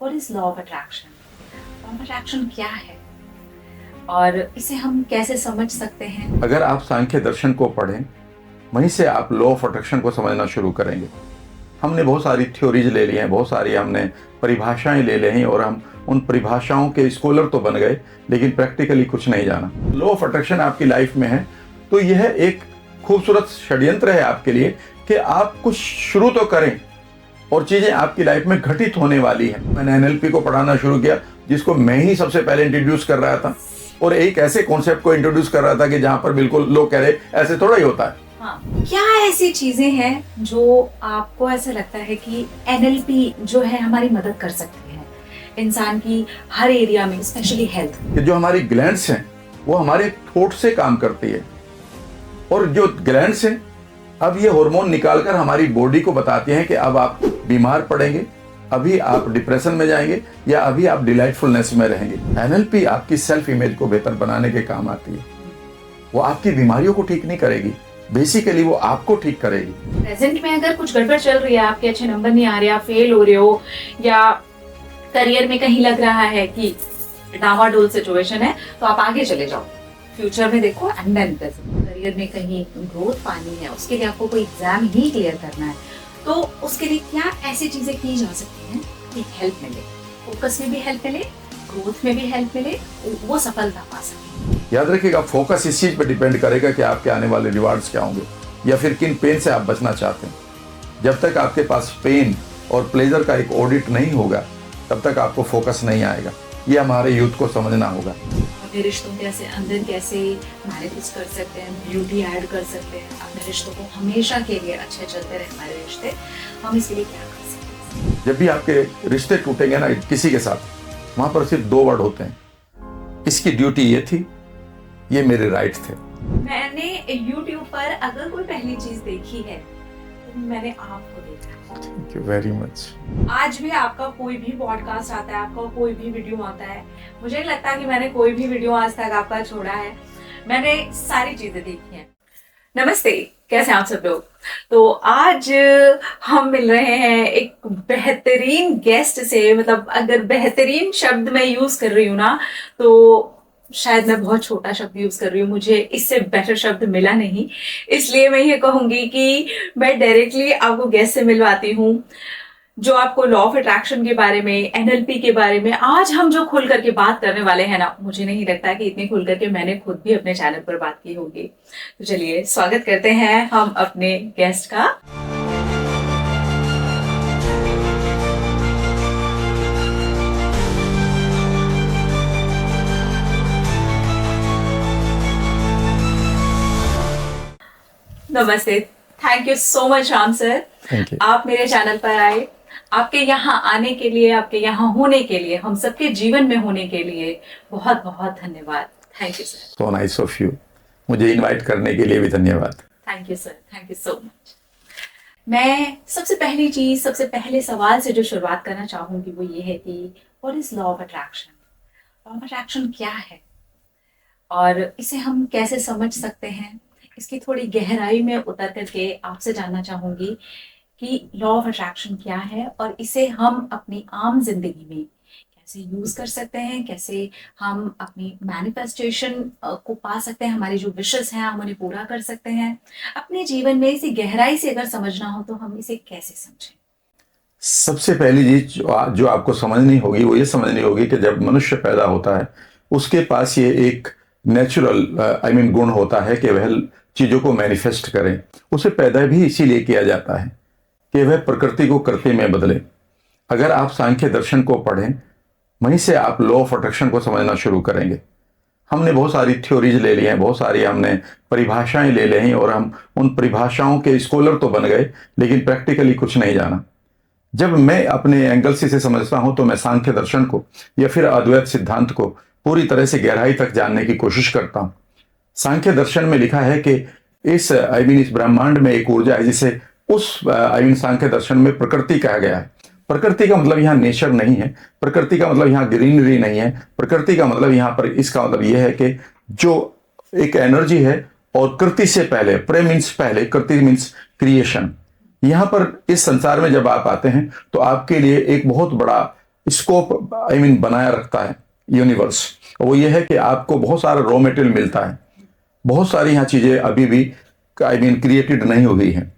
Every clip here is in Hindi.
What is law of attraction? Law of attraction क्या है और इसे हम कैसे समझ सकते हैं? अगर आप सांख्य दर्शन को पढ़ें, वहीं से आप लॉ ऑफ अट्रैक्शन को समझना शुरू करेंगे। हमने बहुत सारी थ्योरीज ले ली हैं, बहुत सारी हमने परिभाषाएं ले ली हैं और हम उन परिभाषाओं के स्कॉलर तो बन गए, लेकिन प्रैक्टिकली कुछ नहीं जाना। लॉ ऑफ अट्रैक्शन आपकी लाइफ में है तो यह एक खूबसूरत षड्यंत्र है आपके लिए कि आप कुछ शुरू तो करें और चीजें आपकी लाइफ में घटित होने वाली है। मैंने एनएलपी को पढ़ाना शुरू किया, जिसको मैं ही सबसे पहले इंट्रोड्यूस कर रहा था, और एक ऐसे कॉन्सेप्ट को इंट्रोड्यूस कर रहा था कि जहां पर बिल्कुल लोग कह रहे ऐसे थोड़ा ही होता है। हाँ, क्या ऐसी चीजें हैं जो आपको ऐसा लगता है कि एनएलपी जो है हमारी मदद कर सकती है इंसान की हर एरिया में, स्पेशली हेल्थ? कि जो हमारी ग्लैंड्स हैं वो हमारे थॉट से काम करती है, और जो ग्लैंड्स हैं अब ये हार्मोन निकालकर हमारी बॉडी को बताती हैं कि अब आप बीमार पड़ेंगे, अभी आप डिप्रेशन में जाएंगे, या अभी आप डिलाइटफुलनेस में रहेंगे। एनएलपी आपकी सेल्फ इमेज को बेहतर बनाने के काम आती है। वो आपकी बीमारियों को ठीक नहीं करेगी, बेसिकली वो आपको ठीक करेगी। प्रेजेंट में अगर कुछ गड़बड़ चल रही है, आपके अच्छे नंबर नहीं आ रहे, आप फेल हो रहे हो, या करियर में कहीं लग रहा है कि डावाडोल सिचुएशन है, तो आप आगे चले जाओ, फ्यूचर में देखो। एंड देन करियर में कहीं ग्रोथ पानी है, उसके लिए आपको कोई एग्जाम ही क्लियर करना है, तो उसके लिए क्या ऐसी चीजें की जा सकती हैं कि हेल्प मिले, फोकस में भी हेल्प मिले, ग्रोथ में भी हेल्प मिले, वो सफलता पा सके? याद रखिएगा, फोकस इस चीज पर डिपेंड करेगा कि आपके आने वाले रिवार्ड्स क्या होंगे या फिर किन पेन से आप बचना चाहते हैं। जब तक आपके पास पेन और प्लेजर का एक ऑडिट नहीं होगा, तब तक आपको फोकस नहीं आएगा। ये हमारे यूथ को समझना होगा। अपने रिश्तों के अंदर कैसे मैनिफेस्ट कर सकते हैं, ब्यूटी ऐड कर सकते हैं, अपने रिश्तों को हमेशा के लिए अच्छे चलते रहे हमारे रिश्ते, हम इसके लिए क्या कर सकते हैं? जब भी आपके रिश्ते टूटेंगे ना किसी के साथ, वहां पर सिर्फ दो वर्ड होते हैं, इसकी ड्यूटी ये थी, ये मेरे राइट थे। मैंने YouTube पर अगर कोई पहली चीज देखी है तो मैंने आपको देखा। Thank you very much. आज भी आपका कोई भी पॉडकास्ट आता है, आपका कोई भी वीडियो आता है, मुझे नहीं लगता कि मैंने कोई भी वीडियो आज तक आपका छोड़ा है। मैंने सारी चीजें देखी हैं। नमस्ते, कैसे हैं आप सब लोग? तो आज हम मिल रहे हैं एक बेहतरीन गेस्ट से। मतलब अगर बेहतरीन शब्द मैं यूज कर रही हूँ ना, तो शायद मैं बहुत छोटा शब्द यूज कर रही हूँ, मुझे इससे बेटर शब्द मिला नहीं, इसलिए मैं ये कहूंगी कि मैं डायरेक्टली आपको गेस्ट से मिलवाती हूँ, जो आपको लॉ ऑफ अट्रैक्शन के बारे में, एनएलपी के बारे में आज हम जो खुल करके बात करने वाले हैं ना, मुझे नहीं लगता कि इतनी खुल करके मैंने खुद भी अपने चैनल पर बात की होगी। तो चलिए स्वागत करते हैं हम अपने गेस्ट का। नमस्ते, thank you so much Ram sir, आप मेरे चैनल पर आए। आपके यहाँ आने के लिए, आपके यहाँ होने के लिए, हम सबके जीवन में होने के लिए बहुत बहुत धन्यवाद। Thank you sir. So nice of you, मुझे इनवाइट करने के लिए भी धन्यवाद। Thank you sir, thank you so much. मैं सबसे पहली चीज, सबसे पहले सवाल से जो शुरुआत करना चाहूंगी वो ये है कि what is law of attraction? Law of attraction क्या है और इसे हम कैसे समझ सकते हैं? इसकी थोड़ी गहराई में उतर करके आपसे जानना चाहूंगी कि लॉ ऑफ अट्रैक्शन क्या है और इसे हम अपनी आम जिंदगी में कैसे यूज कर सकते हैं, कैसे हम अपनी मैनिफेस्टेशन को पा सकते हैं, हमारी जो विशेस हैं हम उन्हें पूरा कर सकते हैं अपने जीवन में। इसी गहराई से अगर समझना हो तो हम इसे कैसे समझें? सबसे पहली चीज जो आपको समझनी होगी वो ये समझनी होगी कि जब मनुष्य पैदा होता है, उसके पास ये एक नेचुरल गुण होता है कि वह चीजों को मैनिफेस्ट करें। उसे पैदा भी इसीलिए किया जाता है कि वह प्रकृति को कृत्य में बदले। अगर आप सांख्य दर्शन को पढ़ें, वहीं से आप लॉ ऑफ अट्रैक्शन को समझना शुरू करेंगे। हमने बहुत सारी थ्योरीज ले ली हैं, बहुत सारी हमने परिभाषाएं ले ली हैं और हम उन परिभाषाओं के स्कॉलर तो बन गए, लेकिन प्रैक्टिकली कुछ नहीं जाना। जब मैं अपने एंगल से इसे समझता हूं तो मैं सांख्य दर्शन को या फिर अद्वैत सिद्धांत को पूरी तरह से गहराई तक जानने की कोशिश करता हूं। सांख्य दर्शन में लिखा है कि इस ब्रह्मांड में एक ऊर्जा है जिसे सांख्य दर्शन में प्रकृति कहा गया है। प्रकृति का मतलब यहाँ नेचर नहीं है, प्रकृति का मतलब यहाँ ग्रीनरी नहीं है, प्रकृति का मतलब यहाँ पर इसका मतलब यह है कि जो एक एनर्जी है और कृति से पहले, प्रे मीन्स पहले, कृति मीन्स क्रिएशन। यहाँ पर इस संसार में जब आप आते हैं तो आपके लिए एक बहुत बड़ा स्कोप बनाया रखता है यूनिवर्स। वो ये है कि आपको बहुत सारा रॉ मटेरियल मिलता है, बहुत सारी यहाँ चीजें अभी भी क्रिएटेड नहीं हुई हैं।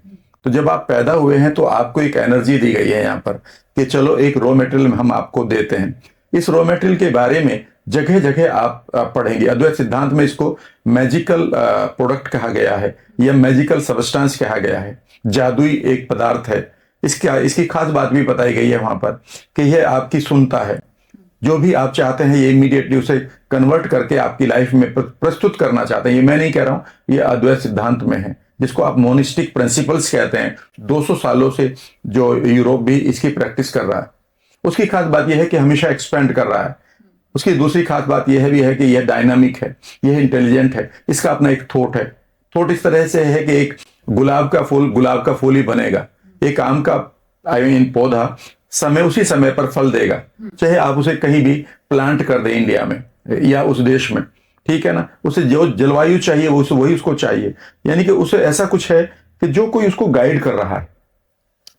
तो जब आप पैदा हुए हैं तो आपको एक एनर्जी दी गई है यहाँ पर कि चलो एक रॉ मटेरियल हम आपको देते हैं। इस रॉ मटेरियल के बारे में जगह जगह आप पढ़ेंगे। अद्वैत सिद्धांत में इसको मैजिकल प्रोडक्ट कहा गया है या मैजिकल सब्सटेंस कहा गया है। जादुई एक पदार्थ है। इसकी खास बात भी बताई गई है वहां पर कि यह आपकी सुनता है। जो भी आप चाहते हैं ये इमीडिएटली उसे कन्वर्ट करके आपकी लाइफ में प्रस्तुत करना चाहते हैं। ये मैं नहीं कह रहा हूं, ये अद्वैत सिद्धांत में है, जिसको आप मोनिस्टिक प्रिंसिपल्स कहते हैं। 200 सालों से जो यूरोप भी इसकी प्रैक्टिस कर रहा है। उसकी खास बात यह है कि हमेशा एक्सपेंड कर रहा है। उसकी दूसरी खास बात यह भी है कि यह डायनामिक है, यह इंटेलिजेंट है, इसका अपना एक थॉट है। थॉट इस तरह से है कि एक गुलाब का फूल ही बनेगा। एक आम का पौधा उसी समय पर फल देगा, चाहे आप उसे कहीं भी प्लांट कर दें इंडिया में या उस देश में, ठीक है ना। उसे जो जलवायु चाहिए वही उसको चाहिए। यानी कि उसे ऐसा कुछ है कि जो कोई उसको गाइड कर रहा है।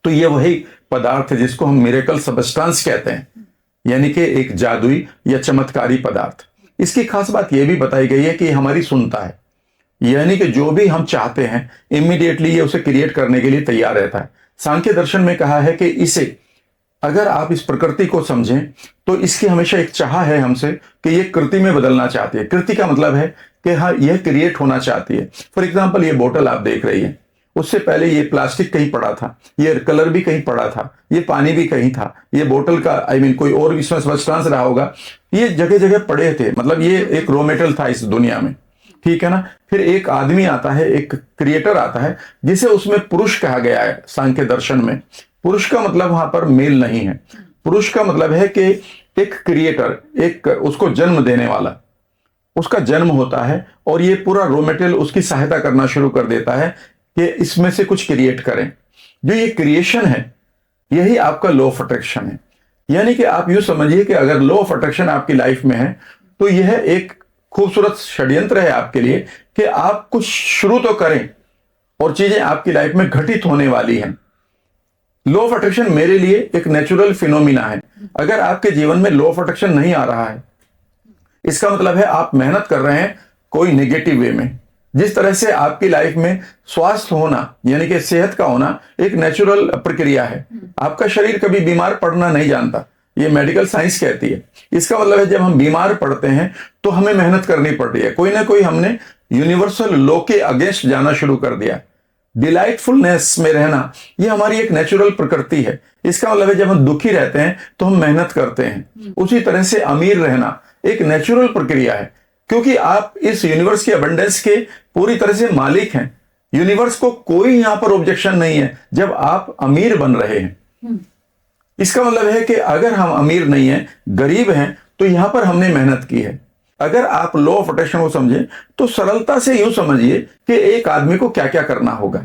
तो ये वही पदार्थ है जिसको हम मिरेकल सबस्टेंस कहते हैं, यानी कि एक जादुई या चमत्कारी पदार्थ। इसकी खास बात यह भी बताई गई है कि हमारी सुनता है, यानी कि जो भी हम चाहते हैं इमीडिएटली ये उसे क्रिएट करने के लिए तैयार रहता है। सांख्य दर्शन में कहा है कि इसे अगर आप इस प्रकृति को समझें तो इसकी हमेशा एक चाह है हमसे कि ये कृति में बदलना चाहती है। कृति का मतलब है कि हाँ, यह क्रिएट होना चाहती है। फॉर एग्जाम्पल, ये बोतल आप देख रही है, उससे पहले ये प्लास्टिक कहीं पड़ा था, ये कलर भी कहीं पड़ा था, ये पानी भी कहीं था, ये बोतल का कोई और इसमें सब्सटेंस रहा होगा, ये जगह जगह पड़े थे। मतलब ये एक रॉ मेटेरियल था इस दुनिया में, ठीक है ना। फिर एक आदमी आता है, एक क्रिएटर आता है, जिसे उसमें पुरुष कहा गया है सांख्य दर्शन में। पुरुष का मतलब वहां पर मेल नहीं है। पुरुष का मतलब है कि एक क्रिएटर, एक उसको जन्म देने वाला, उसका जन्म होता है और ये पूरा रॉ मटेरियल उसकी सहायता करना शुरू कर देता है कि इसमें से कुछ क्रिएट करें। जो ये क्रिएशन है यही आपका लॉ ऑफ अट्रैक्शन है। यानी कि आप यूं समझिए कि अगर लॉ ऑफ अट्रैक्शन आपकी लाइफ में है तो यह एक खूबसूरत षड्यंत्र है आपके लिए कि आप कुछ शुरू तो करें और चीजें आपकी लाइफ में घटित होने वाली हैं। लॉ ऑफ अट्रैक्शन मेरे लिए एक नेचुरल फिनोमिना है। अगर आपके जीवन में लॉ ऑफ अट्रैक्शन नहीं आ रहा है, इसका मतलब है आप मेहनत कर रहे हैं कोई नेगेटिव वे में। जिस तरह से आपकी लाइफ में स्वास्थ्य होना यानी कि सेहत का होना एक नेचुरल प्रक्रिया है। आपका शरीर कभी बीमार पड़ना नहीं जानता, ये मेडिकल साइंस कहती है। इसका मतलब है जब हम बीमार पड़ते हैं तो हमें मेहनत करनी पड़ रही है। कोई ना कोई हमने यूनिवर्सल लॉ के अगेंस्ट जाना शुरू कर दिया। डिलाइटफुलनेस में रहना ये हमारी एक नेचुरल प्रकृति है। इसका मतलब है जब हम दुखी रहते हैं तो हम मेहनत करते हैं। उसी तरह से अमीर रहना एक नेचुरल प्रक्रिया है, क्योंकि आप इस यूनिवर्स के अबंडेंस के पूरी तरह से मालिक हैं। यूनिवर्स को कोई यहां पर ऑब्जेक्शन नहीं है जब आप अमीर बन रहे हैं। इसका मतलब है कि अगर हम अमीर नहीं हैं, गरीब हैं, तो यहां पर हमने मेहनत की है। अगर आप लॉ ऑफ अट्रैक्शन को समझें तो सरलता से यूं समझिए कि एक आदमी को क्या क्या करना होगा।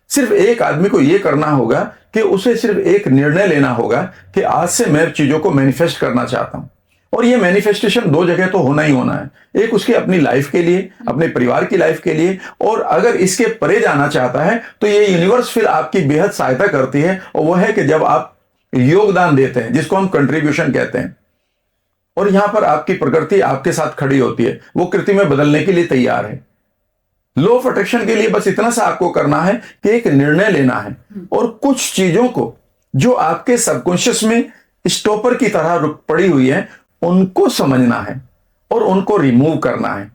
सिर्फ एक आदमी को यह करना होगा कि उसे सिर्फ एक निर्णय लेना होगा कि आज से मैं चीजों को मैनिफेस्ट करना चाहता हूं। और ये मैनिफेस्टेशन दो जगह तो होना ही होना है। एक उसकी अपनी लाइफ के लिए, अपने परिवार की लाइफ के लिए, और अगर इसके परे जाना चाहता है तो ये यूनिवर्स फिर आपकी बेहद सहायता करती है। और वह है कि जब आप योगदान देते हैं, जिसको हम कंट्रीब्यूशन कहते हैं, और यहां पर आपकी प्रकृति आपके साथ खड़ी होती है, वो कृति में बदलने के लिए तैयार है। लॉ ऑफ अट्रैक्शन के लिए बस इतना सा आपको करना है कि एक निर्णय लेना है और कुछ चीजों को जो आपके सबकॉन्शियस में स्टॉपर की तरह पड़ी हुई है उनको समझना है और उनको रिमूव करना है।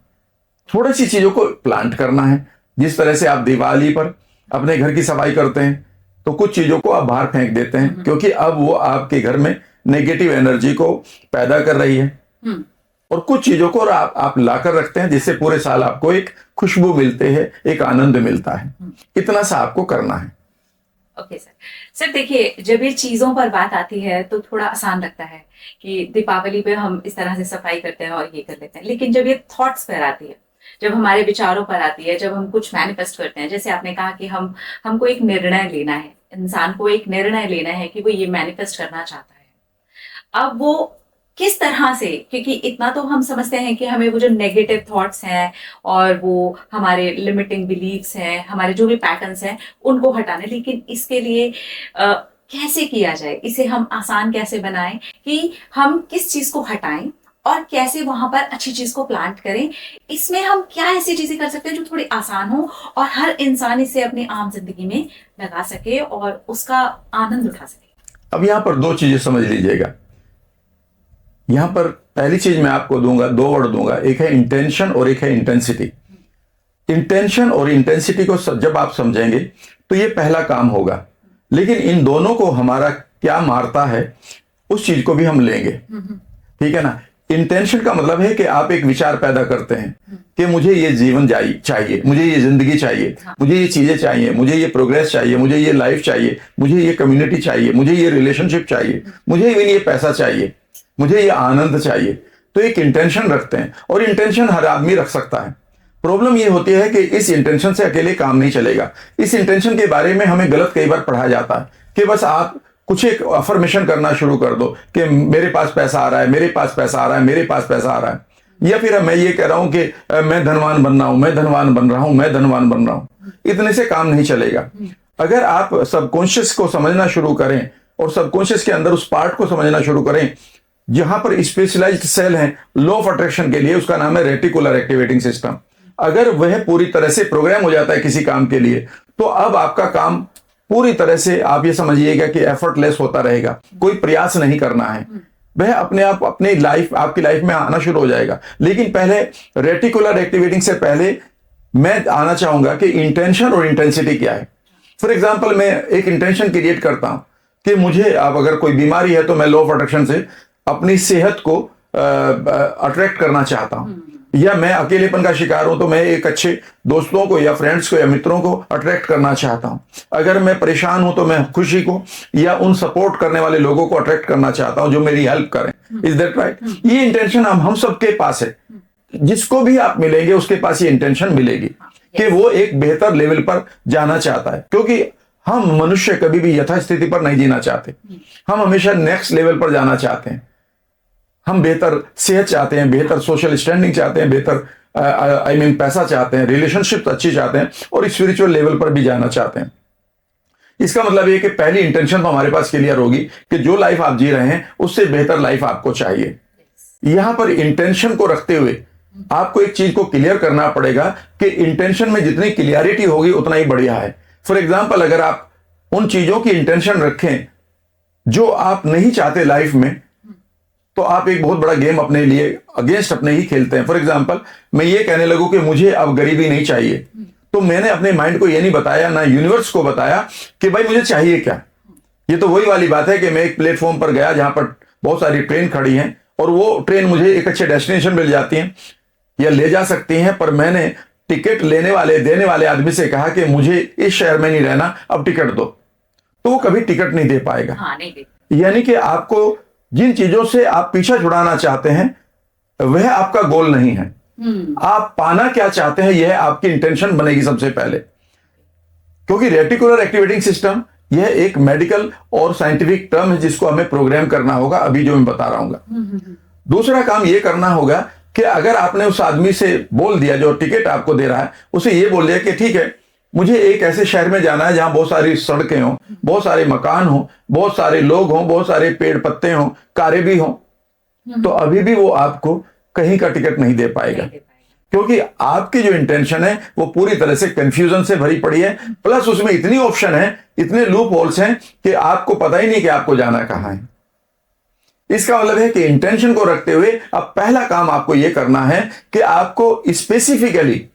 थोड़ी सी चीजों को प्लांट करना है। जिस तरह से आप दिवाली पर अपने घर की सफाई करते हैं तो कुछ चीजों को आप बाहर फेंक देते हैं क्योंकि अब वो आपके घर में नेगेटिव एनर्जी को पैदा कर रही है, और कुछ चीजों को आप लाकर रखते हैं जिससे पूरे साल आपको एक खुशबू मिलते है, एक आनंद मिलता है। इतना सा आपको करना है। ओके सर देखिए, जब ये चीजों पर बात आती है तो थोड़ा आसान लगता है कि दीपावली पे हम इस तरह से सफाई करते हैं और ये कर लेते हैं। लेकिन जब ये थॉट्स पर आती है, जब हमारे विचारों पर आती है, जब हम कुछ मैनिफेस्ट करते हैं, जैसे आपने कहा कि हमको एक निर्णय लेना है, इंसान को एक निर्णय लेना है कि वो ये मैनिफेस्ट करना चाहता है। अब वो किस तरह से, क्योंकि इतना तो हम समझते हैं कि हमें वो जो नेगेटिव थॉट्स हैं और वो हमारे लिमिटिंग बिलीव्स हैं, हमारे जो भी पैटर्न्स हैं, उनको हटाने, लेकिन इसके लिए कैसे किया जाए, इसे हम आसान कैसे बनाएं कि हम किस चीज को हटाएं और कैसे वहां पर अच्छी चीज को प्लांट करें। इसमें हम क्या ऐसी चीजें कर सकते हैं जो थोड़ी आसान हो और हर इंसान इसे अपनी आम जिंदगी में लगा सके और उसका आनंद उठा सके। अब यहाँ पर दो चीजें समझ लीजिएगा। यहाँ पर पहली चीज मैं आपको दूंगा, दो वर्ड दूंगा, एक है इंटेंशन और एक है इंटेंसिटी। इंटेंशन और इंटेंसिटी को जब आप समझेंगे तो ये पहला काम होगा, लेकिन इन दोनों को हमारा क्या मारता है उस चीज को भी हम लेंगे, ठीक है ना। इंटेंशन का मतलब है कि आप एक विचार पैदा करते हैं कि मुझे ये जीवन चाहिए, मुझे ये जिंदगी चाहिए, मुझे ये चीजें चाहिए, मुझे ये प्रोग्रेस चाहिए, मुझे ये लाइफ चाहिए, मुझे ये कम्युनिटी चाहिए, मुझे ये रिलेशनशिप चाहिए, मुझे इवन ये पैसा चाहिए, मुझे ये आनंद चाहिए। तो एक इंटेंशन रखते हैं और इंटेंशन हर आदमी रख सकता है। प्रॉब्लम ये होती है कि इस इंटेंशन से अकेले काम नहीं चलेगा। इस इंटेंशन के बारे में हमें गलत कई बार पढ़ाया जाता है कि बस आप कुछ एक अफर्मेशन करना शुरू कर दो कि मेरे पास पैसा आ रहा है, मेरे पास पैसा आ रहा है, मेरे पास पैसा आ रहा है, या फिर मैं ये कह रहा हूं कि मैं धनवान बन रहा हूं, मैं धनवान बन रहा हूं, मैं धनवान बन रहा हूं। इतने से काम नहीं चलेगा। अगर आप सबकॉन्शियस को समझना शुरू करें और सबकॉन्शियस के अंदर उस पार्ट को समझना शुरू करें जहां पर स्पेशलाइज्ड सेल हैं लॉ ऑफ अट्रैक्शन के लिए, उसका नाम है रेटिकुलर एक्टिवेटिंग सिस्टम। अगर वह पूरी तरह से प्रोग्राम हो जाता है किसी काम के लिए, तो अब आपका काम पूरी तरह से आप ये समझिएगा कि एफर्टलेस होता रहेगा, कोई प्रयास नहीं करना है, वह अपने आप अपनी लाइफ, आपकी लाइफ में आना शुरू हो जाएगा। लेकिन पहले रेटिकुलर एक्टिवेटिंग से पहले मैं आना चाहूंगा कि इंटेंशन और इंटेंसिटी क्या है। फॉर एग्जाम्पल, मैं एक इंटेंशन क्रिएट करता हूं कि मुझे, अब अगर कोई बीमारी है तो मैं लॉ ऑफ अट्रैक्शन से अपनी सेहत को अट्रैक्ट करना चाहता हूं, या मैं अकेलेपन का शिकार हूं तो मैं एक अच्छे दोस्तों को या फ्रेंड्स को या मित्रों को अट्रैक्ट करना चाहता हूं। अगर मैं परेशान हूं तो मैं खुशी को या उन सपोर्ट करने वाले लोगों को अट्रैक्ट करना चाहता हूं जो मेरी हेल्प करें। Is that right? ये इंटेंशन हम सबके पास है। जिसको भी आप मिलेंगे उसके पास ये इंटेंशन मिलेगी कि वो एक बेहतर लेवल पर जाना चाहता है, क्योंकि हम मनुष्य कभी भी यथास्थिति पर नहीं जीना चाहते। हम हमेशा नेक्स्ट लेवल पर जाना चाहते हैं। हम बेहतर सेहत चाहते हैं, बेहतर सोशल स्टैंडिंग चाहते हैं, बेहतर पैसा चाहते हैं, रिलेशनशिप अच्छी चाहते हैं और स्पिरिचुअल लेवल पर भी जाना चाहते हैं। इसका मतलब ये कि पहली इंटेंशन तो हमारे पास क्लियर होगी कि जो लाइफ आप जी रहे हैं उससे बेहतर लाइफ आपको चाहिए। यहां पर इंटेंशन को रखते हुए आपको एक चीज को क्लियर करना पड़ेगा कि इंटेंशन में जितनी क्लियरिटी होगी उतना ही बढ़िया है। फॉर एग्जाम्पल, अगर आप उन चीजों की इंटेंशन रखें जो आप नहीं चाहते लाइफ में, तो आप एक बहुत बड़ा गेम अपने लिए अगेंस्ट अपने ही खेलते हैं। फॉर एग्जाम्पल, मैं ये कहने लगूं कि मुझे अब गरीबी नहीं चाहिए, तो मैंने अपने माइंड को ये नहीं बताया, ना यूनिवर्स को बताया कि भाई मुझे चाहिए क्या। ये तो वही वाली बात है कि मैं एक प्लेटफॉर्म पर गया जहां पर बहुत सारी ट्रेन खड़ी हैं और वो ट्रेन मुझे एक अच्छे डेस्टिनेशन मिल जाती है या ले जा सकती हैं, पर मैंने टिकट देने वाले आदमी से कहा कि मुझे इस शहर में नहीं रहना, अब टिकट दो, तो वो कभी टिकट नहीं दे पाएगा। यानी कि आपको जिन चीजों से आप पीछा छुड़ाना चाहते हैं वह आपका गोल नहीं है। आप पाना क्या चाहते हैं यह आपकी इंटेंशन बनेगी सबसे पहले, क्योंकि रेटिकुलर एक्टिवेटिंग सिस्टम यह एक मेडिकल और साइंटिफिक टर्म है जिसको हमें प्रोग्राम करना होगा, अभी जो मैं बता रहा हूं। दूसरा काम यह करना होगा कि अगर आपने उस आदमी से बोल दिया जो टिकट आपको दे रहा है, उसे यह बोल दिया कि ठीक है, मुझे एक ऐसे शहर में जाना है जहां बहुत सारी सड़कें हों, बहुत सारे मकान हों, बहुत सारे लोग हों, बहुत सारे पेड़ पत्ते हों, कारें भी हों, तो अभी भी वो आपको कहीं का टिकट नहीं दे पाएगा, क्योंकि आपकी जो इंटेंशन है वो पूरी तरह से कंफ्यूजन से भरी पड़ी है। प्लस उसमें इतनी ऑप्शन है, इतने लूप होल्स हैं कि आपको पता ही नहीं कि आपको जाना कहां है। इसका मतलब है कि इंटेंशन को रखते हुए अब पहला काम आपको यह करना है कि आपको स्पेसिफिकली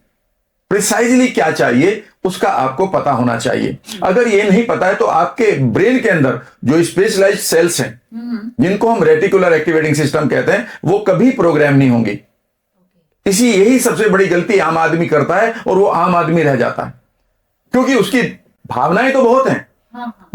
प्रिसाइजली क्या चाहिए उसका आपको पता होना चाहिए। अगर ये नहीं पता है तो आपके ब्रेन के अंदर जो स्पेशलाइज्ड सेल्स हैं जिनको हम रेटिकुलर एक्टिवेटिंग सिस्टम कहते हैं वो कभी प्रोग्राम नहीं होंगी। यही सबसे बड़ी गलती आम आदमी करता है और वो आम आदमी रह जाता है, क्योंकि उसकी भावनाएं तो बहुत हैं।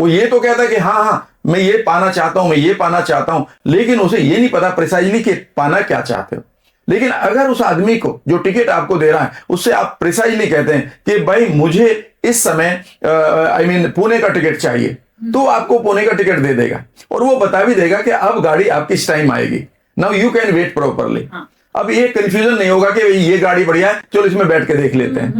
वो ये तो कहता है कि हाँ मैं ये पाना चाहता हूं, मैं ये पाना चाहता हूं, लेकिन उसे ये नहीं पता प्रिसाइजली कि पाना क्या चाहते हो। लेकिन अगर उस आदमी को जो टिकट आपको दे रहा है उससे आप प्रिसाइजली कहते हैं कि भाई मुझे इस समय पुणे का टिकट चाहिए, तो आपको पुणे का टिकट दे देगा और वो बता भी देगा कि अब गाड़ी आपकी इस टाइम आएगी, now you can wait properly. अब ये कंफ्यूजन नहीं होगा कि ये गाड़ी बढ़िया है, चलो इसमें बैठ के देख लेते हैं।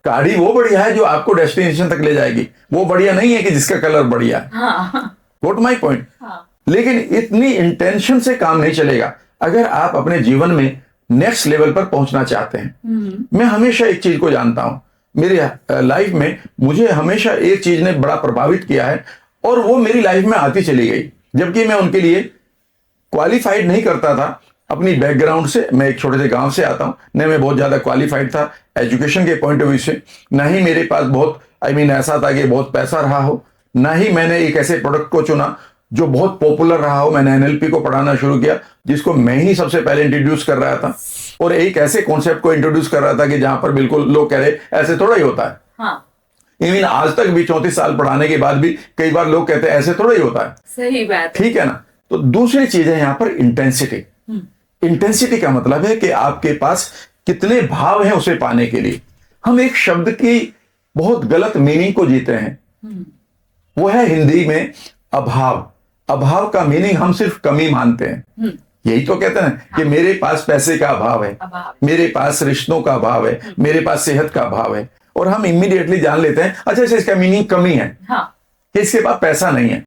गाड़ी वो बढ़िया है जो आपको डेस्टिनेशन तक ले जाएगी, वो बढ़िया नहीं है कि जिसका कलर बढ़िया है। हाँ वोट माई पॉइंट। हाँ लेकिन इतनी इंटेंशन से काम नहीं चलेगा अगर आप अपने जीवन में नेक्स्ट लेवल पर पहुंचना चाहते हैं। मैं हमेशा एक चीज को जानता हूं, मेरी लाइफ में मुझे हमेशा एक चीज ने बड़ा प्रभावित किया है और वो मेरी लाइफ में आती चली गई, जबकि मैं उनके लिए क्वालिफाइड नहीं करता था। अपनी बैकग्राउंड से, मैं एक छोटे से गांव से आता हूं, न मैं बहुत ज्यादा क्वालिफाइड था एजुकेशन के पॉइंट ऑफ व्यू से, ना ही मेरे पास बहुत ऐसा था कि बहुत पैसा रहा हो, ना ही मैंने एक ऐसे प्रोडक्ट को चुना जो बहुत पॉपुलर रहा हो। मैंने एनएलपी को पढ़ाना शुरू किया जिसको मैं ही सबसे पहले इंट्रोड्यूस कर रहा था, और एक ऐसे कॉन्सेप्ट को इंट्रोड्यूस कर रहा था कि जहां पर बिल्कुल लोग कह रहे ऐसे थोड़ा ही होता है। हाँ इवन आज तक भी 34 साल पढ़ाने के बाद भी कई बार लोग कहते हैं ऐसे थोड़ा ही होता है। सही बात। ठीक है ना। तो दूसरी चीज है यहां पर इंटेंसिटी। इंटेंसिटी का मतलब है कि आपके पास कितने भाव हैं उसे पाने के लिए। हम एक शब्द की बहुत गलत मीनिंग को जीते हैं, वो है हिंदी में अभाव। अभाव का मीनिंग हम सिर्फ कमी मानते हैं। यही तो कहते हैं कि मेरे पास पैसे का अभाव है, मेरे पास रिश्तों का अभाव है, मेरे पास सेहत का अभाव है, और हम इमीडिएटली जान लेते हैं अच्छा इसका मीनिंग कमी है, कि इसके पास पैसा नहीं है।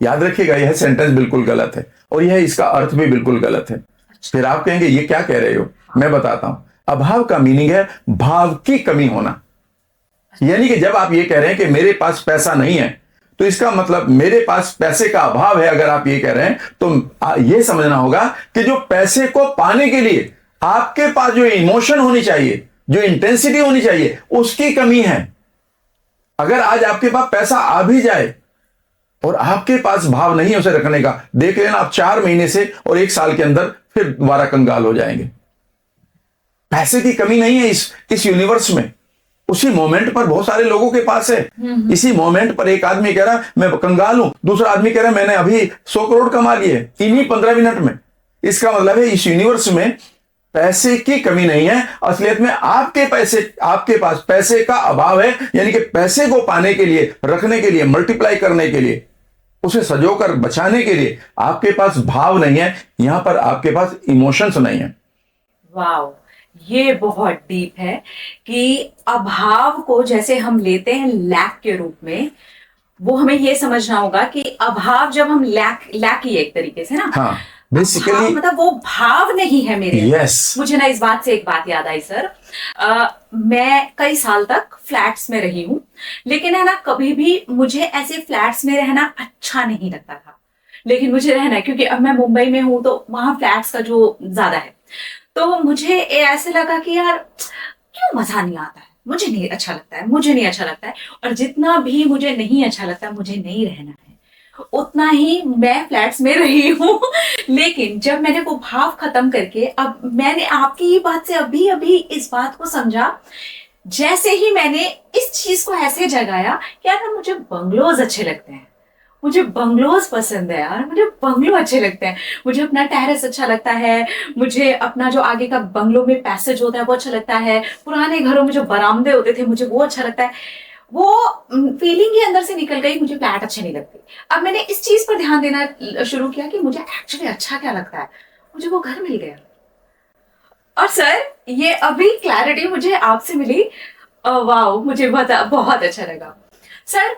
याद रखिएगा यह सेंटेंस बिल्कुल गलत है और यह इसका अर्थ भी बिल्कुल गलत है। फिर आप कहेंगे ये क्या कह रहे हो, मैं बताता हूं। अभाव का मीनिंग है भाव की कमी होना। यानी कि जब आप ये कह रहे हैं कि मेरे पास पैसा नहीं है, तो इसका मतलब मेरे पास पैसे का अभाव है। अगर आप ये कह रहे हैं तो ये समझना होगा कि जो पैसे को पाने के लिए आपके पास जो इमोशन होनी चाहिए, जो इंटेंसिटी होनी चाहिए, उसकी कमी है। अगर आज आपके पास पैसा आ भी जाए और आपके पास भाव नहीं है उसे रखने का, देख लेना आप 4 महीने से और 1 साल के अंदर फिर दोबारा कंगाल हो जाएंगे। पैसे की कमी नहीं है इस यूनिवर्स में। उसी मोमेंट पर बहुत सारे लोगों के पास है। इसी मोमेंट पर एक आदमी कह रहा मैं कंगाल हूं, दूसरा आदमी कह रहा मैंने अभी 100 करोड़ कमा लिए इन्हीं 15 मिनट में। इसका मतलब है इस यूनिवर्स में पैसे की कमी नहीं है, असलियत में आपके पास पैसे का अभाव है। यानी कि पैसे को पाने के लिए, रखने के लिए, मल्टीप्लाई करने के लिए, उसे सजोकर बचाने के लिए आपके पास भाव नहीं है। यहां पर आपके पास इमोशंस नहीं है। वाओ, ये बहुत डीप है कि अभाव को जैसे हम लेते हैं लैक के रूप में, वो हमें ये समझना होगा कि अभाव जब हम लैक ही एक तरीके से ना, हाँ बेसिकली मतलब वो भाव नहीं है मेरे। yes. मुझे ना इस बात से एक बात याद आई सर। मैं कई साल तक फ्लैट्स में रही हूं, लेकिन है ना कभी भी मुझे ऐसे फ्लैट्स में रहना अच्छा नहीं लगता था। लेकिन मुझे रहना है क्योंकि अब मैं मुंबई में हूं तो वहां फ्लैट्स का जो ज्यादा है, तो मुझे ऐसे लगा कि यार क्यों मजा नहीं आता है, मुझे नहीं अच्छा लगता है, मुझे नहीं अच्छा लगता है। और जितना भी मुझे नहीं अच्छा लगता है, मुझे नहीं रहना है, उतना ही मैं फ्लैट्स में रही हूँ। लेकिन जब मैंने वो भाव खत्म करके, अब मैंने आपकी ये बात से अभी इस बात को समझा, जैसे ही मैंने इस चीज को ऐसे जगाया, यार ना मुझे बंगलोज अच्छे लगते हैं, मुझे बंगलोज पसंद है यार, मुझे बंगलो अच्छे लगते हैं, मुझे अपना टेरेस अच्छा लगता है, मुझे अपना जो आगे का बंगलो में पैसेज होता है वो अच्छा लगता है, पुराने घरों में जो बरामदे होते थे मुझे वो अच्छा लगता है। वो फीलिंग ही अंदर से निकल गई, मुझे फ्लैट अच्छे नहीं लगते। अब मैंने इस चीज पर ध्यान देना शुरू किया कि मुझे एक्चुअली अच्छा क्या लगता है, मुझे वो घर मिल गया। और सर ये अभी क्लैरिटी मुझे आपसे मिली, वाओ, मुझे बहुत अच्छा लगा। सर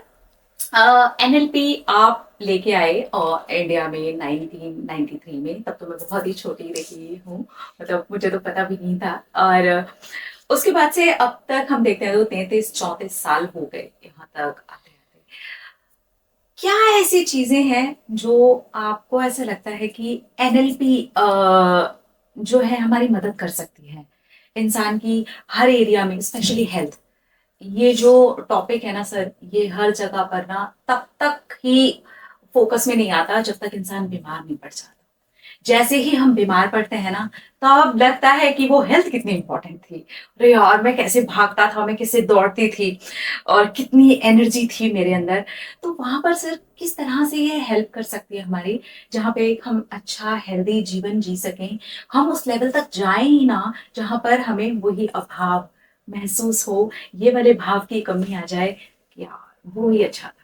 एनएलपी आप लेके आए और इंडिया में 1993 में, तब तो मैं बहुत ही छोटी रही हूँ, मतलब मुझे तो पता भी नहीं था। और उसके बाद से अब तक हम देखते हैं तो 33-34 साल हो गए यहाँ तक आते आते। क्या ऐसी चीजें हैं जो आपको ऐसा लगता है कि एनएलपी जो है हमारी मदद कर सकती है इंसान की हर एरिया में, स्पेशली हेल्थ? ये जो टॉपिक है ना सर, ये हर जगह पर ना तब तक ही फोकस में नहीं आता जब तक इंसान बीमार नहीं पड़ जाता। जैसे ही हम बीमार पड़ते हैं ना, तब लगता है कि वो हेल्थ कितनी इंपॉर्टेंट थी। अरे यार मैं कैसे भागता था, मैं कैसे दौड़ती थी और कितनी एनर्जी थी मेरे अंदर। तो वहां पर सर किस तरह से ये हेल्प कर सकती है हमारी, जहाँ पे हम अच्छा हेल्दी जीवन जी सकें, हम उस लेवल तक जाएं ही ना जहां पर हमें वही अभाव महसूस हो, ये वाले भाव की कमी आ जाए कि यार वो ही अच्छा था।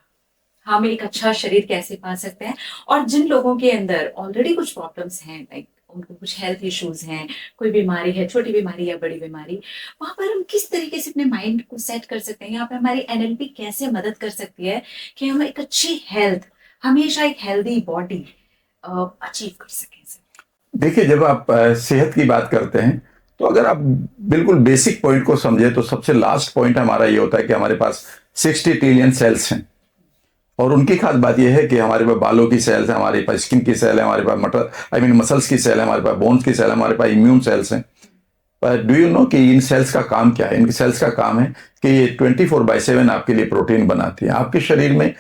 हम एक अच्छा शरीर कैसे पा सकते हैं? और जिन लोगों के अंदर ऑलरेडी कुछ प्रॉब्लम्स हैं, लाइक उनको कुछ हेल्थ इश्यूज हैं, कोई बीमारी है, छोटी बीमारी या बड़ी बीमारी, वहां पर हम किस तरीके से अपने माइंड को सेट कर सकते हैं? यहाँ पे हमारी एनएलपी कैसे मदद कर सकती है कि हम एक अच्छी हेल्थ, हमेशा एक हेल्दी बॉडी अचीव कर सकें? देखिए, जब आप सेहत की बात करते हैं तो अगर आप बिल्कुल बेसिक पॉइंट को समझे तो सबसे लास्ट पॉइंट हमारा ये होता है कि हमारे पास 60 ट्रिलियन सेल्स हैं। और उनकी खास बात यह है कि हमारे पास बालों की सेल्स है, हमारे पास स्किन की सेल है, हमारे पास मसल्स की सेल है, हमारे पास बोन्स की सेल है, हमारे पास इम्यून सेल्स हैं। पर डू यू नो कि इन सेल्स का काम क्या है? इनकी सेल्स का काम है कि ये 24/7 आपके लिए प्रोटीन बनाती है। आपके शरीर में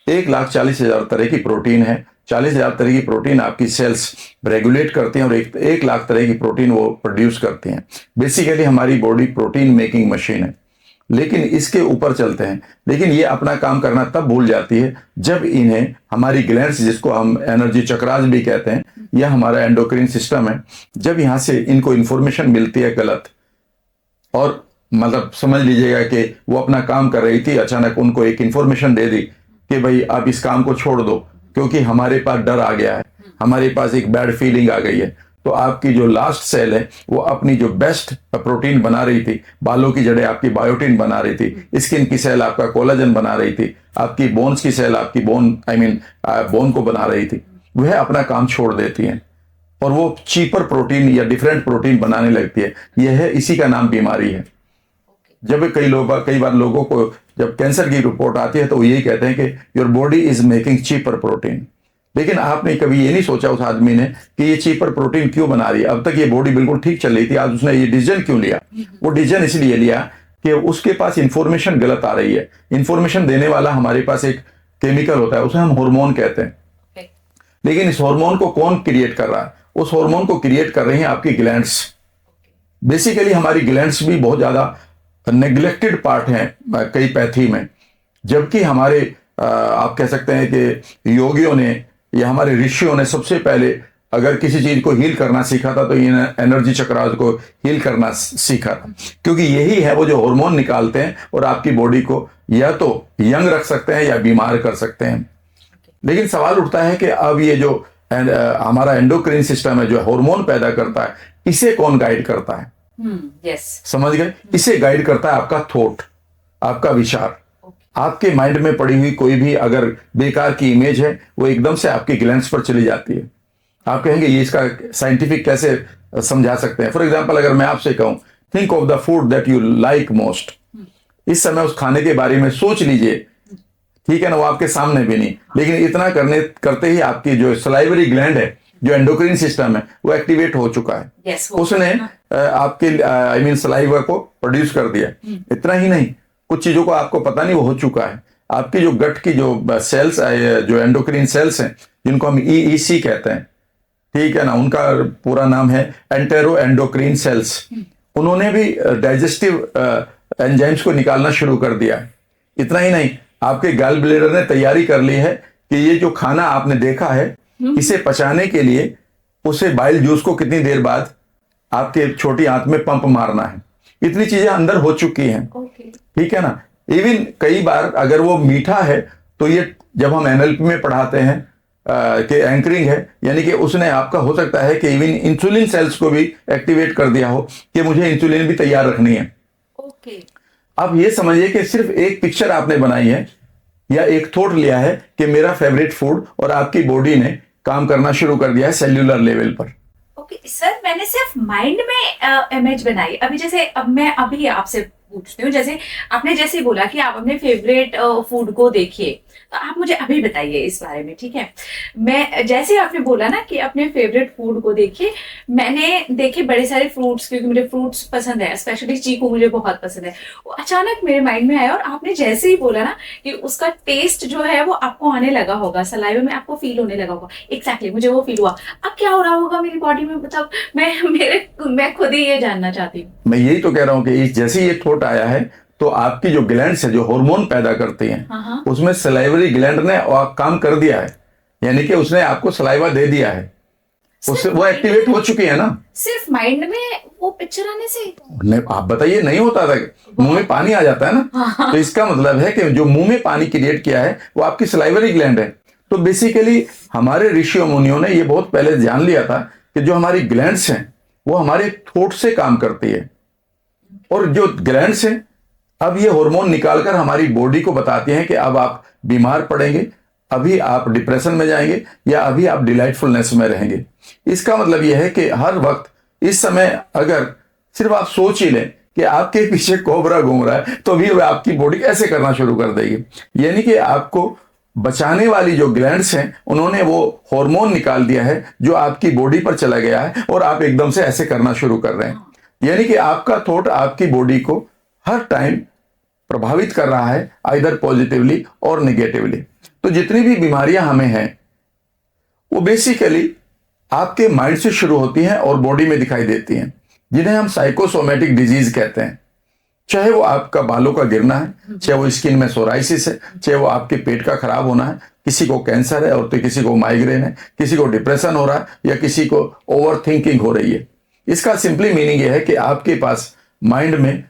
1,40,000 तरह की प्रोटीन है। 40,000 तरह की प्रोटीन आपकी सेल्स रेगुलेट करती हैं और 1 लाख तरह की प्रोटीन वो प्रोड्यूस करती हैं। बेसिकली हमारी बॉडी प्रोटीन मेकिंग मशीन है। लेकिन इसके ऊपर चलते हैं, लेकिन ये अपना काम करना तब भूल जाती है जब इन्हें हमारी ग्लैंड्स, जिसको हम एनर्जी चक्रास भी कहते हैं, या हमारा एंडोक्राइन सिस्टम है, जब यहाँ से इनको इंफॉर्मेशन मिलती है गलत, और मतलब समझ लीजिएगा कि वो अपना काम कर रही थी, अचानक उनको एक इंफॉर्मेशन दे दी कि भाई आप इस काम को छोड़ दो क्योंकि हमारे पास डर आ गया है, हमारे पास एक बैड फीलिंग आ गई है। तो आपकी जो लास्ट सेल है वो अपनी जो बेस्ट प्रोटीन बना रही थी, बालों की जड़ें आपकी बायोटिन बना रही थी, स्किन की सेल आपका कोलाजन बना रही थी, आपकी बोन्स की सेल आपकी बोन को बना रही थी, वह अपना काम छोड़ देती हैं और वो चीपर प्रोटीन या डिफरेंट प्रोटीन बनाने लगती है। यह है, इसी का नाम बीमारी है। जब कई बार लोगों को जब कैंसर की रिपोर्ट आती है तो वो यही कहते हैं कि your body is making cheaper protein. लेकिन आपने कभी ये नहीं सोचा उस आदमी ने कि ये चीपर प्रोटीन क्यों बना रही है। अब तक ये बॉडी बिल्कुल ठीक चल रही थी, आज उसने ये डिसीजन क्यों लिया? वो डिसीजन इसलिए लिया कि उसके पास इंफॉर्मेशन गलत आ रही है। इंफॉर्मेशन देने वाला हमारे पास एक केमिकल होता है, उसे हम हार्मोन कहते हैं। लेकिन इस हार्मोन को कौन क्रिएट कर रहा है? उस हार्मोन को क्रिएट कर रही हैं आपकी ग्लैंड्स। बेसिकली हमारी ग्लैंड्स भी बहुत ज्यादा नेग्लेक्टेड पार्ट हैं कई पैथी में, जबकि हमारे आप कह सकते हैं कि योगियों ने या हमारे ऋषियों ने सबसे पहले अगर किसी चीज को हील करना सीखा था तो ये एनर्जी चक्रास को हील करना सीखा था, क्योंकि यही है वो जो हार्मोन निकालते हैं और आपकी बॉडी को या तो यंग रख सकते हैं या बीमार कर सकते हैं। लेकिन सवाल उठता है कि अब ये जो हमारा एंडोक्राइन सिस्टम है जो हार्मोन पैदा करता है, इसे कौन गाइड करता है? समझ गए? इसे गाइड करता है आपका थॉट, आपका विचार। आपके माइंड में पड़ी हुई कोई भी अगर बेकार की इमेज है वो एकदम से आपके ग्लैंड्स पर चली जाती है। आप कहेंगे ये इसका साइंटिफिक कैसे समझा सकते हैं? फॉर एग्जांपल, अगर मैं आपसे कहूं think of the food that you like most, इस समय उस खाने के बारे में सोच लीजिए, ठीक है ना? वो आपके सामने भी नहीं, लेकिन इतना करते ही आपकी जो सलाइवरी ग्लैंड है, जो एंडोक्राइन सिस्टम है, वो एक्टिवेट हो चुका है। उसने आपके सलाइवा को प्रोड्यूस कर दिया। इतना ही नहीं, कुछ चीजों को आपको पता नहीं वो हो चुका है। आपकी जो गट की जो सेल्स जो एंडोक्राइन सेल्स हैं, जिनको हम EEC कहते हैं, ठीक है ना, उनका पूरा नाम है एंटेरो एंडोक्राइन सेल्स। उन्होंने भी डाइजेस्टिव एंजाइम्स को निकालना शुरू कर दिया है। इतना ही नहीं, आपके गॉल ब्लैडर ने तैयारी कर ली है कि ये जो खाना आपने देखा है, इसे पचाने के लिए उसे बाइल जूस को कितनी देर बाद आपके छोटी आंत में पंप मारना है। इतनी चीजें अंदर हो चुकी हैं, ठीक है ना? इवन कई बार अगर वो मीठा है तो ये जब हम NLP में पढ़ाते हैं कि एंकरिंग है, यानी कि उसने आपका हो सकता है कि इवन इंसुलिन सेल्स को भी एक्टिवेट कर दिया हो कि मुझे इंसुलिन भी तैयार रखनी है। आप ये समझिए कि सिर्फ एक पिक्चर आपने बनाई है या एक थॉट लिया है कि मेरा फेवरेट फूड, और आपकी बॉडी ने काम करना शुरू कर दिया है सेल्यूलर लेवल पर। सर, मैंने सिर्फ माइंड में इमेज बनाई। अभी जैसे अब मैं अभी आपसे पूछती हूँ, जैसे आपने जैसे बोला कि आप अपने फेवरेट फूड को देखिए, तो आप मुझे अभी बताइए इस बारे में, ठीक है? मैं जैसे आपने बोला ना कि अपने फेवरेट फूड को देखिए, मैंने देखे बड़े सारे फ्रूट्स, क्योंकि मुझे फ्रूट्स पसंद है, स्पेशली चीकू मुझे बहुत पसंद है। वो अचानक मेरे माइंड में आया और आपने जैसे ही बोला ना कि उसका टेस्ट जो है वो आपको आने लगा होगा, सलाइवा में आपको फील होने लगा होगा। एग्जैक्टली मुझे वो फील हुआ। अब क्या हो रहा होगा मेरी बॉडी में, मतलब मैं खुद ही ये जानना चाहती हूँ। मैं यही तो कह रहा हूँ कि जैसे ये थॉट आया है तो आपकी जो ग्लैंड्स है जो हार्मोन पैदा करती हैं, उसमें सलाइवरी ग्लैंड ने काम कर दिया है, यानी कि उसने आपको सलाइवा दे दिया है, उससे वो एक्टिवेट हो चुकी है ना। सिर्फ माइंड में वो पिक्चर आने से नहीं, आप बताइए, नहीं होता था? मुंह में पानी आ जाता है ना। तो इसका मतलब है कि जो मुंह में पानी क्रिएट किया है वो आपकी सलाइवरी ग्लैंड है। तो बेसिकली हमारे ऋषियों मुनियों ने ये बहुत पहले जान लिया था कि जो हमारी ग्लैंड्स हैं वो हमारे थॉट से काम करती है, और जो ग्लैंड्स हैं अब ये हार्मोन निकालकर हमारी बॉडी को बताती हैं कि अब आप बीमार पड़ेंगे, अभी आप डिप्रेशन में जाएंगे, या अभी आप डिलाइटफुलनेस में रहेंगे। इसका मतलब यह है कि हर वक्त इस समय अगर सिर्फ आप सोच ही लें कि आपके पीछे कोबरा घूम रहा है, तो भी वह आपकी बॉडी ऐसे करना शुरू कर देगी। यानी कि आपको बचाने वाली जो ग्लैंड्स हैं उन्होंने वो हार्मोन निकाल दिया है जो आपकी बॉडी पर चला गया है, और आप एकदम से ऐसे करना शुरू कर रहे हैं। यानी कि आपका थॉट आपकी बॉडी को हर टाइम प्रभावित कर रहा है, आइदर पॉजिटिवली और नेगेटिवली। तो जितनी भी बीमारियां हमें हैं वो बेसिकली आपके माइंड से शुरू होती हैं और बॉडी में दिखाई देती हैं, जिन्हें हम साइकोसोमेटिक डिजीज कहते हैं। चाहे वो आपका बालों का गिरना है, चाहे वो स्किन में सोराइसिस है, चाहे वो आपके पेट का खराब होना है, किसी को कैंसर है और तो किसी को माइग्रेन है, किसी को डिप्रेशन हो रहा है, या किसी को ओवर थिंकिंग हो रही है। इसका सिंपली मीनिंग यह है कि आपके पास माइंड में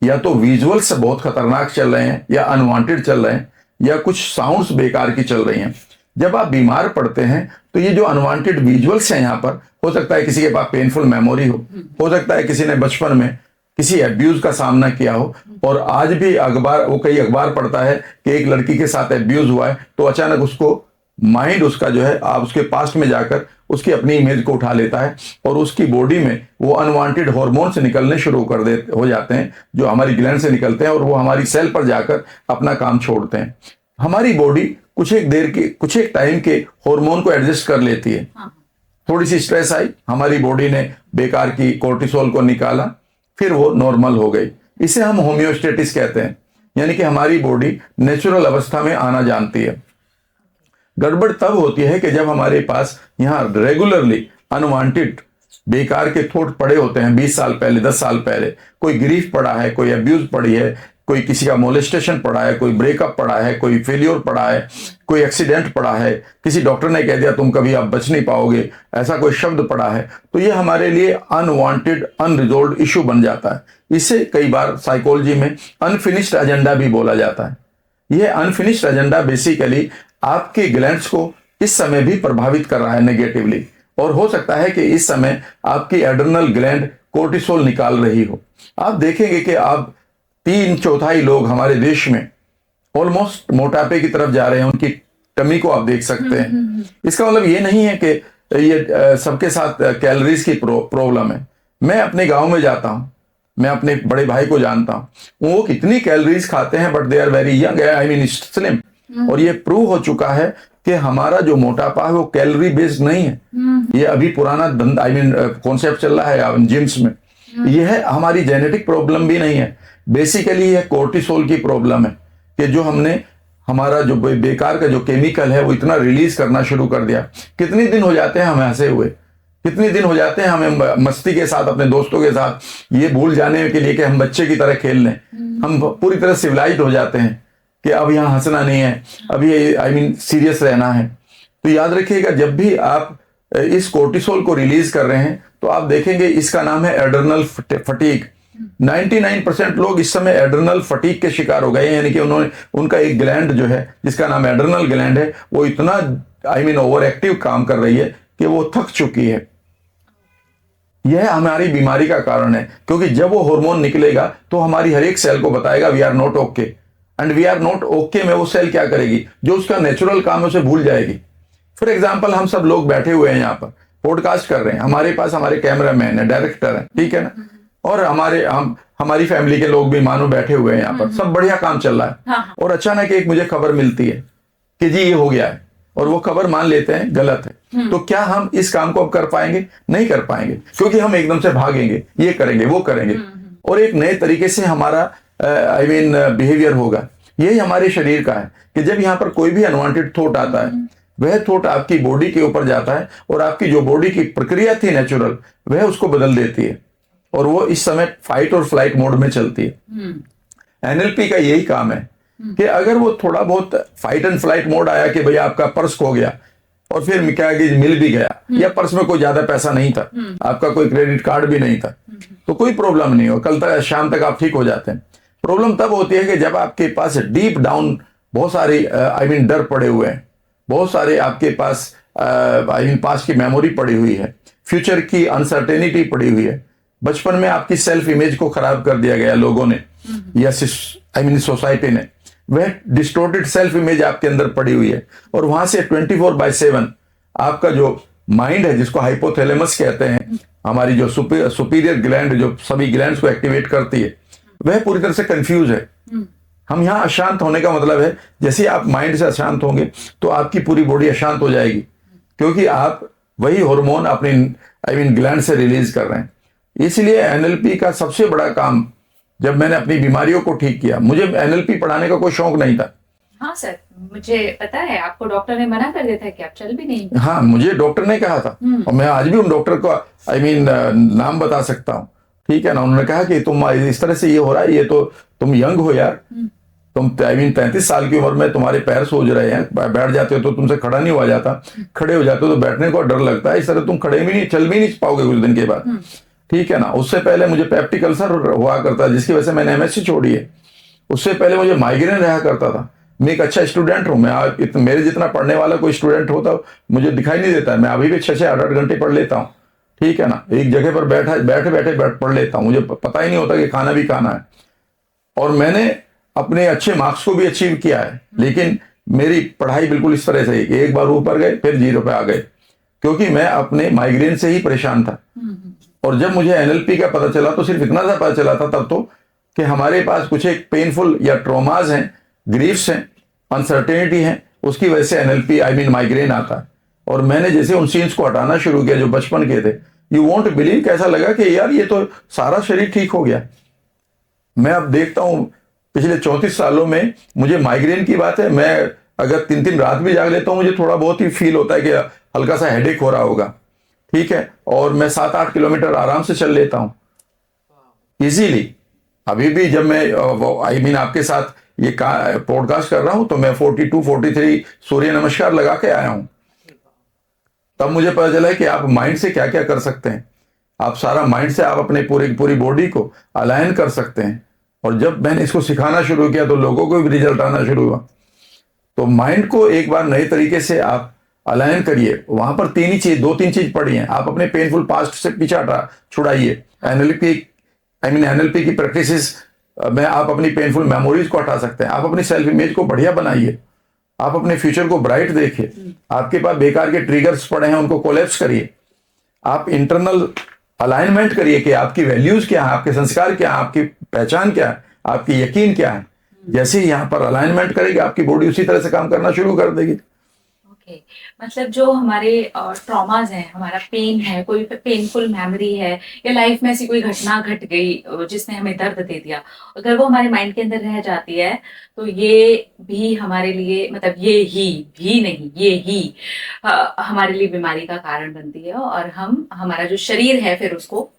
या तो विजुअल्स बहुत खतरनाक चल रहे हैं, या अनवांटेड चल रहे हैं, या कुछ साउंड्स बेकार की चल रही हैं। जब आप बीमार पड़ते हैं तो ये जो अनवांटेड विजुअल्स हैं, यहाँ पर हो सकता है किसी के पास पेनफुल मेमोरी हो सकता है किसी ने बचपन में किसी एब्यूज का सामना किया हो, और आज भी कई अखबार पढ़ता है कि एक लड़की के साथ एब्यूज हुआ है, तो अचानक उसको माइंड उसका जो है आप उसके पास्ट में जाकर उसकी अपनी इमेज को उठा लेता है, और उसकी बॉडी में वो अनवांटेड हार्मोन्स निकलने शुरू हो जाते हैं जो हमारी ग्लैंड से निकलते हैं, और वो हमारी सेल पर जाकर अपना काम छोड़ते हैं। हमारी बॉडी कुछ एक टाइम के हार्मोन को एडजस्ट कर लेती है। थोड़ी सी स्ट्रेस आई, हमारी बॉडी ने बेकार की कोर्टिसोल को निकाला, फिर वो नॉर्मल हो गई। इसे हम होम्योस्टेटिस कहते हैं, यानी कि हमारी बॉडी नेचुरल अवस्था में आना जानती है। गड़बड़ तब होती है कि जब हमारे पास यहाँ रेगुलरली अनवांटेड बेकार के थॉट पड़े होते हैं। 20 साल पहले, 10 साल पहले कोई ग्रीफ पड़ा है, कोई अब्यूज पड़ी है, कोई किसी का मोलेस्टेशन पड़ा है, कोई ब्रेकअप पड़ा है, कोई फेलियर पड़ा है, कोई एक्सीडेंट पड़ा है, किसी डॉक्टर ने कह दिया तुम कभी आप बच नहीं पाओगे, ऐसा कोई शब्द पड़ा है, तो ये हमारे लिए अनवांटेड अनरिजोल्व्ड इशू बन जाता है। इसे कई बार साइकोलॉजी में अनफिनिश्ड एजेंडा भी बोला जाता है। यह अनफिनिश्ड एजेंडा बेसिकली आपके ग्लैंड्स को इस समय भी प्रभावित कर रहा है नेगेटिवली, और हो सकता है कि इस समय आपकी एड्रेनल ग्लैंड कोर्टिसोल निकाल रही हो। आप देखेंगे कि आप 3/4 लोग हमारे देश में ऑलमोस्ट मोटापे की तरफ जा रहे हैं, उनकी टमी को आप देख सकते हैं। इसका मतलब ये नहीं है कि ये सबके साथ कैलोरीज की प्रॉब्लम है। मैं अपने गांव में जाता हूं, मैं अपने बड़े भाई को जानता हूं, वो कितनी कैलोरीज खाते हैं, but they are very young, I mean slim. और ये प्रूव हो चुका है कि हमारा जो मोटापा है वो कैलोरी बेस्ड नहीं है। ये अभी पुराना कॉन्सेप्ट चल रहा है जिम्स में। यह हमारी जेनेटिक प्रॉब्लम भी नहीं है, बेसिकली यह कोर्टिसोल की प्रॉब्लम है कि जो हमने हमारा जो बेकार का जो केमिकल है वो इतना रिलीज करना शुरू कर दिया। कितने दिन हो जाते हैं हमें हंसे हुए, कितने दिन हो जाते हैं हमें मस्ती के साथ अपने दोस्तों के साथ ये भूल जाने के लिए कि हम बच्चे की तरह खेल लें। हम पूरी तरह सिविलाइज्ड हो जाते हैं कि अब यहाँ हंसना नहीं है, अब ये सीरियस रहना है। तो याद रखिएगा, जब भी आप इस कोर्टिसोल को रिलीज कर रहे हैं तो आप देखेंगे इसका नाम है एड्रेनल फटीग। 99% लोग इस समय एड्रेनल फटीग के शिकार हो गए, यानी कि उनका एक ग्लैंड जो है जिसका नाम एड्रेनल ग्लैंड है वो इतना ओवर एक्टिव काम कर रही है कि वो थक चुकी है। यह हमारी बीमारी का कारण है, क्योंकि जब वो हार्मोन निकलेगा तो हमारी हर एक सेल को बताएगा we are not okay, and we are not okay में वो सेल क्या करेगी, जो उसका नेचुरल काम है उसे भूल जाएगी। फॉर एग्जाम्पल, हम सब लोग बैठे हुए हैं यहाँ पर पॉडकास्ट कर रहे हैं, हमारे पास हमारे कैमरामैन है, डायरेक्टर है, ठीक है ना, और हमारी फैमिली के लोग भी मानो बैठे हुए हैं यहाँ पर, सब बढ़िया काम चल रहा है। हाँ। और अचानक एक मुझे खबर मिलती है कि जी ये हो गया है, और वो खबर मान लेते हैं गलत है। तो क्या हम इस काम को अब कर पाएंगे? नहीं कर पाएंगे, क्योंकि हम एकदम से भागेंगे, ये करेंगे वो करेंगे, और एक नए तरीके से हमारा बिहेवियर होगा। यही हमारे शरीर का है कि जब यहाँ पर कोई भी अनवांटेड थॉट आता है, वह थॉट आपकी बॉडी के ऊपर जाता है, और आपकी जो बॉडी की प्रक्रिया थी नेचुरल, वह उसको बदल देती है, और वो इस समय फाइट और फ्लाइट मोड में चलती है। एनएलपी का यही काम है कि अगर वो थोड़ा बहुत फाइट एंड फ्लाइट मोड आया कि भैया आपका पर्स खो गया, और फिर क्या कि मिल भी गया, या पर्स में कोई ज्यादा पैसा नहीं था, आपका कोई क्रेडिट कार्ड भी नहीं था, तो कोई प्रॉब्लम नहीं हो, कल तक शाम तक आप ठीक हो जाते हैं। प्रॉब्लम तब होती है कि जब आपके पास डीप डाउन बहुत सारे डर पड़े हुए हैं, बहुत सारे आपके पास पास्ट की मेमोरी पड़ी हुई है, फ्यूचर की अनसर्टेनिटी पड़ी हुई है। बचपन में आपकी सेल्फ इमेज को खराब कर दिया गया लोगों ने या सोसाइटी ने। वह डिस्टोर्टेड सेल्फ इमेज आपके अंदर पड़ी हुई है और वहां से 24/7 आपका जो माइंड है, जिसको हाइपोथैलेमस कहते हैं, हमारी जो सुपीरियर ग्लैंड जो सभी ग्लैंड्स को एक्टिवेट करती है, वह पूरी तरह से कंफ्यूज है। हम यहाँ अशांत होने का मतलब है, जैसे आप माइंड से अशांत होंगे तो आपकी पूरी बॉडी अशांत हो जाएगी, क्योंकि आप वही हार्मोन अपनी ग्लैंड से रिलीज कर रहे हैं। इसलिए एनएलपी का सबसे बड़ा काम, जब मैंने अपनी बीमारियों को ठीक किया, मुझे एनएलपी पढ़ाने का कोई शौक नहीं था। हाँ सर, मुझे पता है आपको डॉक्टर ने मना कर दिया था कि आप चल भी नहीं। हाँ, मुझे डॉक्टर ने कहा था और मैं आज भी उन डॉक्टर को नाम बता सकता हूँ, ठीक है ना। उन्होंने कहा कि तुम इस तरह से ये हो रहा है, ये तो तुम यंग हो यार, तुम 33 साल की उम्र में तुम्हारे पैर सूज रहे हैं, बैठ जाते हो तो तुमसे खड़ा नहीं हुआ जाता, खड़े हो जाते हो तो बैठने को डर लगता है, इस तरह तुम खड़े भी नहीं, चल भी नहीं पाओगे कुछ दिन के बाद, ठीक है ना। उससे पहले मुझे पेप्टिक अल्सर हुआ करता, जिसकी वजह से मैंने एमएससी छोड़ी है। उससे पहले मुझे माइग्रेन रहा करता था। मैं एक अच्छा स्टूडेंट हूं, मैं मेरे जितना पढ़ने वाला कोई स्टूडेंट होता मुझे दिखाई नहीं देता है। मैं अभी भी 6-8 घंटे पढ़ लेता हूँ, ठीक है ना। एक जगह पर बैठे बैठे पढ़ लेता हूँ, मुझे पता ही नहीं होता कि खाना भी खाना है। और मैंने अपने अच्छे मार्क्स को भी अचीव किया है, लेकिन मेरी पढ़ाई बिल्कुल इस तरह से कि एक बार ऊपर गए फिर 0 पे आ गए, क्योंकि मैं अपने माइग्रेन से ही परेशान था। और जब मुझे एनएलपी का पता चला तो सिर्फ इतना सा पता चला था तब तो, कि हमारे पास कुछ एक पेनफुल या ट्रॉमाज हैं, ग्रीफ्स हैं, अनसर्टेनिटी है, उसकी वजह से एनएलपी माइग्रेन आता है। और मैंने जैसे उन सीन्स को हटाना शुरू किया जो बचपन के थे, यू वॉन्ट बिलीव, कैसा लगा कि यार ये तो सारा शरीर ठीक हो गया। मैं अब देखता हूं पिछले 34 सालों में, मुझे माइग्रेन की बात है, मैं अगर 3-3 रात भी जाग लेता हूं, मुझे थोड़ा बहुत ही फील होता है कि हल्का सा हेडेक हो रहा होगा, ठीक है। और मैं 7-8 किलोमीटर आराम से चल लेता हूं इजीली। अभी भी जब मैं आपके साथ ये पॉडकास्ट कर रहा हूं तो मैं 42-43 सूर्य नमस्कार लगा के आया हूं। तब मुझे पता चला है कि आप माइंड से क्या क्या कर सकते हैं। आप सारा माइंड से आप अपने पूरी बॉडी को अलाइन कर सकते हैं। और जब मैंने इसको सिखाना शुरू किया तो लोगों को भी रिजल्ट आना शुरू हुआ। तो माइंड को एक बार नए तरीके से आप अलाइन करिए। वहां पर 2-3 चीज पड़ी हैं। आप अपने पेनफुल पास्ट से पीछा छुड़ाइए। एनएलपी की प्रैक्टिसेस में आप अपनी पेनफुल मेमोरीज को हटा सकते हैं। आप अपनी सेल्फ इमेज को बढ़िया बनाइए। आप अपने फ्यूचर को ब्राइट देखिए। आपके पास बेकार के ट्रिगर्स पड़े हैं, उनको कोलैप्स करिए। आप इंटरनल अलाइनमेंट करिए कि आपकी वैल्यूज क्या है, आपके संस्कार क्या है, आपकी पहचान क्या है, आपकी यकीन क्या है। जैसे ही यहाँ पर अलाइनमेंट करेगी, आपकी बॉडी उसी तरह से काम करना शुरू कर देगी। मतलब जो हमारे ट्रॉमाज हैं, हमारा पेन है, कोई पेनफुल मेमोरी है, या लाइफ में ऐसी कोई घटना घट गई जिसने हमें दर्द दे दिया, अगर वो हमारे माइंड के अंदर रह जाती है तो ये भी हमारे लिए, मतलब ये ही नहीं, ये ही हमारे लिए बीमारी का कारण बनती है। और हमारा जो शरीर है फिर उसको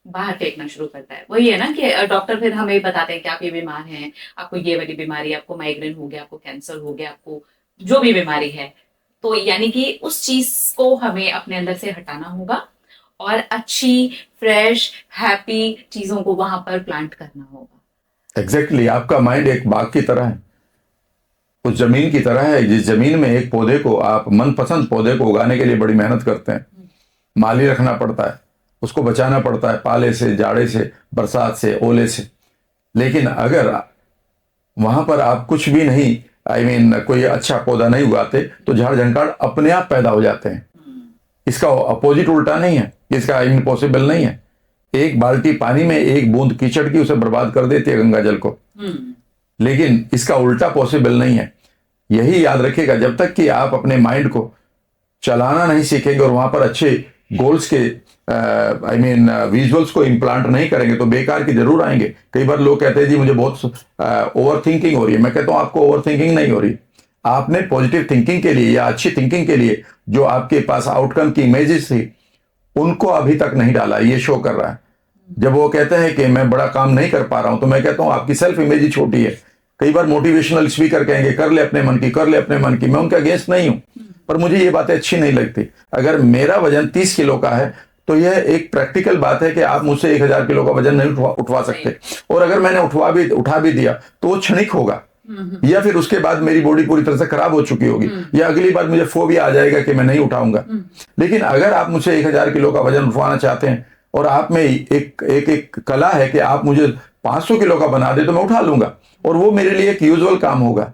बाहर फेंकना शुरू करता है। वही है ना कि डॉक्टर फिर हमें बताते हैं कि आप ये बीमार हैं, आपको ये वाली बीमारी, आपको माइग्रेन हो गया, आपको कैंसर हो गया, आपको जो भी बीमारी है। तो यानी कि उस चीज को हमें अपने अंदर से हटाना होगा और अच्छी, फ्रेश, हैप्पी चीजों को वहां पर प्लांट करना होगा। एग्जैक्टली आपका माइंड एक बाग की तरह है, उस जमीन की तरह है जिस जमीन में एक पौधे को, आप मनपसंद पौधे को उगाने के लिए बड़ी मेहनत करते हैं। माली रखना पड़ता है, उसको बचाना पड़ता है पाले से, जाड़े से, बरसात से, ओले से। लेकिन अगर वहां पर आप कुछ भी नहीं, कोई अच्छा पौधा नहीं उगाते तो झाड़ झंकाड़ अपने आप पैदा हो जाते हैं। इसका अपोजिट उल्टा नहीं है, इसका इम्पॉसिबल नहीं है। एक बाल्टी पानी में एक बूंद कीचड़ की उसे बर्बाद कर देती है, गंगा जल को। लेकिन इसका उल्टा पॉसिबल नहीं है। यही याद रखिएगा, जब तक कि आप अपने माइंड को चलाना नहीं सीखेंगे और वहां पर अच्छे गोल्स के विजुअल्स को इम्प्लांट नहीं करेंगे तो बेकार की जरूर आएंगे। कई बार लोग कहते हैं जी मुझे बहुत ओवर थिंकिंग हो रही है। मैं कहता हूं आपको ओवर थिंकिंग नहीं हो रही, आपने पॉजिटिव थिंकिंग के लिए या अच्छी थिंकिंग के लिए जो आपके पास आउटकम की इमेजेस थी उनको अभी तक नहीं डाला। ये शो कर रहा है। जब वो कहते हैं कि मैं बड़ा काम नहीं कर पा रहा हूं तो मैं कहता हूं आपकी सेल्फ इमेज ही छोटी है। कई बार मोटिवेशनल स्पीकर कहेंगे कर ले अपने मन की, कर ले अपने मन की। मैं उनके अगेंस्ट नहीं हूं, पर मुझे ये बातें अच्छी नहीं लगती। अगर मेरा वजन 30 किलो का है तो यह एक प्रैक्टिकल बात है कि आप मुझसे 1000 किलो का वजन नहीं उठवा सकते। और अगर मैंने उठा भी दिया तो वो क्षणिक होगा। या फिर उसके बाद मेरी बॉडी पूरी तरह से खराब हो चुकी होगी, या अगली बार मुझे फोबिया आ जाएगा कि मैं नहीं उठाऊंगा। लेकिन अगर आप मुझसे 1000 किलो का वजन उठवाना चाहते हैं और आप में एक कला है कि आप मुझे 500 किलो का बना दे, तो मैं उठा लूंगा और वो मेरे लिए एक यूजुअल काम होगा।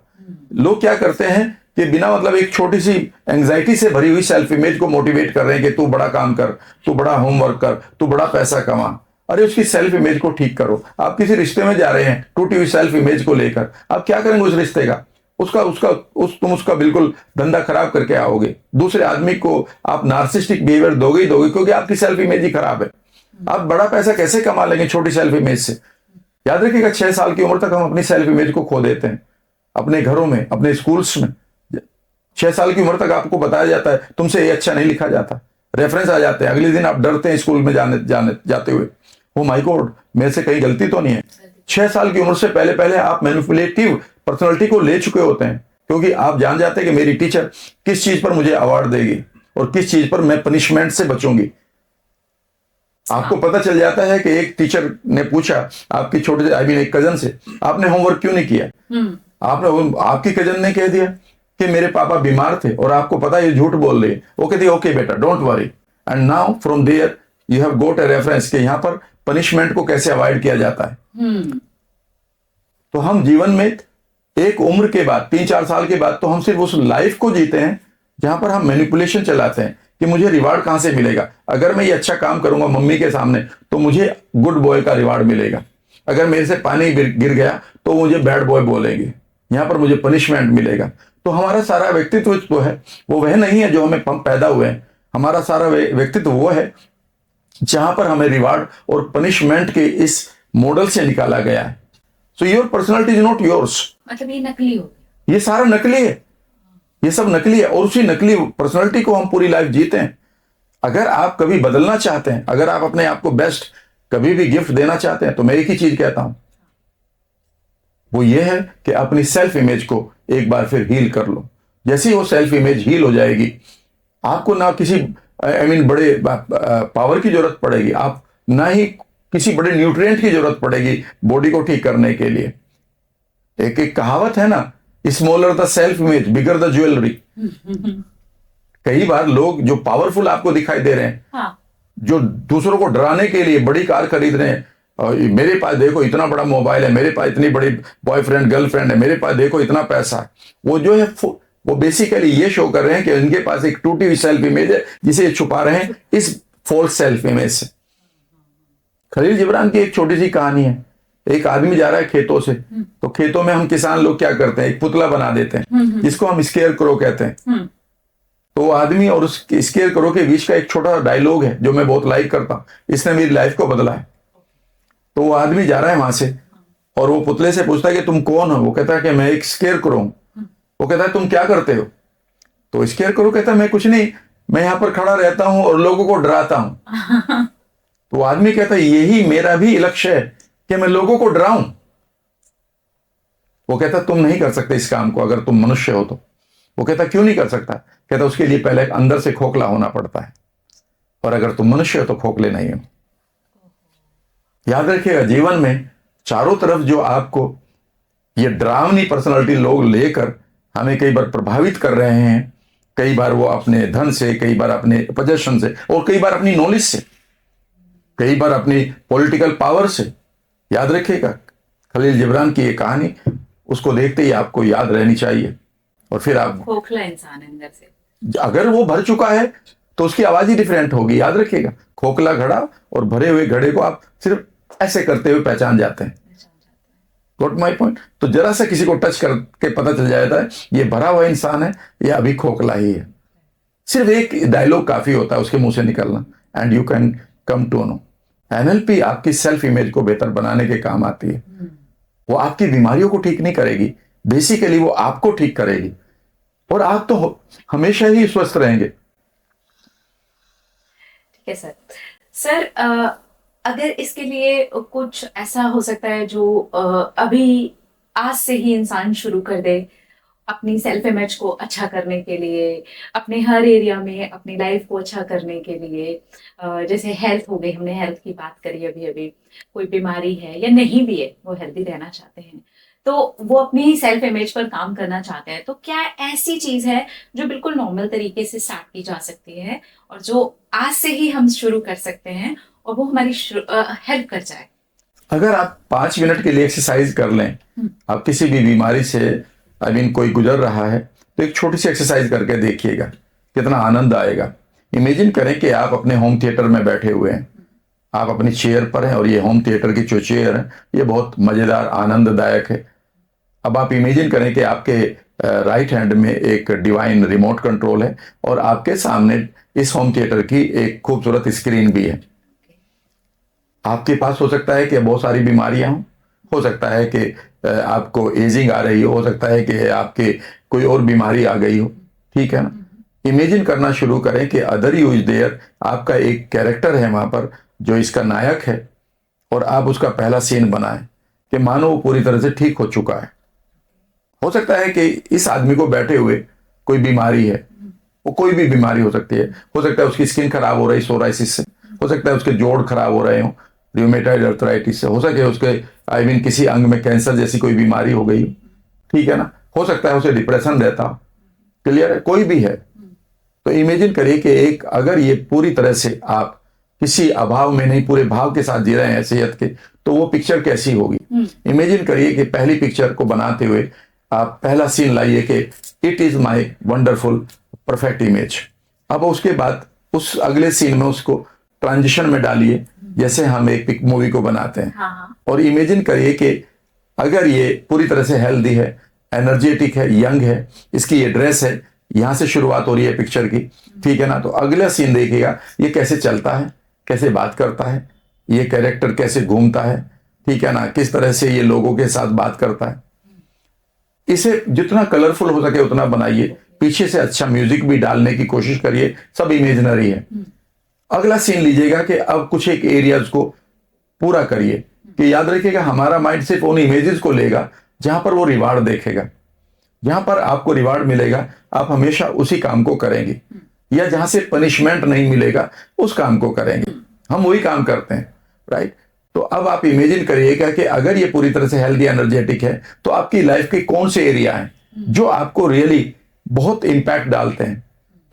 लोग क्या करते हैं कि बिना मतलब एक छोटी सी एंजाइटी से भरी हुई सेल्फ इमेज को मोटिवेट कर रहे हैं कि तू बड़ा काम कर, तू बड़ा होमवर्क कर, तू बड़ा पैसा कमा। अरे उसकी सेल्फ इमेज को ठीक करो। आप किसी रिश्ते में जा रहे हैं टूटी हुई सेल्फ इमेज को लेकर, आप क्या करेंगे उस रिश्ते का? तुम उसका बिल्कुल धंधा खराब करके आओगे। दूसरे आदमी को आप नार्सिस्टिक बिहेवियर दोगे ही दोगे, क्योंकि आपकी सेल्फ इमेज ही खराब है। आप बड़ा पैसा कैसे कमा लेंगे छोटी सेल्फ इमेज से? याद रखिएगा, 6 साल की उम्र तक हम अपनी सेल्फ इमेज को खो देते हैं, अपने घरों में, अपने स्कूल्स में। 6 साल की उम्र तक आपको बताया जाता है तुमसे ये अच्छा नहीं लिखा जाता, रेफरेंस आ जाते हैं। अगले दिन आप डरते हैं स्कूल में जाते हुए, ओ माय गॉड मेरे से कहीं गलती तो नहीं है। 6 साल की उम्र से पहले आप मैनिपुलेटिव पर्सनालिटी को ले चुके होते हैं, क्योंकि आप जान जाते हैं कि मेरी टीचर किस चीज पर मुझे अवार्ड देगी और किस चीज पर मैं पनिशमेंट से बचूंगी। आपको पता चल जाता है कि एक टीचर ने पूछा आपकी छोटे से एक कजन से, आपने होमवर्क क्यों नहीं किया? आपकी कजन ने कह दिया कि मेरे पापा बीमार थे, और आपको पता है ये झूठ बोल रही है। वो कहती है ओके बेटा don't worry, and now from there you have got a reference कि यहां पर पनिशमेंट को कैसे अवॉइड किया जाता है। तो हम जीवन में एक उम्र के बाद 3-4 साल के बाद तो हम सिर्फ उस लाइफ को जीते हैं जहां पर हम मैनिपुलेशन चलाते हैं कि मुझे रिवार्ड कहां से मिलेगा। अगर मैं ये अच्छा काम करूंगा मम्मी के सामने तो मुझे गुड बॉय का रिवार्ड मिलेगा, अगर मेरे से पानी गिर गया तो मुझे बैड बॉय बोलेंगे, यहां पर मुझे पनिशमेंट मिलेगा। तो हमारा सारा व्यक्तित्व जो है वो वह नहीं है जो हमें पैदा हुए हैं। हमारा सारा व्यक्तित्व वो है जहां पर हमें रिवार्ड और पनिशमेंट के इस मॉडल से निकाला गया है। So your personality is not yours. मतलब ये नकली हो, ये सारा नकली है, ये सब नकली है, और उसी नकली पर्सनालिटी को हम पूरी लाइफ जीते हैं। अगर आप कभी बदलना चाहते हैं, अगर आप अपने आप को बेस्ट कभी भी गिफ्ट देना चाहते हैं, तो मैं एक ही चीज कहता हूं, वो ये है कि अपनी सेल्फ इमेज को एक बार फिर हील कर लो। जैसे ही वो सेल्फ इमेज हील हो जाएगी, आपको ना किसी बड़े पावर की जरूरत पड़ेगी, आप ना ही किसी बड़े न्यूट्रिएंट की जरूरत पड़ेगी बॉडी को ठीक करने के लिए। एक कहावत है ना, smaller the self image bigger the jewellery. कई बार लोग जो पावरफुल आपको दिखाई दे रहे हैं, हाँ। जो दूसरों को डराने के लिए बड़ी कार खरीद रहे हैं, मेरे पास देखो इतना बड़ा मोबाइल है, मेरे पास इतनी बड़ी बॉयफ्रेंड गर्लफ्रेंड है, मेरे पास देखो इतना पैसा है, वो जो है वो बेसिकली ये शो कर रहे हैं कि इनके पास एक टूटी हुई सेल्फ इमेज है जिसे ये छुपा रहे हैं इस फॉल्स सेल्फ इमेज से। खलील जिब्रान की एक छोटी सी कहानी है। एक आदमी जा रहा है खेतों से, तो खेतों में हम किसान लोग क्या करते हैं, एक पुतला बना देते हैं जिसको हम स्केयर करो कहते हैं। तो वो आदमी और उस स्केयर करो के बीच का एक छोटा डायलॉग है जो मैं बहुत लाइक करता हूं, इसने मेरी लाइफ को बदला है। तो वो आदमी जा रहा है वहां से और वो पुतले से पूछता है कि तुम कौन हो? वो कहता है कि मैं एक स्केयर करो हूं। वो कहता है तुम क्या करते हो? तो स्केयर करो कहता है मैं कुछ नहीं, मैं यहां पर खड़ा रहता हूं और लोगों को डराता हूं। तो आदमी कहता है यही मेरा भी लक्ष्य है कि मैं लोगों को डराऊं। वो कहता तुम नहीं कर सकते इस काम को अगर तुम मनुष्य हो तो। वो कहता क्यों नहीं कर सकता? कहता उसके लिए पहले अंदर से खोखला होना पड़ता है, और अगर तुम मनुष्य हो तो खोखले नहीं हो। याद रखिएगा, जीवन में चारों तरफ जो आपको ये डरावनी पर्सनालिटी लोग लेकर हमें कई बार प्रभावित कर रहे हैं, कई बार वो अपने धन से, कई बार अपने पोजेशन से, और कई बार अपनी नॉलेज से, कई बार अपनी पॉलिटिकल पावर से। याद रखिएगा, खलील जिब्रान की ये कहानी उसको देखते ही आपको याद रहनी चाहिए। और फिर आप खोखला इंसान अंदर से, अगर वो भर चुका है तो उसकी आवाज ही डिफरेंट होगी। याद रखिएगा, खोखला घड़ा और भरे हुए घड़े को आप सिर्फ ऐसे करते हुए पहचान जाते हैं। Got my point? तो जरा सा किसी को टच करके पता चल जाता है ये भरा हुआ इंसान है या अभी खोखला ही है। सिर्फ एक डायलॉग काफी होता है उसके मुंह से निकलना, and you can come to know. NLP आपकी सेल्फ इमेज को बेहतर बनाने के काम आती है। वो आपकी बीमारियों को ठीक नहीं करेगी, बेसिकली वो आपको ठीक करेगी, और आप तो हमेशा ही स्वस्थ रहेंगे। ठीक है सर। सर अगर इसके लिए कुछ ऐसा हो सकता है जो अभी आज से ही इंसान शुरू कर दे अपनी सेल्फ इमेज को अच्छा करने के लिए, अपने हर एरिया में अपनी लाइफ को अच्छा करने के लिए, जैसे हेल्थ हो गई, हमने हेल्थ की बात करी अभी अभी, कोई बीमारी है या नहीं भी है वो हेल्दी रहना चाहते हैं, तो वो अपनी सेल्फ इमेज पर काम करना चाहते हैं, तो क्या ऐसी चीज है जो बिल्कुल नॉर्मल तरीके से स्टार्ट की जा सकती है और जो आज से ही हम शुरू कर सकते हैं और वो हमारी हेल्प कर जाए? अगर आप 5 मिनट के लिए एक्सरसाइज कर लें, आप किसी भी बीमारी से कोई गुजर रहा है, तो एक छोटी सी एक्सरसाइज करके देखिएगा कितना आनंद आएगा। इमेजिन करें कि आप अपने होम थिएटर में बैठे हुए हैं, आप अपनी चेयर पर हैं और ये होम थिएटर की जो चेयर है ये बहुत मजेदार आनंददायक है। अब आप इमेजिन करें कि आपके राइट हैंड में एक डिवाइन रिमोट कंट्रोल है और आपके सामने इस होम थिएटर की एक खूबसूरत स्क्रीन भी है। आपके पास हो सकता है कि बहुत सारी बीमारियां हो सकता है कि आपको एजिंग आ रही हो सकता है कि आपके कोई और बीमारी आ गई हो, ठीक है ना। इमेजिन करना शुरू करें कि अदर यू इज देयर, आपका एक कैरेक्टर है वहां पर जो इसका नायक है और आप उसका पहला सीन बनाएं कि मानो वो पूरी तरह से ठीक हो चुका है। हो सकता है कि इस आदमी को बैठे हुए कोई बीमारी है, वो कोई भी बीमारी हो सकती है। हो सकता है उसकी स्किन खराब हो रही सोराइसिस से, हो सकता है उसके जोड़ खराब हो रहे हो रियोमेटॉइड अर्थराइटिस से, हो सके उसके किसी अंग में कैंसर जैसी कोई बीमारी हो गई हो, ठीक है ना। हो सकता है उसे डिप्रेशन रहता हो, क्लियर है, कोई भी है। तो इमेजिन करिए कि एक अगर ये पूरी तरह से आप किसी अभाव में नहीं पूरे भाव के साथ जी रहे हैं सेहत के, तो वो पिक्चर कैसी होगी। इमेजिन करिए कि पहली पिक्चर को बनाते हुए आप पहला सीन लाइए कि it is my wonderful perfect image. अब उसके बाद उस अगले सीन में उसको ट्रांजिशन में डालिए जैसे हम एक मूवी को बनाते हैं। और इमेजिन करिए कि अगर ये पूरी तरह से हेल्दी है, एनर्जेटिक है, यंग है, इसकी ये ड्रेस है, यहां से शुरुआत हो रही है पिक्चर की, ठीक है ना। तो अगला सीन देखिएगा ये कैसे चलता है, कैसे बात करता है, ये कैरेक्टर कैसे घूमता है, ठीक है ना, किस तरह से ये लोगों के साथ बात करता है। इसे जितना कलरफुल हो सके उतना बनाइए, पीछे से अच्छा म्यूजिक भी डालने की कोशिश करिए, सब इमेजिनरी है। अगला सीन लीजिएगा कि अब कुछ एक एरियाज को पूरा करिए कि याद रखिएगा हमारा माइंड सिर्फ उन इमेजेस को लेगा जहां पर वो रिवार्ड देखेगा, जहां पर आपको रिवार्ड मिलेगा आप हमेशा उसी काम को करेंगे, या जहां से पनिशमेंट नहीं मिलेगा उस काम को करेंगे। हम वही काम करते हैं, राइट। तो अब आप इमेजिन करिएगा कि अगर ये पूरी तरह से हेल्दी एनर्जेटिक है तो आपकी लाइफ के कौन से एरिया हैं जो आपको रियली बहुत इंपैक्ट डालते हैं।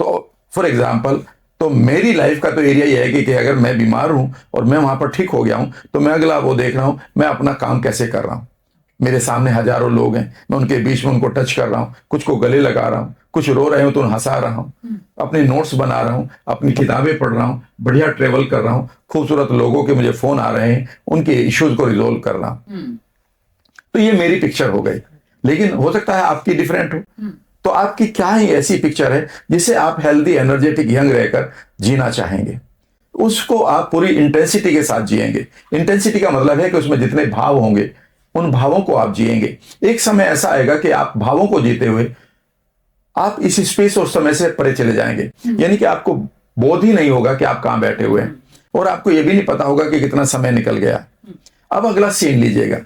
तो फॉर एग्जाम्पल, तो मेरी लाइफ का तो एरिया ये है कि अगर मैं बीमार हूं और मैं वहां पर ठीक हो गया हूं तो मैं अगला वो देख रहा हूं मैं अपना काम कैसे कर रहा हूं। मेरे सामने हजारों लोग हैं, मैं उनके बीच में उनको टच कर रहा हूं, कुछ को गले लगा रहा हूं, कुछ रो रहे हो तो हंसा रहा हूं, अपने नोट्स बना रहा हूं, अपनी किताबें पढ़ रहा हूं, बढ़िया ट्रेवल कर रहा हूं, खूबसूरत लोगों के मुझे फोन आ रहे हैं, उनके इश्यूज को रिजोल्व कर रहा हूं। तो ये मेरी पिक्चर हो गई, लेकिन हो सकता है आपकी डिफरेंट हो। तो आपकी क्या ही ऐसी पिक्चर है जिसे आप हेल्दी एनर्जेटिक यंग रहकर जीना चाहेंगे, उसको आप पूरी इंटेंसिटी के साथ जिएंगे। इंटेंसिटी का मतलब है कि उसमें जितने भाव होंगे उन भावों को आप जिएंगे। एक समय ऐसा आएगा कि आप भावों को जीते हुए आप इस स्पेस और समय से परे चले जाएंगे, यानी कि आपको बोध ही नहीं होगा कि आप कहां बैठे हुए हैं और आपको यह भी नहीं पता होगा कि कितना समय निकल गया। अब अगला सीन लीजिएगा,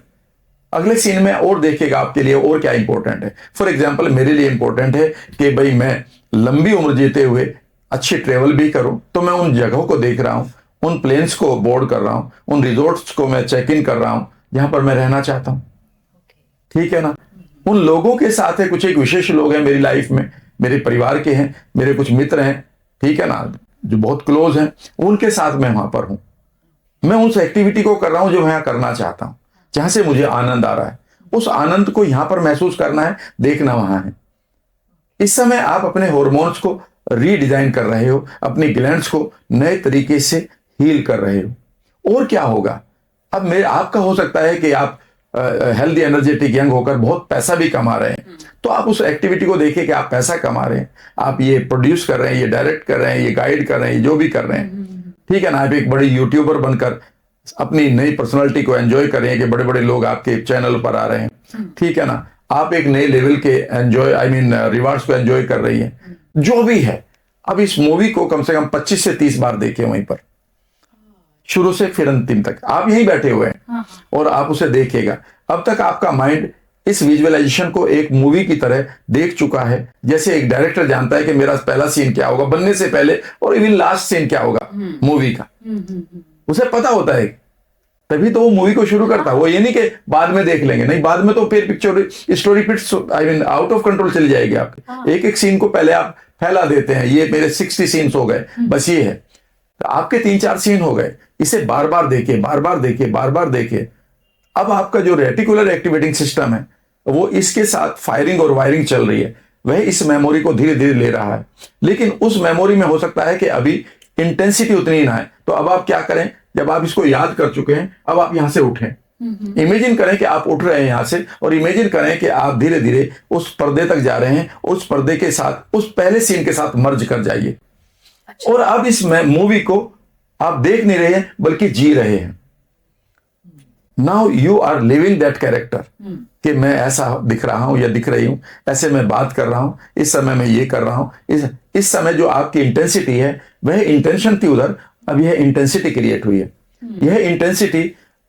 अगले सीन में और देखिएगा आपके लिए और क्या इंपॉर्टेंट है। फॉर एग्जाम्पल मेरे लिए इंपॉर्टेंट है कि भाई मैं लंबी उम्र जीते हुए अच्छी ट्रेवल भी करूं, तो मैं उन जगहों को देख रहा हूं, उन प्लेन्स को बोर्ड कर रहा हूं, उन रिजॉर्ट्स को मैं चेक इन कर रहा हूं जहां पर मैं रहना चाहता हूं, ठीक है ना। उन लोगों के साथ है, कुछ एक विशेष लोग हैं मेरी लाइफ में, मेरे परिवार के हैं, मेरे कुछ मित्र हैं, ठीक है ना, जो बहुत क्लोज हैं, उनके साथ मैं वहां पर हूं। मैं उस एक्टिविटी को कर रहा हूं जो मैं करना चाहता हूं, जहां से मुझे आनंद आ रहा है। उस आनंद को यहां पर महसूस करना है, देखना वहां है। इस समय आप अपने हार्मोन्स को रीडिजाइन कर रहे हो, अपनी ग्लैंड्स को नए तरीके से हील कर रहे हो। और क्या होगा, अब मेरे आपका हो सकता है कि आप हेल्दी एनर्जेटिक यंग होकर बहुत पैसा भी कमा रहे हैं, तो आप उस एक्टिविटी को देखिए कि आप पैसा कमा रहे हैं, आप ये प्रोड्यूस कर रहे हैं, ये डायरेक्ट कर रहे हैं, ये गाइड कर रहे हैं, जो भी कर रहे हैं, ठीक है ना। आप एक बड़ी यूट्यूबर बनकर अपनी नई पर्सनालिटी को एंजॉय कर रहे हैं कि बड़े बड़े लोग आपके चैनल पर आ रहे हैं, ठीक है ना। आप एक नए लेवल के एंजॉय रिवार्ड्स को एंजॉय कर रही हैं, जो भी है। अब इस मूवी को कम से कम 25 से 30 बार देखिए, वहीं पर शुरू से फिर अंतिम तक आप यहीं बैठे हुए हैं और आप उसे देखिएगा। अब तक आपका माइंड इस विजुअलाइजेशन को एक मूवी की तरह देख चुका है, जैसे एक डायरेक्टर जानता है कि मेरा पहला सीन क्या होगा बनने से पहले और इवन लास्ट सीन क्या होगा मूवी का, उसे पता होता है। तभी तो वो मूवी को शुरू करता है। वो ये नहीं कि बाद में देख लेंगे, नहीं, बाद में तो फिर picture story fits I mean out of control चली जाएगी आपकी। एक एक सीन को पहले आप फैला देते हैं, ये मेरे 60 सीन्स हो गए, बस ये है, तो आपके 3-4 सीन हो गए, इसे बार बार देखे, बार बार देखे, बार बार देखे। अब आपका जो रेटिकुलर एक्टिवेटिंग सिस्टम है वो इसके साथ फायरिंग और वायरिंग चल रही है, वह इस मेमोरी को धीरे धीरे ले रहा है। लेकिन उस मेमोरी में हो सकता है कि अभी इंटेंसिटी उतनी ना है, तो अब आप क्या करें, जब आप इसको याद कर चुके हैं, अब आप यहां से उठें। इमेजिन करें कि आप उठ रहे हैं यहां से, और इमेजिन करें कि आप धीरे धीरे उस पर्दे तक जा रहे हैं, उस पर्दे के साथ, उस पहले सीन के साथ मर्ज कर जाइए। अच्छा। और अब इस मूवी को आप देख नहीं रहे हैं बल्कि जी रहे हैं। Now you are living that character, कि मैं ऐसा दिख रहा हूं या दिख रही हूं, ऐसे मैं बात कर रहा हूं, इस समय मैं ये कर रहा हूं। इस समय जो आपकी इंटेंसिटी है वह इंटेंशन थी उधर, अब यह इंटेंसिटी क्रिएट हुई है। यह इंटेंसिटी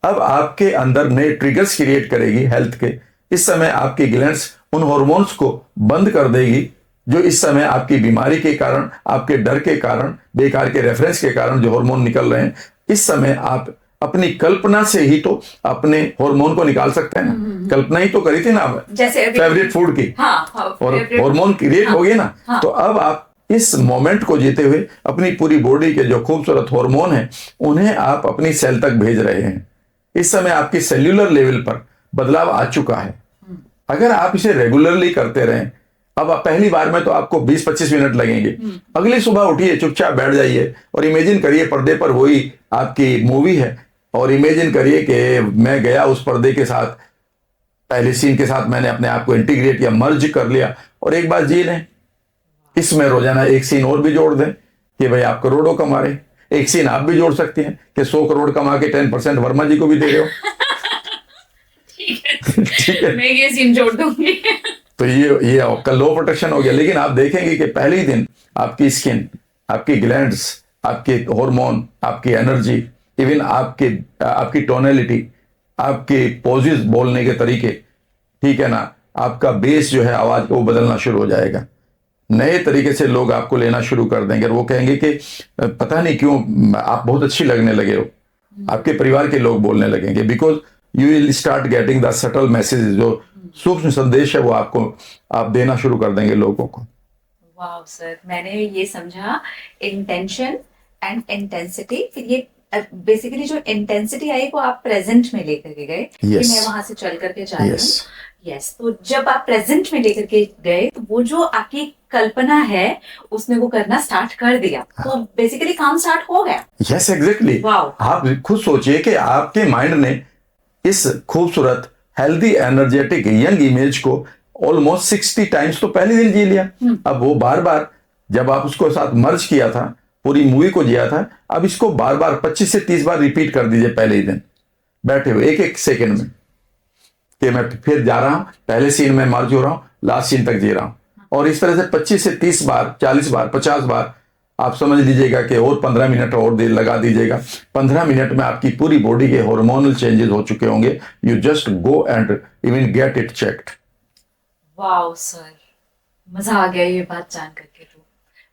अब आपके अंदर नए ट्रिगर्स क्रिएट करेगी हेल्थ के। इस समय आपकी ग्लैंड्स उन हॉर्मोन्स को बंद कर देगी जो इस समय आपकी बीमारी के कारण, आपके डर के कारण, बेकार के रेफरेंस के कारण जो हार्मोन निकल रहे हैं, इस समय आप अपनी कल्पना से ही तो अपने हार्मोन को निकाल सकते हैं ना। कल्पना ही तो करी थी ना जैसे फेवरेट फूड की, और हार्मोन क्रिएट हो गए ना। तो अब आप इस मोमेंट को जीते हुए अपनी पूरी बॉडी के जो खूबसूरत हार्मोन हैं उन्हें आप अपनी सेल तक भेज रहे हैं। इस समय आपकी सेल्यूलर लेवल पर बदलाव आ चुका है। अगर आप इसे रेगुलरली करते रहें, अब पहली बार में तो आपको 20-25 मिनट लगेंगे, अगली सुबह उठिए, चुपचाप बैठ जाइए और इमेजिन करिए पर्दे पर वही आपकी मूवी है, और इमेजिन करिए कि मैं गया उस पर्दे के साथ, पहले सीन के साथ मैंने अपने आप को इंटीग्रेट या मर्ज कर लिया, और एक बार जी लें। इसमें रोजाना एक सीन और भी जोड़ दें कि भाई आप करोड़ों कमा रहे हैं। एक सीन आप भी जोड़ सकते हैं कि 100 करोड़ कमा के 10% वर्मा जी को भी दे रहे हो। ठीक है, मैं ये सीन जोड़ दूंगी। तो ये आपका लो प्रोटेक्शन हो गया। लेकिन आप देखेंगे कि पहले ही दिन आपकी स्किन, आपकी ग्लैंड्स, आपके हार्मोन, आपकी एनर्जी, इवन आपकी टोनैलिटी, आपके पोजेस, बोलने के तरीके, ठीक है ना, आपका बेस जो है आवाज को बदलना शुरू हो जाएगा। नए तरीके से लोग आपको लेना शुरू कर देंगे और वो कहेंगे कि पता नहीं क्यों आप बहुत अच्छी लगने लगे हो। आपके परिवार के लोग बोलने लगेंगे, because you will start getting the subtle message, जो सूक्ष्म संदेश है वो आपको आप देना शुरू कर देंगे लोगों को। वाह सर, मैंने ये समझा इंटेंशन एंड इंटेंसिटी। फिर ये बेसिकली जो इंटेंसिटी आई वो आप प्रेजेंट में लेकर के गए कि मैं वहां से चल करके जा रही हूँ। यस, तो जब आप प्रेजेंट में लेकर के गए तो वो जो आपकी कल्पना है उसने वो करना स्टार्ट कर दिया, तो बेसिकली काम स्टार्ट हो गया। Yes, exactly. आप खुद सोचिए कि आपके माइंड ने इस खूबसूरत, हेल्दी, एनर्जेटिक, यंग इमेज को ऑलमोस्ट 60 टाइम्स तो पहले दिन जी लिया। अब वो बार बार, जब आप उसको साथ मर्ज किया था, पूरी मूवी को जिया था, अब इसको बार बार 25 से 30 बार रिपीट कर दीजिए पहले ही दिन, बैठे हुए एक सेकेंड में, कि मैं फिर जा रहा हूं, पहले सीन में मर्ज हो रहा हूं, लास्ट सीन तक जी रहा हूं। और इस तरह से 25 से 30 बार, 40 बार, 50 बार आप समझ लीजिएगा कि और 15 मिनट और देर लगा दीजिएगा। 15 मिनट में आपकी पूरी बॉडी के हार्मोनल चेंजेस हो चुके होंगे। You just go and even get it checked. Wow sir, मजा आ गया ये बात जान करके। तो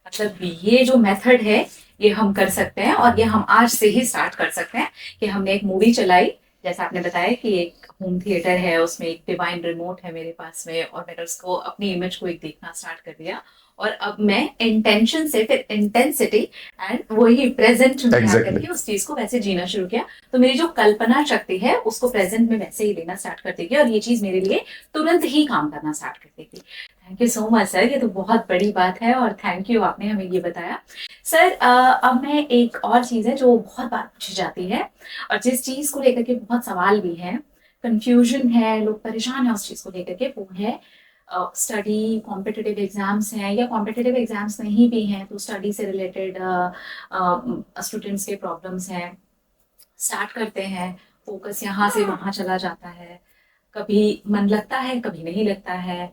मतलब ये जो मेथड है ये हम कर सकते हैं, और ये हम आज से ही स्टार्ट कर सकते हैं कि हमने एक मूवी चलाई, जैसा आपने बताया कि एक होम थिएटर है, उसमें एक डिवाइन रिमोट है मेरे पास में, और मैंने उसको अपनी इमेज को एक देखना स्टार्ट कर दिया, और अब मैं इंटेंशन से फिर इंटेंसिटी एंड वही प्रेजेंट में आकर के उस चीज को वैसे जीना शुरू किया, तो मेरी जो कल्पना शक्ति है उसको प्रेजेंट में वैसे ही लेना स्टार्ट कर देगी, और ये चीज मेरे लिए तुरंत ही काम करना स्टार्ट कर देगी। Thank you so much sir, ये तो बहुत बड़ी बात है, और थैंक यू आपने हमें ये बताया। सर अब मैं एक और चीज है जो बहुत बार पूछी जाती है, और जिस चीज को लेकर के बहुत सवाल भी है, कंफ्यूजन है, लोग परेशान है उस चीज को लेकर के, वो है स्टडी, कॉम्पिटिटिव एग्जाम्स हैं, या कॉम्पिटिटिव एग्जाम्स नहीं भी हैं तो स्टडी से रिलेटेड स्टूडेंट्स के प्रॉब्लम्स हैं। स्टार्ट करते हैं, फोकस यहाँ से वहाँ चला जाता है, कभी मन लगता है कभी नहीं लगता है,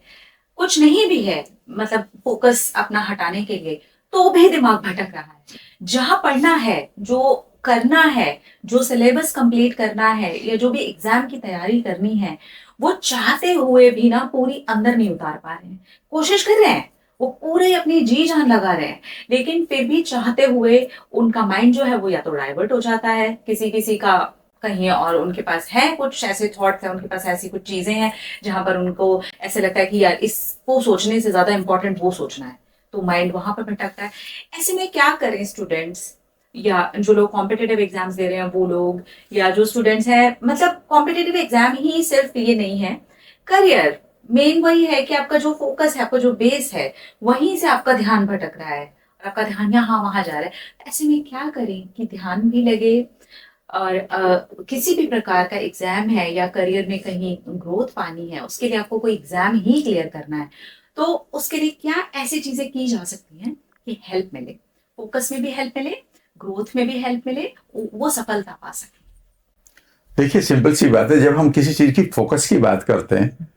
कुछ नहीं भी है, मतलब फोकस अपना हटाने के लिए तो भी दिमाग भटक रहा है। जहाँ पढ़ना है, जो करना है, जो सिलेबस कंप्लीट करना है, या जो भी एग्जाम की तैयारी करनी है, वो चाहते हुए भी ना पूरी अंदर नहीं उतार पा रहे हैं। कोशिश कर रहे हैं, वो पूरे अपनी जी जान लगा रहे हैं, लेकिन फिर भी चाहते हुए उनका माइंड जो है वो या तो डाइवर्ट हो जाता है, किसी किसी का कहीं और उनके पास है कुछ ऐसे थॉट्स हैं, उनके पास ऐसी कुछ चीजें हैं जहां पर उनको ऐसे लगता है कि यार इसको सोचने से ज्यादा इंपॉर्टेंट वो सोचना है, तो माइंड वहां पर भटकता है। ऐसे में क्या करें स्टूडेंट्स, या जो लोग कॉम्पिटिटिव एग्जाम्स दे रहे हैं वो लोग, या जो स्टूडेंट्स हैं, मतलब कॉम्पिटिटिव एग्जाम ही सिर्फ ये नहीं है, करियर मेन वही है कि आपका जो फोकस है, आपका जो बेस है, वहीं से आपका ध्यान भटक रहा है और आपका ध्यान यहाँ वहां जा रहा है। ऐसे में क्या करें कि ध्यान भी लगे, और किसी भी प्रकार का एग्जाम है या करियर में कहीं ग्रोथ पानी है, उसके लिए आपको कोई एग्जाम ही क्लियर करना है, तो उसके लिए क्या ऐसी चीजें की जा सकती हैं कि हेल्प मिले, फोकस में भी हेल्प मिले, ग्रोथ में भी हेल्प मिले, वो सफलता पा सके। देखिए, सिंपल सी बात है, जब हम किसी चीज की फोकस की बात करते हैं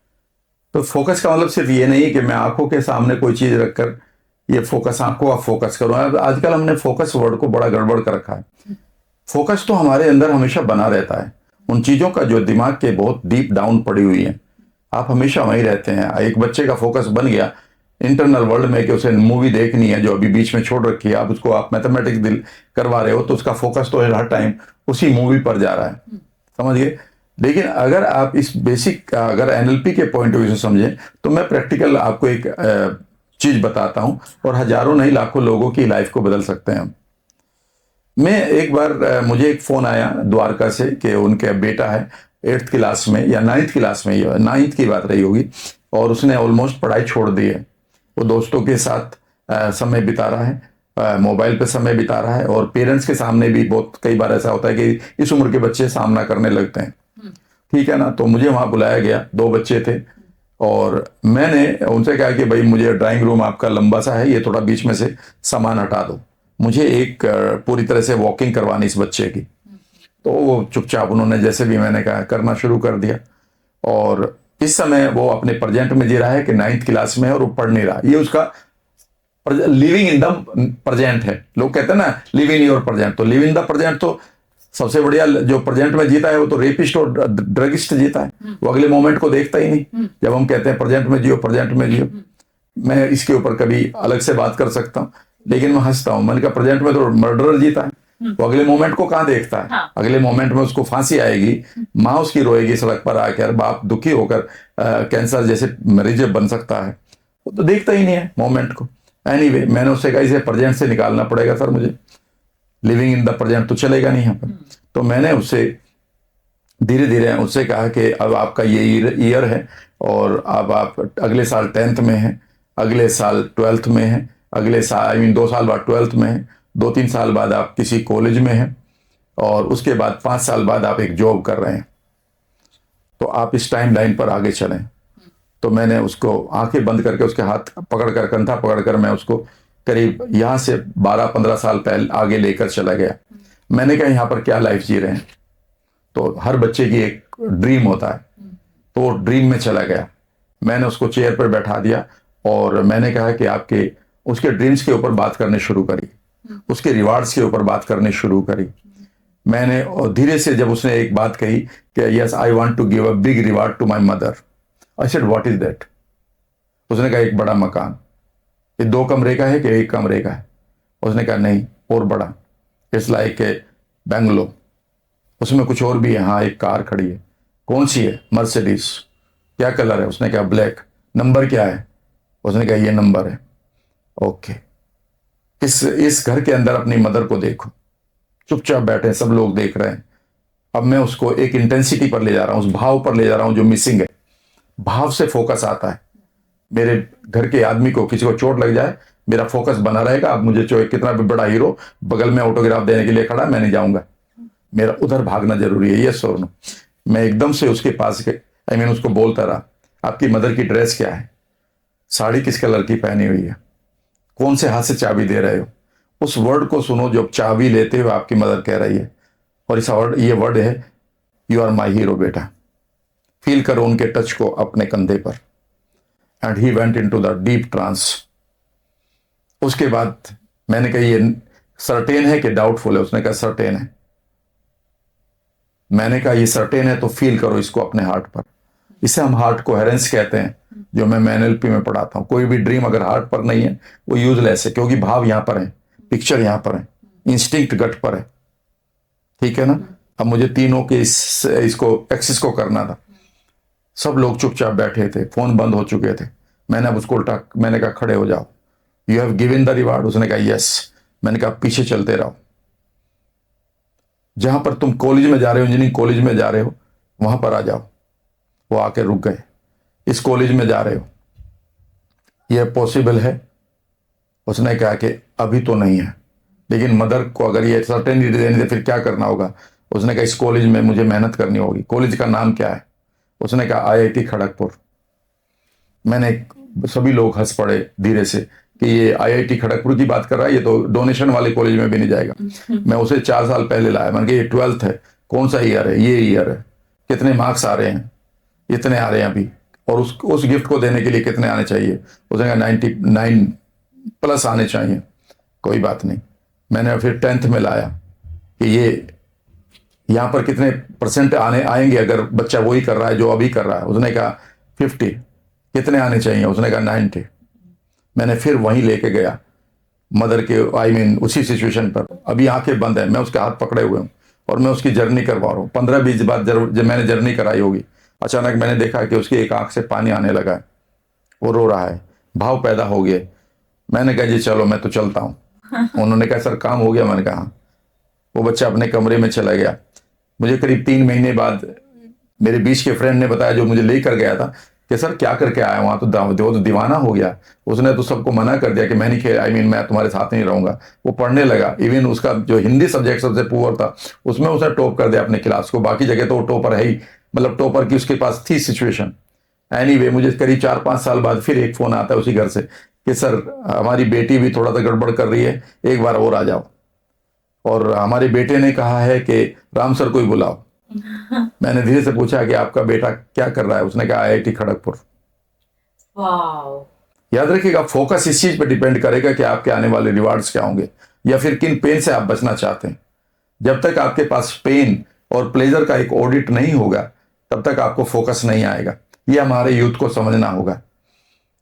तो फोकस का मतलब सिर्फ ये नहीं है कि मैं आंखों के सामने कोई चीज रखकर ये फोकस, आंखों का फोकस करूँ। आजकल हमने फोकस वर्ड को बड़ा गड़बड़ कर रखा है। फोकस तो हमारे अंदर हमेशा बना रहता है, उन चीजों का जो दिमाग के बहुत डीप डाउन पड़ी हुई है, आप हमेशा वहीं रहते हैं। एक बच्चे का फोकस बन गया इंटरनल वर्ल्ड में कि उसे मूवी देखनी है जो अभी बीच में छोड़ रखी है, आप मैथमेटिक्स दिल करवा रहे हो तो उसका फोकस तो हर टाइम उसी मूवी पर जा रहा है, समझ गए। लेकिन अगर आप इस बेसिक, अगर एनएलपी के पॉइंट ऑफ व्यू से समझें तो मैं प्रैक्टिकल आपको एक चीज बताता हूं और हजारों नहीं लाखों लोगों की लाइफ को बदल सकते हैं। मैं एक बार मुझे एक फोन आया द्वारका से कि उनका बेटा है 8th क्लास में या 9th क्लास में, 9th की बात रही होगी, और उसने ऑलमोस्ट पढ़ाई छोड़ दी है। वो दोस्तों के साथ समय बिता रहा है, मोबाइल पे समय बिता रहा है, और पेरेंट्स के सामने भी बहुत कई बार ऐसा होता है कि इस उम्र के बच्चे सामना करने लगते हैं, ठीक है ना। तो मुझे वहां बुलाया गया, 2 बच्चे थे, और मैंने उनसे कहा कि भाई मुझे ड्राइंग रूम आपका लंबा सा है, ये थोड़ा बीच में से सामान हटा दो, मुझे एक पूरी तरह से वॉकिंग करवानी इस बच्चे की। तो वो चुपचाप उन्होंने जैसे भी मैंने कहा करना शुरू कर दिया, और इस समय वो अपने प्रेजेंट में जी रहा है कि 9th क्लास में है और वो पढ़ नहीं रहा। ये उसका लिविंग इन द प्रेजेंट है। लोग कहते हैं ना लिव इन योर प्रेजेंट, तो लिव इन द प्रेजेंट तो सबसे बढ़िया जो प्रेजेंट में जीता है वो तो रेपिस्ट और ड्रगिस्ट जीता है, वो अगले मोमेंट को देखता ही नहीं। जब हम कहते हैं प्रेजेंट में जियो, प्रेजेंट में जियो, मैं इसके ऊपर कभी अलग से बात कर सकता हूँ, लेकिन मैं हंसता हूँ। मैंने कहा प्रेजेंट में तो मर्डरर जीता है, वो अगले मोमेंट को कहाँ देखता है। हाँ। अगले मोमेंट में उसको फांसी आएगी, माँ उसकी रोएगी सड़क पर आकर, बाप दुखी होकर कैंसर जैसे मरीज बन सकता है, वो तो देखता ही नहीं है मोमेंट को। एनीवे, मैंने उससे कहा इसे प्रेजेंट से निकालना पड़ेगा सर, मुझे लिविंग इन द प्रेजेंट तो चलेगा नहीं यहाँ पर। तो मैंने उससे धीरे धीरे उससे कहा कि अब आपका ये ईयर है, और अब आप अगले साल 10th में हैं, अगले साल 12th में हैं, अगले साल 2 साल बाद 12th में हैं, 2-3 साल बाद आप किसी कॉलेज में हैं, और उसके बाद 5 साल बाद आप एक जॉब कर रहे हैं, तो आप इस टाइम लाइन पर आगे चलें। तो मैंने उसको आंखें बंद करके उसके हाथ पकड़कर, कंधा पकड़कर मैं उसको करीब यहाँ से 12-15 साल पहले आगे लेकर चला गया। मैंने कहा यहाँ पर क्या लाइफ जी रहे हैं, तो हर बच्चे की एक ड्रीम होता है, तो वो ड्रीम में चला गया। मैंने उसको चेयर पर बैठा दिया और मैंने कहा कि आपके उसके ड्रीम्स के ऊपर बात करनी शुरू करी, उसके रिवार्ड्स के ऊपर बात करनी शुरू करी मैंने। और धीरे से जब उसने एक बात कही कि yes I want to give a big reward to my mother, I said what is that. उसने कहा एक बड़ा मकान। ये 2 कमरे का है कि 1 कमरे का है? उसने कहा नहीं, और बड़ा, इट्स लाइक ए बेंगलो, उसमें कुछ और भी है। हाँ, एक कार खड़ी है। कौन सी है? मर्सिडीज। क्या कलर है? उसने कहा ब्लैक। नंबर क्या है? उसने कहा ये नंबर है। ओके, इस घर के अंदर अपनी मदर को देखो, चुपचाप बैठे, सब लोग देख रहे हैं। अब मैं उसको एक इंटेंसिटी पर ले जा रहा हूं, उस भाव पर ले जा रहा हूं जो मिसिंग है। भाव से फोकस आता है। मेरे घर के आदमी को, किसी को चोट लग जाए, मेरा फोकस बना रहेगा। अब मुझे जो कितना भी बड़ा हीरो बगल में ऑटोग्राफ देने के लिए खड़ा, मैं नहीं जाऊंगा, मेरा उधर भागना जरूरी है। ये सोनो, मैं एकदम से उसके पास के उसको बोलता रहा, आपकी मदर की ड्रेस क्या है? साड़ी किस कलर की पहनी हुई है? कौन से हाथ से चाबी दे रहे हो? उस वर्ड को सुनो जो चाबी लेते हुए आपकी मदर कह रही है, और ये वर्ड है यू आर माई हीरो बेटा। फील करो उनके टच को अपने कंधे पर। And he went into the deep trance. उसके बाद मैंने कहा ये सर्टेन है कि डाउटफुल है? उसने कहा सर्टेन है। मैंने कहा ये सर्टेन है तो फील करो इसको अपने हार्ट पर। इसे हम हार्ट कोहेरेंस कहते हैं, जो मैं एनएलपी में पढ़ाता हूं। कोई भी ड्रीम अगर हार्ट पर नहीं है वो यूजलेस है, क्योंकि भाव यहां पर है, पिक्चर यहां पर है, इंस्टिंक्ट गट पर है, ठीक है ना। अब मुझे तीनों के इसको एक्सिस को करना था। सब लोग चुपचाप बैठे थे, फोन बंद हो चुके थे। मैंने अब उसको उल्टा, मैंने कहा खड़े हो जाओ, you have given the reward. उसने कहा यस। मैंने कहा पीछे चलते रहो, जहां पर तुम कॉलेज में जा रहे हो, इंजीनियरिंग कॉलेज में जा रहे हो, वहां पर आ जाओ। वो आके रुक गए। इस कॉलेज में जा रहे हो, यह पॉसिबल है? उसने कहा कि अभी तो नहीं है, लेकिन मदर को अगर ये सर्टेनिटी देनी है फिर क्या करना होगा? उसने कहा इस कॉलेज में मुझे मेहनत करनी होगी। कॉलेज का नाम क्या है? उसने कहा आईआईटी खड़गपुर। मैंने, सभी लोग हंस पड़े धीरे से कि ये आईआईटी खड़गपुर की बात कर रहा है, ये तो डोनेशन वाले कॉलेज में भी नहीं जाएगा। मैं उसे 4 साल पहले लाया। मैंने कहा ये 12th है, कौन सा ईयर है? ये ईयर है। कितने मार्क्स आ रहे हैं? इतने आ रहे हैं अभी। और उस गिफ्ट को देने के लिए कितने आने चाहिए? उसने कहा 99+ आने चाहिए। कोई बात नहीं। मैंने फिर 10th में लाया कि ये यहाँ पर कितने % आएंगे अगर बच्चा वही कर रहा है जो अभी कर रहा है। उसने कहा 50। कितने आने चाहिए? उसने कहा 90। मैंने फिर वहीं लेके गया मदर के, उसी सिचुएशन पर। अभी आंखें बंद है, मैं उसके हाथ पकड़े हुए हूँ और मैं उसकी जर्नी करवा रहा हूँ। 15-20 बार जब मैंने जर्नी कराई होगी, अचानक मैंने देखा कि उसकी एक आंख से पानी आने लगा है, वो रो रहा है, भाव पैदा हो गए। मैंने कहा जी चलो मैं तो चलता हूँ। उन्होंने कहा सर काम हो गया? मैंने कहा हाँ। वो बच्चा अपने कमरे में चला गया। मुझे करीब 3 महीने बाद मेरे बीच के फ्रेंड ने बताया, जो मुझे लेकर गया था, कि सर क्या करके आया वहां? तो दीवाना हो गया। उसने तो सबको मना कर दिया कि मैं नहीं खेल, मैं तुम्हारे साथ नहीं रहूंगा। वो पढ़ने लगा। इवन उसका जो हिंदी सब्जेक्ट सबसे पुअर था, उसमें उसने टॉप कर दिया अपने क्लास को। बाकी जगह तो वो टॉपर है ही, मतलब टॉपर की उसके पास थी सिचुएशन। एनीवे, मुझे करीब 4-5 साल बाद फिर एक फोन आता है उसी घर से कि सर हमारी बेटी भी थोड़ा सा गड़बड़ कर रही है, एक बार और आ जाओ। और हमारे बेटे ने कहा है कि राम सर को ही बुलाओ। मैंने धीरे से पूछा कि आपका बेटा क्या कर रहा है? उसने कहा आईआईटी खड़गपुर। याद रखिएगा, फोकस इस चीज पर डिपेंड करेगा कि आपके आने वाले रिवार्ड्स क्या होंगे, या फिर किन पेन से आप बचना चाहते हैं। जब तक आपके पास पेन और प्लेजर का एक ऑडिट नहीं होगा, तब तक आपको फोकस नहीं आएगा। यह हमारे यूथ को समझना होगा।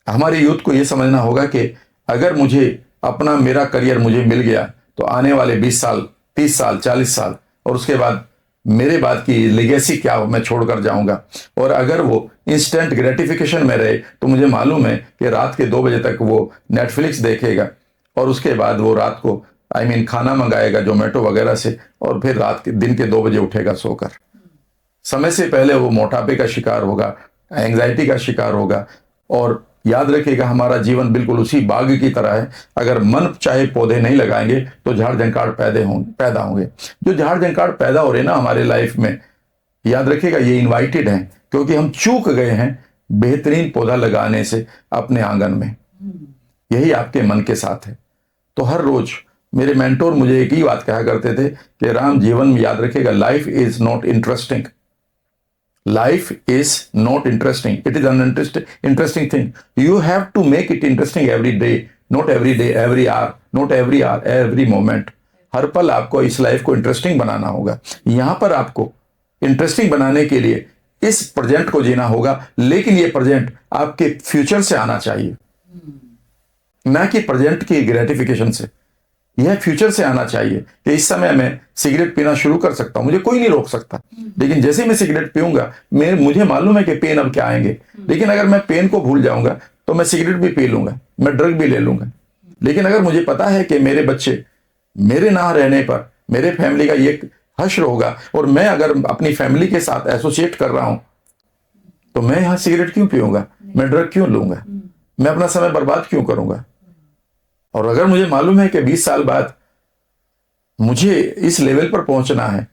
हमारे यूथ को यह समझना होगा कि अगर मुझे अपना, मेरा करियर मुझे मिल गया, तो आने वाले 20 साल, 30 साल, 40 साल और उसके बाद मेरे बाद की लेगेसी क्या मैं छोड़कर जाऊंगा। और अगर वो इंस्टेंट ग्रेटिफिकेशन में रहे, तो मुझे मालूम है कि रात के 2 बजे तक वो नेटफ्लिक्स देखेगा और उसके बाद वो रात को खाना मंगाएगा जोमेटो वगैरह से, और फिर दिन के 2 बजे उठेगा सोकर। समय से पहले वो मोटापे का शिकार होगा, एंग्जाइटी का शिकार होगा। और याद रखिएगा, हमारा जीवन बिल्कुल उसी बाग की तरह है। अगर मन चाहे पौधे नहीं लगाएंगे तो झाड़ जंकाड़ पैदा होंगे। जो झाड़ जंकाड़ पैदा हो रहे ना हमारे लाइफ में, याद रखिएगा ये इनवाइटेड हैं, क्योंकि हम चूक गए हैं बेहतरीन पौधा लगाने से अपने आंगन में। यही आपके मन के साथ है। तो हर रोज मेरे मेंटोर मुझे एक ही बात कहा करते थे कि राम, जीवन में याद रखिएगा, life is not interesting. Life is not interesting. It is an interesting thing. You have to make it interesting every day, every hour, not every hour, every moment. हर पल आपको इस लाइफ को इंटरेस्टिंग बनाना होगा। यहां पर आपको इंटरेस्टिंग बनाने के लिए इस प्रेजेंट को जीना होगा, लेकिन ये प्रेजेंट आपके फ्यूचर से आना चाहिए, ना कि प्रेजेंट की ग्रेटिफिकेशन से। यह फ्यूचर से आना चाहिए कि इस समय मैं सिगरेट पीना शुरू कर सकता हूं, मुझे कोई नहीं रोक सकता। लेकिन जैसे मैं सिगरेट पीऊंगा, मुझे मालूम है कि पेन अब क्या आएंगे। लेकिन अगर मैं पेन को भूल जाऊंगा तो मैं सिगरेट भी पी लूंगा, मैं ड्रग भी ले लूंगा। लेकिन अगर मुझे पता है कि मेरे बच्चे, मेरे ना रहने पर मेरे फैमिली का ये हश्र होगा, और मैं अगर अपनी फैमिली के साथ एसोसिएट कर रहा हूं, तो मैं यहां सिगरेट क्यों पीऊंगा, मैं ड्रग क्यों लूंगा, मैं अपना समय बर्बाद क्यों करूंगा। और अगर मुझे मालूम है कि 20 साल बाद मुझे इस लेवल पर पहुंचना है,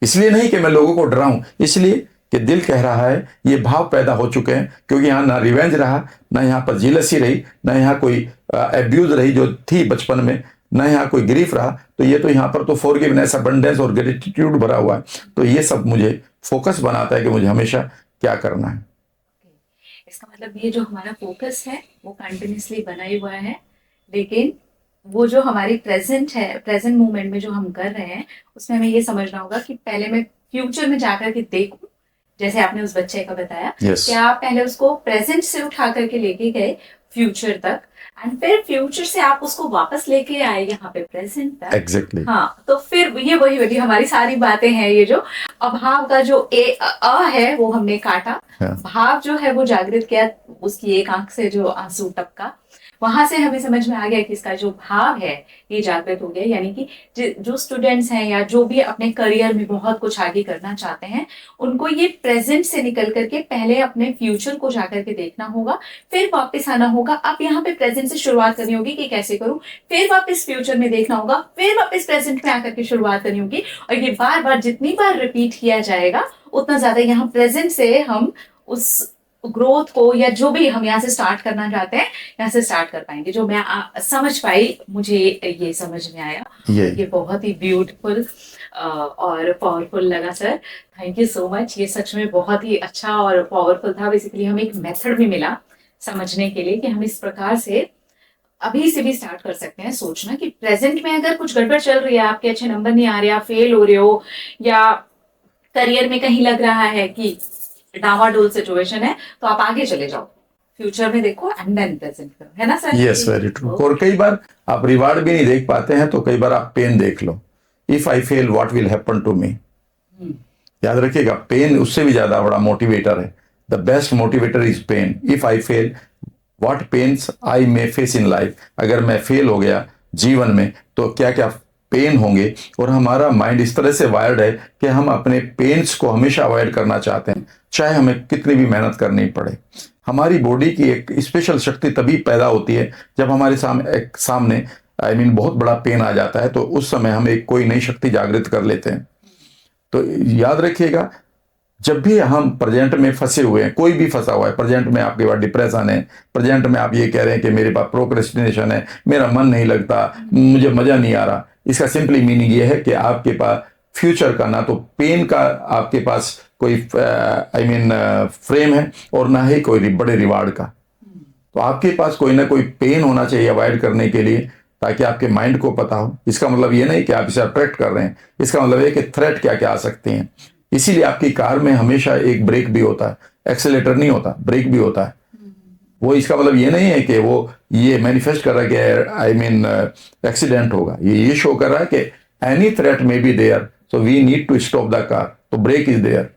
इसलिए नहीं कि मैं लोगों को डराऊं, इसलिए कि दिल कह रहा है, ये भाव पैदा हो चुके हैं, क्योंकि यहां ना रिवेंज रहा, ना यहां पर जीलसी रही, ना यहां कोई एब्यूज रही जो थी बचपन में, ना यहां कोई ग्रीफ रहा। तो ये तो यहां पर तो फॉरगिवनेस, अबंडेंस और ग्रेटिट्यूड भरा हुआ है। तो ये सब मुझे फोकस बनाता है कि मुझे हमेशा क्या करना है। इसका मतलब ये जो हमारा फोकस है वो कंटिन्यूसली बना ही हुआ है, लेकिन वो जो हमारी प्रेजेंट है, प्रेजेंट मोमेंट में जो हम कर रहे हैं, उसमें हमें ये समझना होगा कि पहले मैं फ्यूचर में जाकर के देखूं जैसे आपने उस बच्चे का बताया Yes. कि आप पहले उसको प्रेजेंट से उठा करके लेके गए फ्यूचर तक, एंड फिर फ्यूचर से आप उसको वापस लेके आए यहाँ पे प्रेजेंट तक। एग्जैक्टली। हाँ, तो फिर ये वही वही हमारी सारी बातें हैं। ये जो अभाव का जो है वो हमने काटा, भाव जो है वो जागृत किया, उसकी एक आंख से जो आंसू टपका, वहां से हमें समझ में आ गया कि इसका जो भाव है ये जागृत हो गया। यानी कि जो स्टूडेंट्स हैं या जो भी अपने करियर में बहुत कुछ आगे करना चाहते हैं, उनको ये प्रेजेंट से निकल करके पहले अपने फ्यूचर को जाकर के देखना होगा, फिर वापस आना होगा। अब यहाँ पे प्रेजेंट से शुरुआत करनी होगी कि कैसे करूं, फिर वापस फ्यूचर में देखना होगा, फिर वापस प्रेजेंट में आकर के शुरुआत करनी होगी। और ये बार बार जितनी बार रिपीट किया जाएगा उतना ज्यादा यहाँ प्रेजेंट से हम उस ग्रोथ को या जो भी हम यहाँ से स्टार्ट करना चाहते हैं यहाँ से स्टार्ट कर पाएंगे। जो मैं समझ पाई, मुझे ये समझ में आया, ये बहुत ही ब्यूटीफुल और पावरफुल लगा sir. Thank you so much. ये सच में बहुत ही अच्छा और पावरफुल था। बेसिकली हमें एक मेथड भी मिला समझने के लिए कि हम इस प्रकार से अभी से भी स्टार्ट कर सकते हैं सोचना कि प्रेजेंट में अगर कुछ गड़बड़ चल रही है, आपके अच्छे नंबर नहीं आ रहे, आप फेल हो रहे हो, या करियर में कहीं लग रहा है कि डावाडोल सिचुएशन है, तो आप आगे चले जाओ, फ्यूचर में देखो एंड देन प्रेजेंट करो, है ना सर? Yes, very true. और कई बार आप रिवार्ड भी नहीं देख पाते हैं, तो कई बार आप पेन देख लो। If I fail what will happen to me. याद रखिएगा, पेन उससे भी ज्यादा बड़ा मोटिवेटर है। The best motivator is pain. If I fail what pains I may face in life. अगर मैं फेल हो गया जीवन में तो क्या क्या पेन होंगे। और हमारा माइंड इस तरह से वायर्ड है कि हम अपने पेन्स को हमेशा अवॉइड करना चाहते हैं, चाहे हमें कितनी भी मेहनत करनी पड़े। हमारी बॉडी की एक स्पेशल शक्ति तभी पैदा होती है जब हमारे सामने बहुत बड़ा पेन आ जाता है, तो उस समय हम एक कोई नई शक्ति जागृत कर लेते हैं। तो याद रखिएगा, जब भी हम प्रेजेंट में फंसे हुए हैं, कोई भी फंसा हुआ है, प्रेजेंट में आपके पास डिप्रेशन है, प्रेजेंट में आप ये कह रहे हैं कि मेरे पास प्रोक्रेस्टिनेशन है, मेरा मन नहीं लगता, मुझे मजा नहीं आ रहा, इसका सिंपली मीनिंग ये है कि आपके पास फ्यूचर का ना तो पेन का आपके पास कोई फ्रेम है और ना ही कोई बड़े रिवार्ड का। तो आपके पास कोई ना कोई पेन होना चाहिए अवॉइड करने के लिए, ताकि आपके माइंड को पता हो। इसका मतलब ये नहीं कि आप इसे अट्रैक्ट कर रहे हैं, इसका मतलब है कि थ्रेट क्या क्या आ सकती हैं। इसीलिए आपकी कार में हमेशा एक ब्रेक भी होता है, एक्सेलेटर नहीं होता, ब्रेक भी होता है। वो इसका मतलब ये नहीं है कि वो ये मैनिफेस्ट कर रहा है कि एक्सीडेंट होगा। ये शो कर रहा है कि any threat may be there, so we need to stop the car. तो ब्रेक इज देयर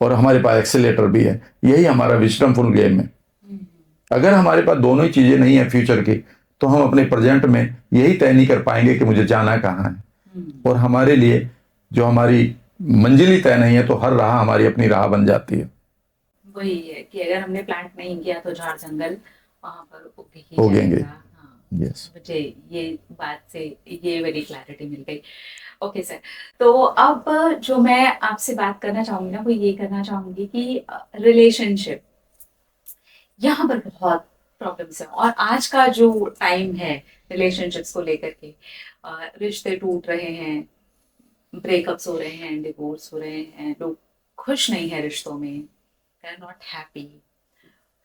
और हमारे पास एक्सेलेटर भी है। यही हमारा विजडमफुल गेम है। अगर हमारे पास दोनों ही चीजें नहीं है फ्यूचर की, तो हम अपने प्रेजेंट में यही तय नहीं कर पाएंगे कि मुझे जाना कहाँ है। और हमारे लिए जो हमारी मंजिल ही तय नहीं है, तो हर राह हमारी अपनी राह बन जाती है। वही है कि अगर हमने प्लांट नहीं किया तो झाड़ जंगल वहां पर उगेंगे। यस, मुझे ये बात से ये बड़ी क्लैरिटी मिल गई। ओके सर, तो अब जो मैं आपसे बात करना चाहूंगी ना, वो ये करना चाहूंगी कि रिलेशनशिप, यहाँ पर बहुत प्रॉब्लम्स है। और आज का जो टाइम है रिलेशनशिप्स को लेकर के, रिश्ते टूट रहे हैं, ब्रेकअप्स हो रहे हैं, डिवोर्स हो रहे हैं, लोग खुश नहीं है रिश्तों में, दे आर नॉट हैप्पी।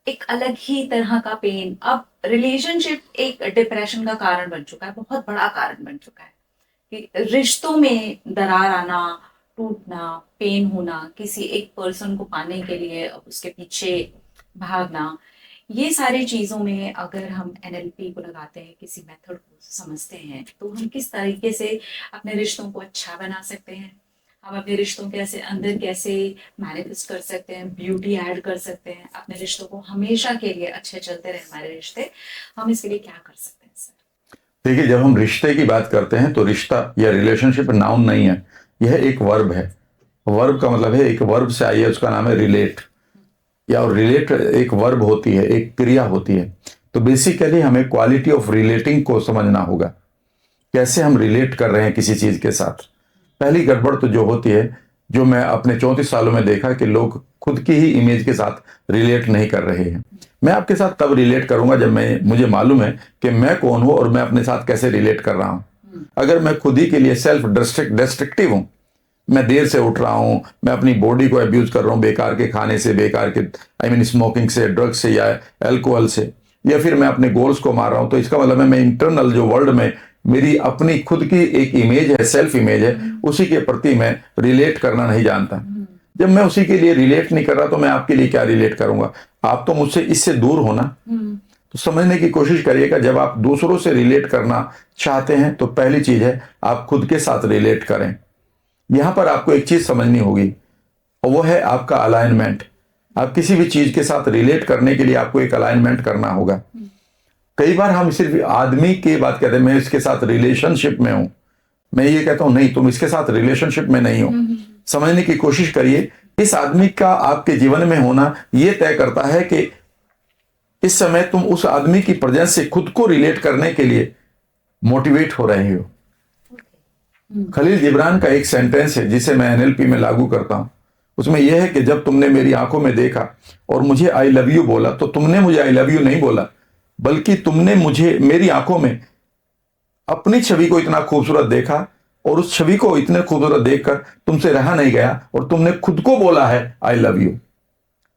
एक अलग ही तरह का पेन। अब रिलेशनशिप एक डिप्रेशन का कारण बन चुका है, बहुत बड़ा कारण बन चुका है कि रिश्तों में दरार आना, टूटना, पेन होना, किसी एक पर्सन को पाने के लिए उसके पीछे भागना, ये सारी चीजों में अगर हम NLP को लगाते हैं, किसी मेथड को समझते हैं, तो हम किस तरीके से अपने रिश्तों को अच्छा बना सकते हैं, हम अपने रिश्तों के अंदर कैसे मैनिफेस्ट कर सकते हैं, ब्यूटी ऐड कर सकते हैं, अपने रिश्तों को हमेशा के लिए अच्छे चलते रहे हमारे रिश्ते, हम इसके लिए क्या कर सकते हैं सर? देखिए, जब हम रिश्ते की बात करते हैं तो रिश्ता या रिलेशनशिप नाउन नहीं है, यह एक वर्ब है। वर्ब का मतलब है, एक वर्ब से आई है, उसका नाम है रिलेट। या रिलेट एक वर्ब होती है, एक क्रिया होती है। तो बेसिकली हमें क्वालिटी ऑफ रिलेटिंग को समझना होगा, कैसे हम रिलेट कर रहे हैं किसी चीज के साथ। पहली गड़बड़ तो जो होती है, जो मैं अपने 34 सालों में देखा कि लोग खुद की ही इमेज के साथ रिलेट नहीं कर रहे हैं। मैं आपके साथ तब रिलेट करूंगा जब मुझे मालूम है कि मैं कौन हूं और मैं अपने साथ कैसे रिलेट कर रहा हूं। अगर मैं खुद ही के लिए सेल्फ डिस्ट्रक्टिव हूं, मैं देर से उठ रहा हूं, मैं अपनी बॉडी को अब्यूज कर रहा हूं बेकार के खाने से, बेकार के स्मोकिंग से, ड्रग्स से या अल्कोहल से, या फिर मैं अपने गोल्स को मार रहा हूं, तो इसका मतलब है मैं इंटरनल जो वर्ल्ड में मेरी अपनी खुद की एक इमेज है, सेल्फ इमेज है, उसी के प्रति मैं रिलेट करना नहीं जानता। जब मैं उसी के लिए रिलेट नहीं कर रहा तो मैं आपके लिए क्या रिलेट करूंगा? आप तो मुझसे इससे दूर हो ना। तो समझने की कोशिश करिएगा, जब आप दूसरों से रिलेट करना चाहते हैं तो पहली चीज है आप खुद के साथ रिलेट करें। यहां पर आपको एक चीज समझनी होगी और वो है आपका अलाइनमेंट। आप किसी भी चीज के साथ रिलेट करने के लिए आपको एक अलाइनमेंट करना होगा। कई बार हम सिर्फ आदमी की बात कहते हैं, मैं इसके साथ रिलेशनशिप में हूं। मैं ये कहता हूं नहीं, तुम इसके साथ रिलेशनशिप में नहीं हो। समझने की कोशिश करिए, इस आदमी का आपके जीवन में होना यह तय करता है कि इस समय तुम उस आदमी की प्रेजेंस से खुद को रिलेट करने के लिए मोटिवेट हो रहे हो। खलील जिब्रान का एक सेंटेंस है जिसे मैं एनएलपी में लागू करता हूं। उसमें यह है कि जब तुमने मेरी आंखों में देखा और मुझे आई लव यू बोला, तो तुमने मुझे आई लव यू नहीं बोला, बल्कि तुमने मुझे मेरी आंखों में अपनी छवि को इतना खूबसूरत देखा और उस छवि को इतने खूबसूरत देखकर तुमसे रहा नहीं गया और तुमने खुद को बोला है आई लव यू।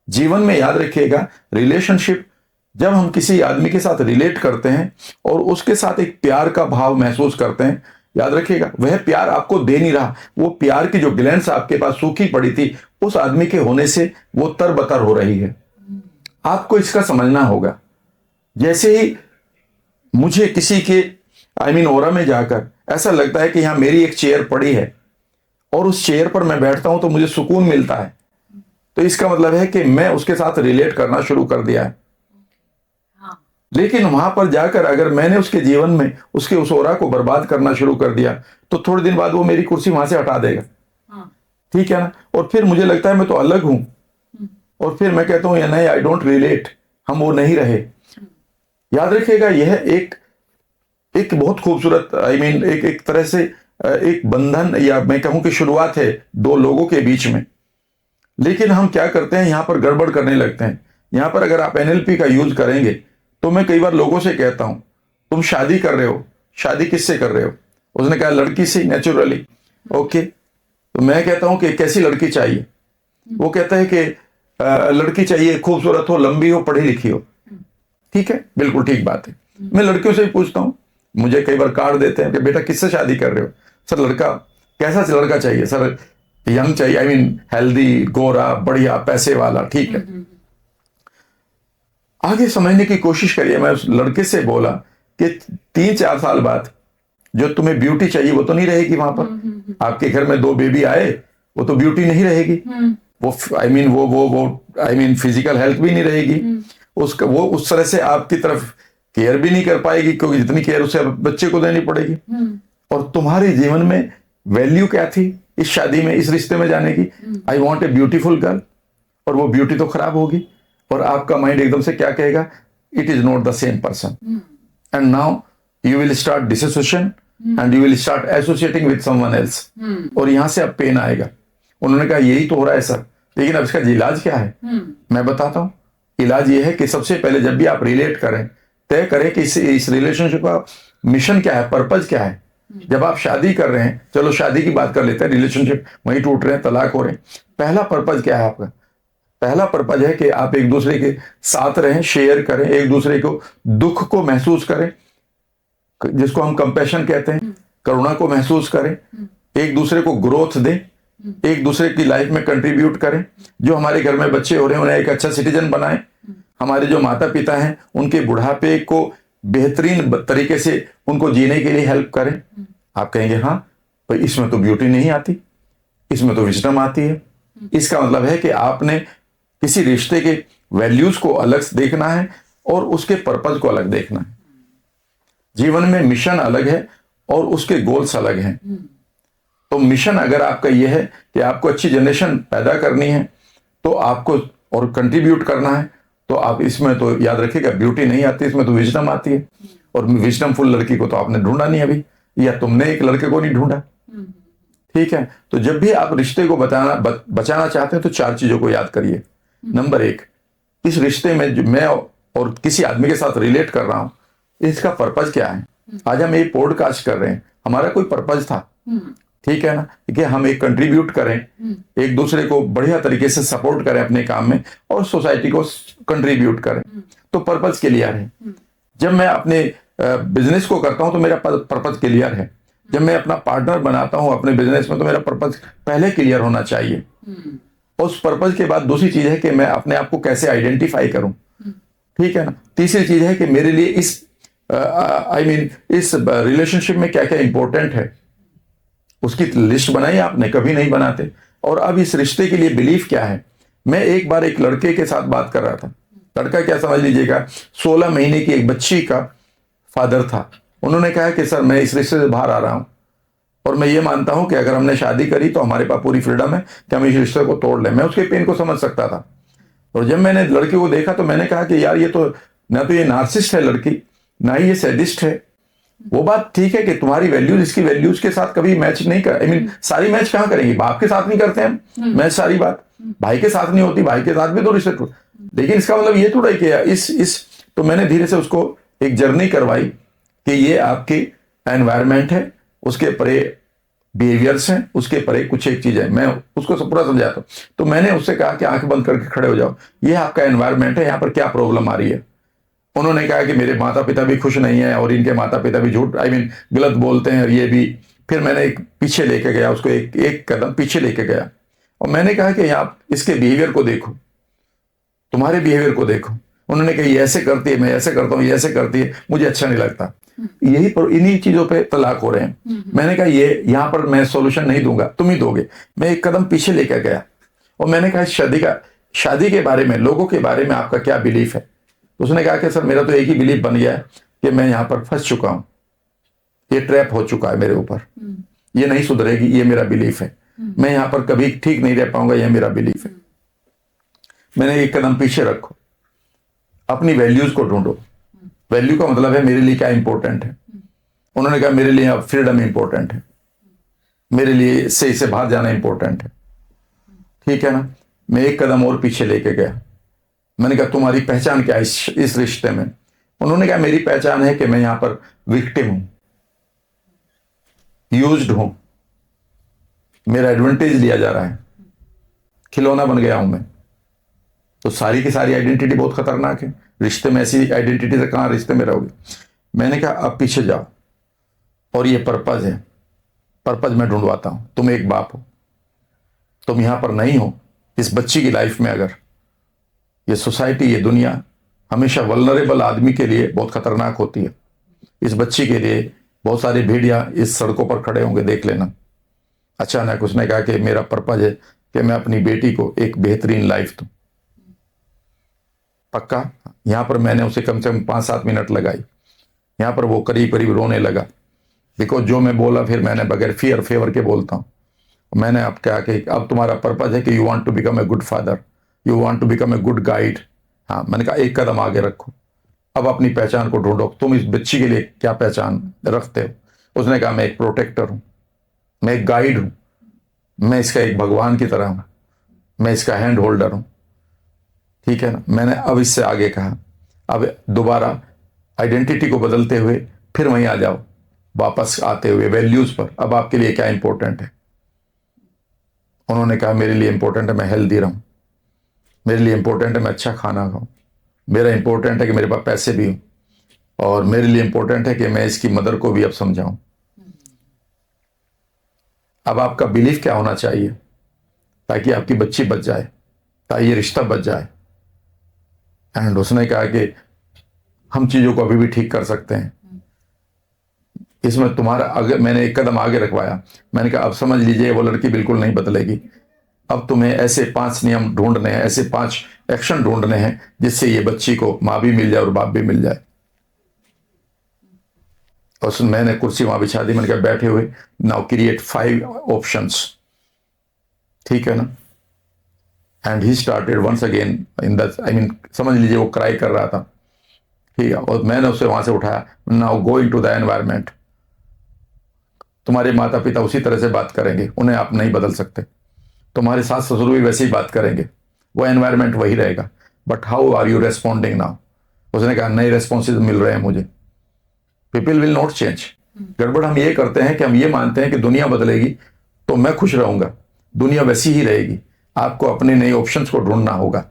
जीवन में याद रखिएगा, रिलेशनशिप, जब हम किसी आदमी के साथ रिलेट करते हैं और उसके साथ एक प्यार का भाव महसूस करते हैं, याद रखिएगा वह प्यार आपको दे नहीं रहा। वो प्यार की जो ग्लैंड्स आपके पास सूखी पड़ी थी, उस आदमी के होने से वो तरबतर हो रही है। आपको इसका समझना होगा। जैसे ही मुझे किसी के ओरा में जाकर ऐसा लगता है कि यहां मेरी एक चेयर पड़ी है और उस चेयर पर मैं बैठता हूं तो मुझे सुकून मिलता है, तो इसका मतलब है कि मैं उसके साथ रिलेट करना शुरू कर दिया है। लेकिन वहां पर जाकर अगर मैंने उसके जीवन में उसके उस ओरा को बर्बाद करना शुरू कर दिया तो थोड़े दिन बाद वो मेरी कुर्सी वहां से हटा देगा। ठीक है ना? और फिर मुझे लगता है मैं तो अलग हूं और फिर मैं कहता हूं या नहीं, आई डोंट रिलेट, हम वो नहीं रहे। याद रखिएगा, यह एक बहुत खूबसूरत एक तरह से एक बंधन, या मैं कहूं कि शुरुआत है दो लोगों के बीच में। लेकिन हम क्या करते हैं, यहां पर गड़बड़ करने लगते हैं। यहां पर अगर आप एनएलपी का यूज करेंगे तो मैं कई बार लोगों से कहता हूं तुम शादी कर रहे हो, शादी किससे कर रहे हो? उसने कहा लड़की से, नेचुरली। ओके, तो मैं कहता हूं कि कैसी लड़की चाहिए? वो कहता है कि लड़की चाहिए खूबसूरत हो, लंबी हो, पढ़ी लिखी हो। ठीक है, बिल्कुल ठीक बात है। मैं लड़कियों से भी पूछता हूं, मुझे कई बार कार्ड देते हैं कि बेटा किससे शादी कर रहे हो? सर लड़का कैसा लड़का चाहिए? सर यंग चाहिए, हेल्दी, गोरा, बढ़िया, पैसे वाला। ठीक है, आगे समझने की कोशिश करिए। मैं उस लड़के से बोला कि 3-4 साल बाद जो तुम्हें ब्यूटी चाहिए वो तो नहीं रहेगी वहां पर। आपके घर में 2 बेबी आए, वो तो ब्यूटी नहीं रहेगी। वो फिजिकल हेल्थ भी नहीं रहेगी। उसका वो उस तरह से आपकी तरफ केयर भी नहीं कर पाएगी, क्योंकि जितनी केयर उसे बच्चे को देनी पड़ेगी। और तुम्हारे जीवन में वैल्यू क्या थी इस शादी में, इस रिश्ते में जाने की? I want a beautiful girl. और वो ब्यूटी तो खराब होगी और आपका माइंड एकदम से क्या कहेगा? It is not the same person, and now you will start dissociation and you will start associating with someone else. और यहां से अब पेन आएगा। उन्होंने कहा यही तो हो रहा है सर, लेकिन अब इसका इलाज क्या है? मैं बताता हूं। इलाज ये है कि सबसे पहले जब भी आप रिलेट करें, तय करें कि इस रिलेशनशिप का मिशन क्या है, पर्पज क्या है। जब आप शादी कर रहे हैं, चलो शादी की बात कर लेते हैं, रिलेशनशिप वहीं टूट रहे हैं, तलाक हो रहे हैं, पहला पर्पज क्या है आपका? पहला पर्पज है कि आप एक दूसरे के साथ रहें, शेयर करें, एक दूसरे को दुख को महसूस करें, जिसको हम कंपैशन कहते हैं, करुणा को महसूस करें, एक दूसरे को ग्रोथ दें, एक दूसरे की लाइफ में कंट्रीब्यूट करें। जो हमारे घर में बच्चे हो रहे हैं उन्हें एक अच्छा सिटीजन बनाएं। हमारे जो माता पिता हैं उनके बुढ़ापे को बेहतरीन तरीके से उनको जीने के लिए हेल्प करें। आप कहेंगे हाँ पर इसमें तो ब्यूटी नहीं आती, इसमें तो विजडम आती है। इसका मतलब है कि आपने किसी रिश्ते के वैल्यूज को अलग से देखना है और उसके पर्पज को अलग देखना है। जीवन में मिशन अलग है और उसके गोल्स अलग हैं। तो मिशन अगर आपका यह है कि आपको अच्छी जनरेशन पैदा करनी है तो आपको और कंट्रीब्यूट करना है, तो आप इसमें तो याद रखिएगा ब्यूटी नहीं आती, इसमें तो विजडम आती है। और विजडम फुल लड़की को तो आपने ढूंढा नहीं अभी, या तुमने एक लड़के को नहीं ढूंढा। ठीक है, तो जब भी आप रिश्ते को बचाना चाहते हैं तो 4 चीजों को याद करिए। नंबर 1, इस रिश्ते में जो मैं और किसी आदमी के साथ रिलेट कर रहा हूं, इसका पर्पज क्या है? आज हम एक पॉडकास्ट कर रहे हैं, हमारा कोई पर्पज था। ठीक है ना, कि हम एक कंट्रीब्यूट करें, एक दूसरे को बढ़िया तरीके से सपोर्ट करें अपने काम में और सोसाइटी को कंट्रीब्यूट करें, तो पर्पज क्लियर है। जब मैं अपने बिजनेस को करता हूं तो मेरा पर्पज क्लियर है। जब मैं अपना पार्टनर बनाता हूं अपने बिजनेस में तो मेरा पर्पज पहले क्लियर होना चाहिए। उस पर्पज के बाद दूसरी चीज है कि मैं अपने आप को कैसे आइडेंटिफाई करूं, ठीक है ना। तीसरी चीज है कि मेरे लिए इस इस रिलेशनशिप में क्या क्या इंपॉर्टेंट है, उसकी लिस्ट बनाई आपने, कभी नहीं बनाते। और अब इस रिश्ते के लिए बिलीफ क्या है। मैं एक बार एक लड़के के साथ बात कर रहा था, लड़का क्या समझ लीजिएगा 16 महीने की एक बच्ची का फादर था। उन्होंने कहा कि सर मैं इस रिश्ते से बाहर आ रहा हूं और मैं ये मानता हूं कि अगर हमने शादी करी तो हमारे पास पूरी फ्रीडम है कि हम इस रिश्ते को तोड़ लें। मैं उसके पेन को समझ सकता था। और जब मैंने लड़के को देखा तो मैंने कहा कि यार ये तो ना तो ये नार्सिस्ट है लड़की, ना ही ये सैडिस्ट है। वो बात ठीक है कि तुम्हारी वैल्यूज इसकी वैल्यूज के साथ कभी मैच नहीं कर, सारी मैच कहां करेंगी। बाप के साथ नहीं करते हम मैच, सारी बात भाई के साथ नहीं होती, भाई के साथ भी तो रिश्ते टूट। लेकिन इसका मतलब ये थोड़ा कि इस तो मैंने धीरे से उसको एक जर्नी करवाई कि ये आपकी एनवायरमेंट है, उसके परे बिहेवियर्स हैं, उसके परे कुछ एक चीज है। मैं उसको सब पूरा समझाता हूं। तो मैंने उससे कहा कि आंख बंद करके खड़े हो जाओ, ये आपका एनवायरमेंट है, यहाँ पर क्या प्रॉब्लम आ रही है। उन्होंने कहा कि मेरे माता पिता भी खुश नहीं है और इनके माता पिता भी झूठ गलत बोलते हैं और ये भी। फिर मैंने एक पीछे लेके गया उसको, एक कदम पीछे लेके गया और मैंने कहा कि आप इसके बिहेवियर को देखो, तुम्हारे बिहेवियर को देखो। उन्होंने कहा ये ऐसे करती है, मैं ऐसे करता हूँ, ये ऐसे करती है, मुझे अच्छा नहीं लगता। यही पर इन्हीं चीजों पे तलाक हो रहे हैं। मैंने कहा ये यहां पर मैं सॉल्यूशन नहीं दूंगा, तुम ही दोगे। मैं एक कदम पीछे लेकर गया और मैंने कहा शादी के बारे में, लोगों के बारे में आपका क्या बिलीफ है। तो उसने कहा कि सर मेरा तो एक ही बिलीफ बन गया है कि मैं यहां पर फंस चुका हूं, ये ट्रैप हो चुका है मेरे ऊपर, ये नहीं सुधरेगी, ये मेरा बिलीफ है, मैं यहां पर कभी ठीक नहीं रह पाऊंगा, ये मेरा बिलीफ है। मैंने एक कदम पीछे रखो, अपनी वैल्यूज को ढूंढो। वैल्यू का मतलब है मेरे लिए क्या इंपॉर्टेंट है। उन्होंने कहा मेरे लिए अब फ्रीडम इंपॉर्टेंट है, मेरे लिए से बाहर जाना इंपॉर्टेंट है, ठीक है ना। मैं एक कदम और पीछे लेके गया। मैंने कहा तुम्हारी पहचान क्या है इस रिश्ते में। उन्होंने कहा मेरी पहचान है कि मैं यहां पर विक्टिम हूं, यूज्ड हूं, मेरा एडवांटेज लिया जा रहा है, खिलौना बन गया हूं मैं। तो सारी की सारी आइडेंटिटी बहुत खतरनाक है। रिश्ते में ऐसी आइडेंटिटी से कहां रिश्ते में रहोगे। मैंने कहा अब पीछे जाओ और ये पर्पज है, पर्पज मैं ढूंढवाता हूं। तुम एक बाप हो, तुम यहां पर नहीं हो। इस बच्ची की लाइफ में अगर ये सोसाइटी, ये दुनिया हमेशा वल्नरेबल आदमी के लिए बहुत खतरनाक होती है। इस बच्ची के लिए बहुत सारे भेड़िया इस सड़कों पर खड़े होंगे, देख लेना। अचानक उसने कहा कि मेरा पर्पज है कि मैं अपनी बेटी को एक बेहतरीन लाइफ दूं। पक्का। यहां पर मैंने उसे कम से कम 5-7 मिनट लगाई। यहां पर वो करीब करीब रोने लगा, बिकॉज जो मैं बोला फिर मैंने बगैर फियर फेवर के बोलता हूं। मैंने अब क्या कि अब तुम्हारा पर्पज है कि you want to become a good father, you want to become a good guide. हाँ, मैंने कहा एक कदम आगे रखो, अब अपनी पहचान को ढूंढो। तुम इस बच्ची के लिए क्या पहचान रखते हो। उसने कहा मैं एक प्रोटेक्टर हूं, मैं एक गाइड हूं, मैं इसका एक भगवान की तरह हूं, मैं इसका हैंड होल्डर हूं, ठीक है ना। मैंने अब इससे आगे कहा, अब दोबारा आइडेंटिटी को बदलते हुए फिर वहीं आ जाओ, वापस आते हुए वैल्यूज पर। अब आपके लिए क्या इंपॉर्टेंट है। उन्होंने कहा मेरे लिए इंपॉर्टेंट है मैं हेल्दी रहूं, मेरे लिए इंपॉर्टेंट है मैं अच्छा खाना खाऊं, मेरा इंपॉर्टेंट है कि मेरे पास पैसे भी हों, और मेरे लिए इंपॉर्टेंट है कि मैं इसकी मदर को भी अब समझाऊं। अब आपका बिलीफ क्या होना चाहिए ताकि आपकी बच्ची बच जाए, ताकि ये रिश्ता बच जाए। एंड उसने कहा कि हम चीजों को अभी भी ठीक कर सकते हैं, इसमें तुम्हारा अगर मैंने एक कदम आगे रखवाया। मैंने कहा अब समझ लीजिए वो लड़की बिल्कुल नहीं बदलेगी। अब तुम्हें ऐसे 5 नियम ढूंढने हैं, ऐसे 5 एक्शन ढूंढने हैं जिससे ये बच्ची को मां भी मिल जाए और बाप भी मिल जाए। और मैंने कुर्सी वहां बिछा दी। मैंने कहा बैठे हुए नाउ क्रिएट 5 ऑप्शंस, ठीक है ना। And he started once again in the समझ लीजिए वो क्राई कर रहा था, ठीक है। और मैंने उसे वहां से उठाया, now go into the environment. तुम्हारे माता पिता उसी तरह से बात करेंगे, उन्हें आप नहीं बदल सकते। तुम्हारे सास ससुर भी वैसे ही बात करेंगे, वो एनवायरमेंट वही रहेगा। But how are you responding now. उसने कहा नए रेस्पॉन्सेज मिल रहे हैं मुझे, पीपल विल नॉट चेंज। गड़बड़ हम ये करते हैं कि हम ये मानते हैं कि दुनिया बदलेगी तो मैं खुश रहूंगा, दुनिया वैसी ही रहेगी। आपको अपने नए ऑप्शंस को ढूंढना होगा,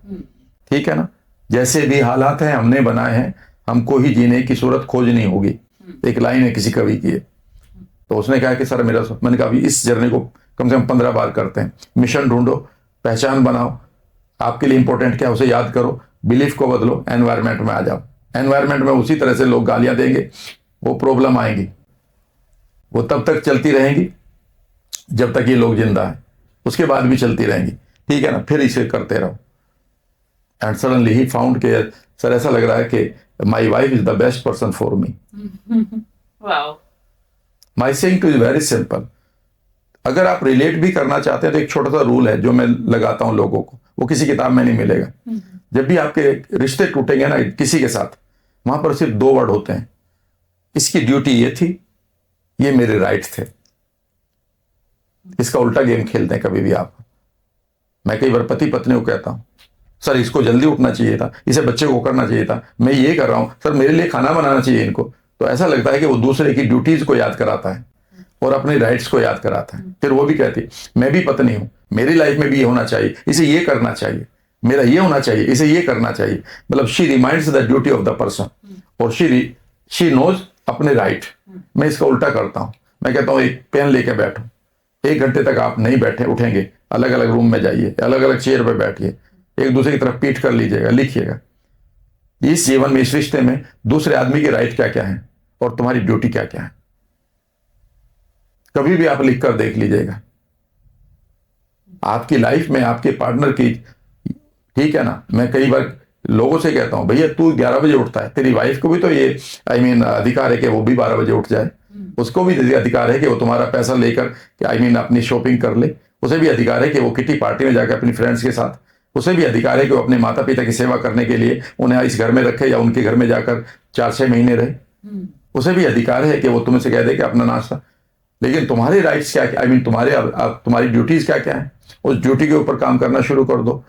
ठीक है ना। जैसे भी हालात हैं हमने बनाए हैं, हमको ही जीने की सूरत खोजनी होगी। एक लाइन है किसी कवि की। तो उसने कहा कि सर मैंने कहा अभी इस जर्नी को कम से कम 15 बार करते हैं। मिशन ढूंढो, पहचान बनाओ, आपके लिए इंपॉर्टेंट क्या है उसे याद करो, बिलीफ को बदलो, एनवायरमेंट में आ जाओ। एनवायरमेंट में उसी तरह से लोग गालियां देंगे, वो प्रॉब्लम आएंगी, वो तब तक चलती रहेंगी जब तक ये लोग जिंदा हैं, उसके बाद भी चलती रहेंगी, ठीक है ना। फिर इसे करते रहो। एंड सडनली ही फाउंड के सर ऐसा लग रहा है कि my wife is the best person for me. Wow. My saying two is very simple. अगर आप रिलेट भी करना चाहते हैं तो एक छोटा सा रूल है जो मैं लगाता हूं लोगों को, वो किसी किताब में नहीं मिलेगा। जब भी आपके रिश्ते टूटेंगे ना किसी के साथ, वहां पर सिर्फ 2 वर्ड होते हैं, इसकी ड्यूटी ये थी, ये मेरे राइट थे। इसका उल्टा गेम खेलते हैं कभी भी आप। मैं कई बार पति पत्नी को कहता हूं, सर इसको जल्दी उठना चाहिए था, इसे बच्चे को करना चाहिए था, मैं ये कर रहा हूं, सर मेरे लिए खाना बनाना चाहिए इनको। तो ऐसा लगता है कि वो दूसरे की ड्यूटीज को याद कराता है और अपने राइट्स को याद कराता है। फिर वो भी कहती, मैं भी पत्नी हूं, मेरी लाइफ में भी ये होना चाहिए, इसे ये करना चाहिए, मेरा ये होना चाहिए, इसे ये करना चाहिए। मतलब she reminds the duty of the person और शी नोज अपने राइट। मैं इसका उल्टा करता हूं, मैं कहता हूं एक पेन लेके बैठो, 1 घंटे तक आप नहीं बैठे उठेंगे, अलग अलग रूम में जाइए, अलग अलग चेयर पे बैठिए, एक दूसरे की तरफ पीठ कर लीजिएगा, लिखिएगा इस जीवन में, इस रिश्ते में दूसरे आदमी के राइट क्या क्या है और तुम्हारी ड्यूटी क्या क्या है। कभी भी आप लिख कर देख लीजिएगा। आपकी लाइफ में आपके पार्टनर की, ठीक है ना, मैं कई बार लोगों से कहता हूं, भैया तू 11 बजे उठता है, तेरी वाइफ को भी तो ये अधिकार है कि वो भी 12 बजे उठ जाए, उसको भी अधिकार है कि वो तुम्हारा पैसा लेकर अपनी शॉपिंग कर ले, उसे भी अधिकार है कि वो किटी पार्टी में जाकर अपनी फ्रेंड्स के साथ, उसे भी अधिकार है कि वो अपने माता पिता की सेवा करने के लिए उन्हें इस घर में रखे या उनके घर में जाकर 4-6 महीने रहे, उसे भी अधिकार है कि वो तुमसे कह दे कि अपना नाश्ता। लेकिन तुम्हारे राइट्स क्या तुम्हारी ड्यूटीज क्या क्या है, उस ड्यूटी के ऊपर काम करना शुरू कर दो।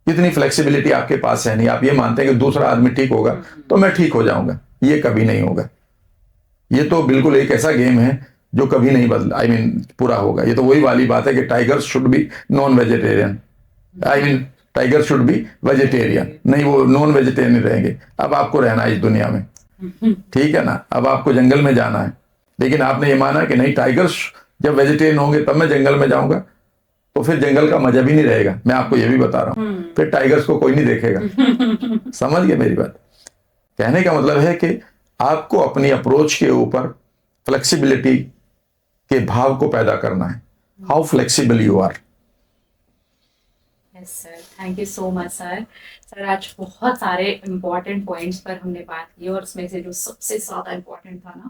इतनी फ्लेक्सिबिलिटी आपके पास है नहीं। आप ये मानते हैं कि दूसरा आदमी ठीक होगा तो मैं ठीक हो जाऊंगा, ये कभी नहीं होगा। ये तो बिल्कुल एक ऐसा गेम है जो कभी नहीं पूरा होगा। ये तो वही वाली बात है कि tigers should be non vegetarian, tiger should be vegetarian, नहीं वो नॉन वेजिटेरियन रहेंगे। अब आपको रहना है इस दुनिया में, ठीक है ना, अब आपको जंगल में जाना है, लेकिन आपने ये माना कि नहीं टाइगर्स जब वेजिटेरियन होंगे तब मैं जंगल में जाऊंगा, तो फिर जंगल का मजा भी नहीं रहेगा। मैं आपको ये भी बता रहा हूं, फिर टाइगर्स को कोई नहीं देखेगा। समझ गए मेरी बात? कहने का मतलब है कि आपको अपनी अप्रोच के ऊपर फ्लेक्सिबिलिटी के भाव को पैदा करना है। How flexible you are. Yes sir, thank you so much sir. Sir आज बहुत सारे इम्पोर्टेंट पॉइंट्स पर हमने बात की और उसमें से जो सबसे ज्यादा इम्पोर्टेंट था ना,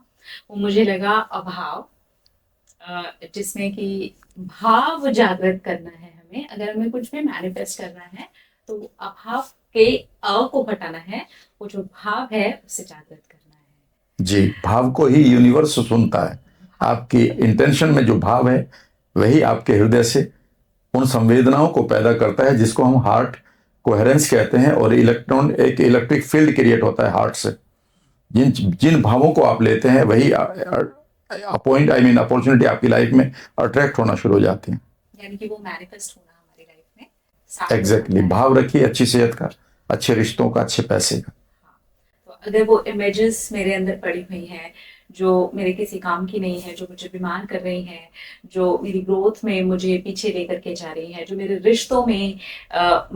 वो मुझे लगा अभाव, जिसमें कि भाव जागृत करना है हमें। अगर हमें कुछ भी मैनिफेस्ट करना है तो अभाव के अ को हटाना है, वो जो भाव है उसे जागृत करना है। जी, भाव को ही यूनिवर्स सुनता है। आपकी इंटेंशन में जो भाव है वही आपके हृदय से उन संवेदनाओं को पैदा करता है जिसको हम हार्ट कोहेरेंस कहते हैं, और एक इलेक्ट्रिक फील्ड क्रिएट होता है हार्ट से। जिन भावों को आप लेते हैं वही अपॉर्चुनिटी आपकी लाइफ में अट्रैक्ट होना शुरू हो जाती है, यानी कि वो मैनिफेस्ट होना हमारी लाइफ में। एग्जैक्टली। भाव रखिए अच्छी सेहत का, अच्छे रिश्तों का, अच्छे पैसे का। तो अगर वो इमेजेस मेरे अंदर पड़ी हुई हैं जो मेरे किसी काम की नहीं है, जो मुझे बीमार कर रही हैं, जो मेरी ग्रोथ में मुझे पीछे लेकर के जा रही हैं, जो मेरे रिश्तों में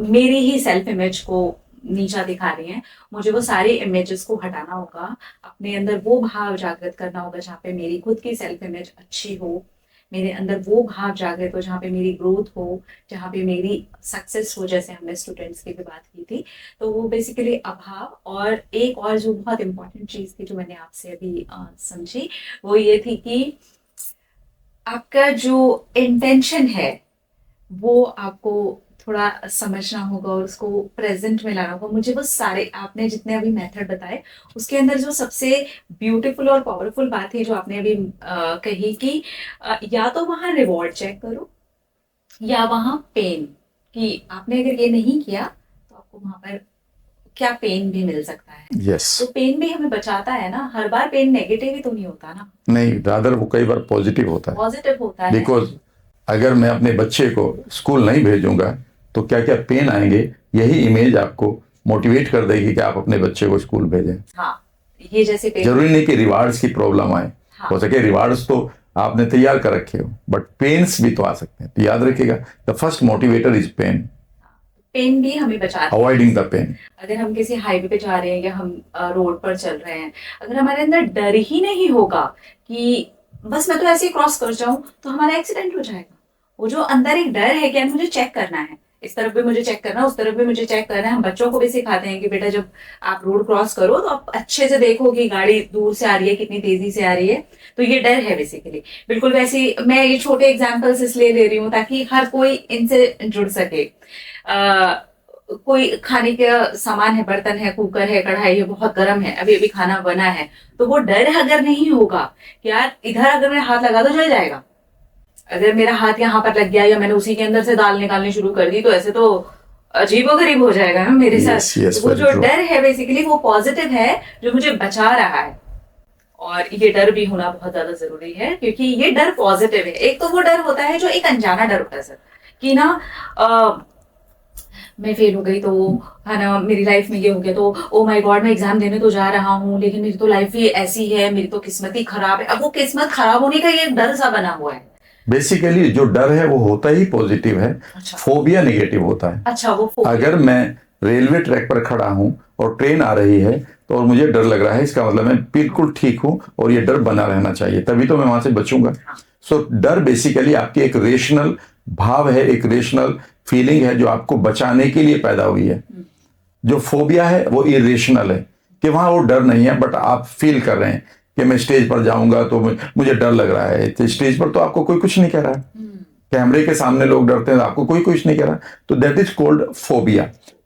मेरी ही सेल्फ इमेज को नीचा दिखा रही हैं, मुझे वो सारी इमेजेस को हटाना होगा। अपने अंदर वो भाव जागृत करना होगा जहाँ पे मेरी खुद की सेल्फ इमेज अच्छी हो, मेरे अंदर वो भाव जागृत हो जहाँ पे मेरी ग्रोथ हो, जहाँ पे मेरी सक्सेस हो, जैसे हमने स्टूडेंट्स की भी बात की थी। तो वो बेसिकली अभाव। और एक और जो बहुत इंपॉर्टेंट चीज़ थी जो मैंने आपसे अभी समझी, वो ये थी कि आपका जो इंटेंशन है वो आपको थोड़ा समझना होगा और उसको प्रेजेंट में लाना होगा। मुझे वो सारे आपने जितने अभी मेथड बताए उसके अंदर जो सबसे ब्यूटीफुल और पावरफुल बात है जो आपने अभी कही कि या तो वहाँ रिवॉर्ड चेक करो या वहाँ पेन, कि आपने अगर ये नहीं किया तो आपको वहाँ पर क्या पेन भी मिल सकता है। yes. तो पेन भी हमें बचाता है ना, हर बार पेन नेगेटिव ही तो नहीं होता ना। नहीं, रादर वो कई बार पॉजिटिव होता है। पॉजिटिव होता है। बिकॉज अगर मैं अपने बच्चे को स्कूल नहीं भेजूंगा तो क्या क्या पेन आएंगे, यही इमेज आपको मोटिवेट कर देगी कि आप अपने बच्चे को स्कूल भेजें। हाँ, ये जैसे पेन जरूरी नहीं कि रिवार्ड्स की प्रॉब्लम आए। हाँ। हो सके रिवार्ड्स तो आपने तैयार कर रखे हो, बट पेन्स भी तो आ सकते हैं। तो याद रखिएगा, the first motivator is pain, pain भी हमें बचाती है। Avoiding the pain. अगर हम किसी हाईवे पे जा रहे हैं या हम रोड पर चल रहे हैं, अगर हमारे अंदर डर ही नहीं होगा कि बस मैं तो ऐसे ही क्रॉस कर जाऊं, तो हमारा एक्सीडेंट हो जाएगा। वो जो अंदर एक डर है कि मुझे चेक करना है, इस तरफ भी मुझे चेक करना है, उस तरफ भी मुझे चेक करना है। हम बच्चों को भी सिखाते हैं कि बेटा जब आप रोड क्रॉस करो तो आप अच्छे से देखो कि गाड़ी दूर से आ रही है, कितनी तेजी से आ रही है। तो ये डर है बेसिकली। बिल्कुल वैसे ही मैं ये छोटे एग्जाम्पल्स इसलिए ले रही हूँ ताकि हर कोई इनसे जुड़ सके। कोई खाने का सामान है, बर्तन है, कुकर है, कढ़ाई है, बहुत गर्म है, अभी अभी खाना बना है, तो वो डर अगर नहीं होगा कि यार इधर अगर मैं हाथ लगा तो जल जाएगा, अगर मेरा हाथ यहाँ पर लग गया या मैंने उसी के अंदर से दाल निकालनी शुरू कर दी तो ऐसे तो अजीबोगरीब हो जाएगा ना मेरे साथ। तो वो जो डर है बेसिकली वो पॉजिटिव है जो मुझे बचा रहा है। और ये डर भी होना बहुत ज्यादा जरूरी है क्योंकि ये डर पॉजिटिव है। एक तो वो डर होता है जो एक अनजाना डर होता है सर, कि ना मैं फेल हो गई तो है ना, मेरी लाइफ में ये हो गया तो ओ माय गॉड मैं एग्जाम देने तो जा रहा हूँ लेकिन मेरी तो लाइफ ही ऐसी है, मेरी तो किस्मत ही खराब है। अब वो किस्मत खराब होने का ये डर सा बना हुआ है। बेसिकली जो डर है वो होता ही पॉजिटिव है। अच्छा। फोबिया नेगेटिव होता है। अच्छा, वो फोबिया। अगर मैं रेलवे ट्रैक पर खड़ा हूं और ट्रेन आ रही है तो और मुझे डर लग रहा है, इसका मतलब मैं बिल्कुल ठीक हूं और ये डर बना रहना चाहिए, तभी तो मैं वहां से बचूंगा। सो डर बेसिकली आपकी एक रेशनल भाव है, एक रेशनल फीलिंग है जो आपको बचाने के लिए पैदा हुई है। जो फोबिया है वो इरेशनल है कि वहां वो डर नहीं है, बट आप फील कर रहे हैं कि मैं स्टेज पर जाऊंगा तो मुझे डर लग रहा है। तो स्टेज पर तो आपको कोई कुछ नहीं कह रहा है, कैमरे के सामने लोग डरते हैं, आपको कोई कुछ नहीं कह रहा। तो that is called phobia.